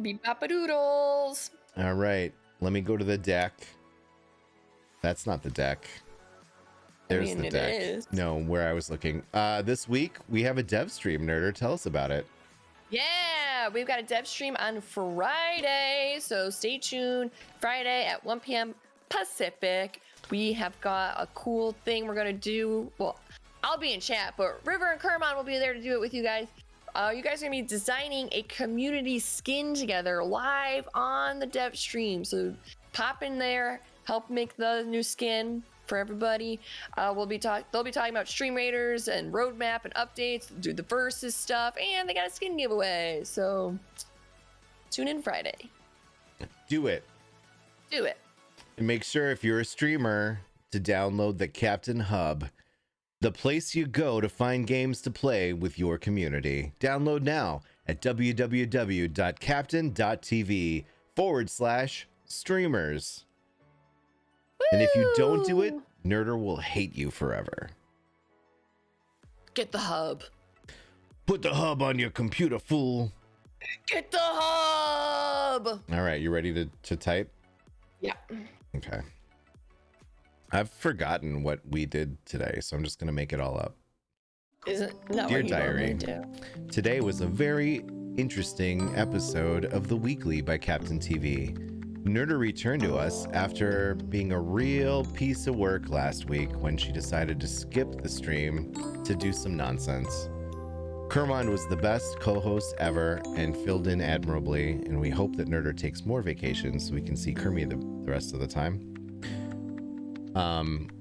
Beep bop a doodles. All right, let me go to the deck. That's not the deck. There's the deck. Is. No, where I was looking. This week we have a dev stream. Nerder, tell us about it. Yeah, we've got a dev stream on Friday, so stay tuned. Friday at 1 p.m. Pacific. We have got a cool thing we're gonna do. Well, I'll be in chat, but River and Kermon will be there to do it with you guys. You guys are gonna be designing a community skin together live on the dev stream. So pop in there, help make the new skin for everybody. They'll be talking about stream raiders and roadmap and updates, do the versus stuff, and they got a skin giveaway. So tune in Friday. Do it. And make sure if you're a streamer to download the Captain Hub, the place you go to find games to play with your community. Download now at www.captain.tv/streamers. And if you don't do it, Nerder will hate you forever. Get the hub. Put the hub on your computer, fool. Get the hub. All right, you ready to type? Yeah. Okay. I've forgotten what we did today, so I'm just going to make it all up. Dear Diary, today was a very interesting episode of The Weekly by Captain TV. Nerder returned to us after being a real piece of work last week when she decided to skip the stream to do some nonsense. Kermon was the best co-host ever and filled in admirably, and we hope that Nerder takes more vacations so we can see Kermie the rest of the time.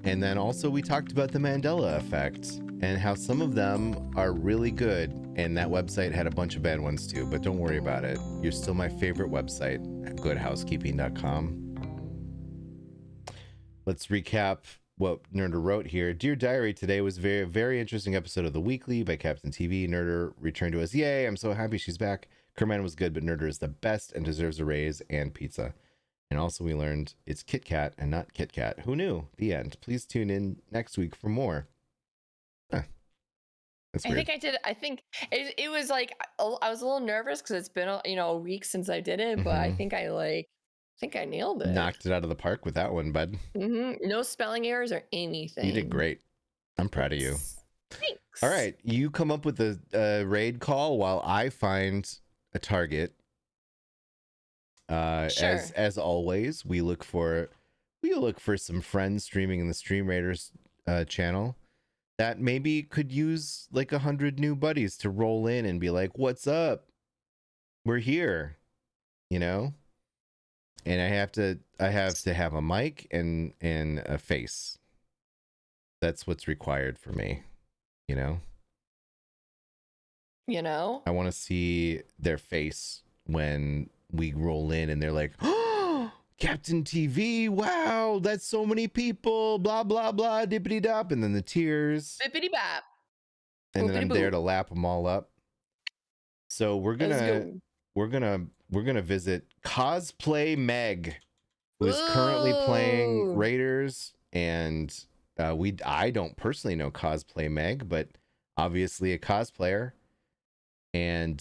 And then also we talked about the Mandela effect and how some of them are really good, and that website had a bunch of bad ones too, but don't worry about it. You're still my favorite website at goodhousekeeping.com. Let's recap what Nerder wrote here. Dear Diary, today was a very, very interesting episode of The Weekly by Captain TV. Nerder returned to us. Yay, I'm so happy she's back. Kerman was good, but Nerder is the best and deserves a raise and pizza. And also we learned it's Kit Kat and not Kit Kat. Who knew? The end. Please tune in next week for more. Huh. That's weird. I think it was like, I was a little nervous because it's been a week since I did it, but I think I nailed it. Knocked it out of the park with that one, bud. No spelling errors or anything. You did great. I'm proud of you. Thanks. All right, you come up with a raid call while I find a target. Sure. As always, we look for some friends streaming in the Stream Raiders channel that maybe could use like 100 new buddies to roll in and be like, "What's up? We're here," And I have to have a mic and a face. That's what's required for me. I want to see their face when we roll in and they're like, "Oh, Captain TV, wow, that's so many people, blah blah blah, dippity dop," and then the tears, bippity bop, and then I'm there to lap them all up. So we're gonna visit Cosplay Meg, who is currently playing Raiders, and I don't personally know Cosplay Meg, but obviously a cosplayer, and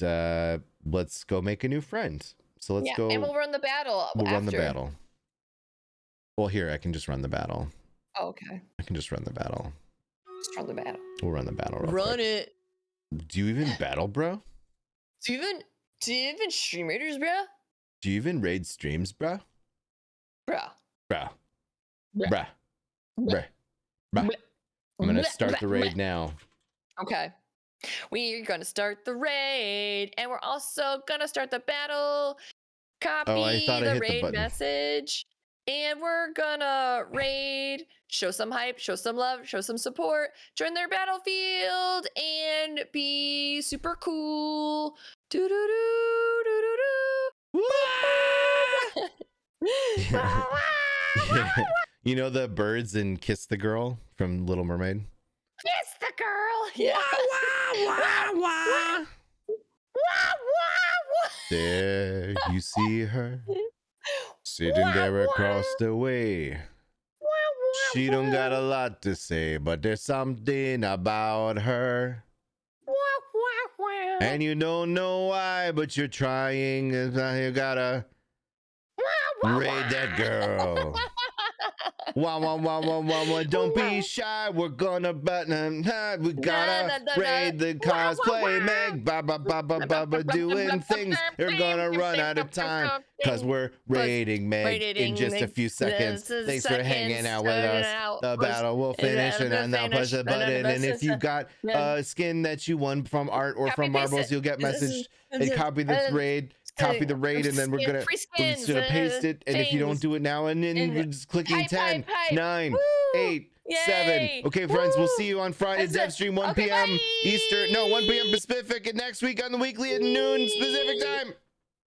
let's go make a new friend. So let's go. And we'll run the battle. Run the battle. Well, here, I can just run the battle. Oh, okay. I can just run the battle. Just run the battle. We'll run the battle. Run it. Do you even battle, bro? Do you even stream raiders, bro? Do you even raid streams, bro? Bro. Bruh. Bruh. Bruh. Bruh. I'm gonna start the raid now. Okay. We're gonna start the raid, and we're also gonna start the battle. Copy the raid message, and we're gonna raid. Show some hype, show some love, show some support. Join their battlefield and be super cool. Do do do do do do. You know the birds in Kiss the Girl from Little Mermaid? Kiss the girl. Yeah. There you see her sitting there across the way. She don't got a lot to say, but there's something about her. And you don't know why, but you're trying, and you gotta raid that girl. Wah, wah, wah, wah, wah, wah. Don't be shy. We're gonna we gotta raid the cosplay Meg. Ba ba ba ba ba ba doing things. They're gonna run out of time because we're raiding Meg in just a few seconds. Thanks for hanging out with us. The battle will finish, and I'll now push a button. And if you got a skin that you won from art or from marbles, you'll get messaged and copy this raid. Copy the raid, and then we're gonna paste it. And if you don't do it now, and then we're just clicking 10, 9, 8, 7. Okay, friends, we'll see you on Friday Dev Stream 1 p.m. Eastern. No, 1 p.m. Pacific, and next week on the weekly at noon Pacific time.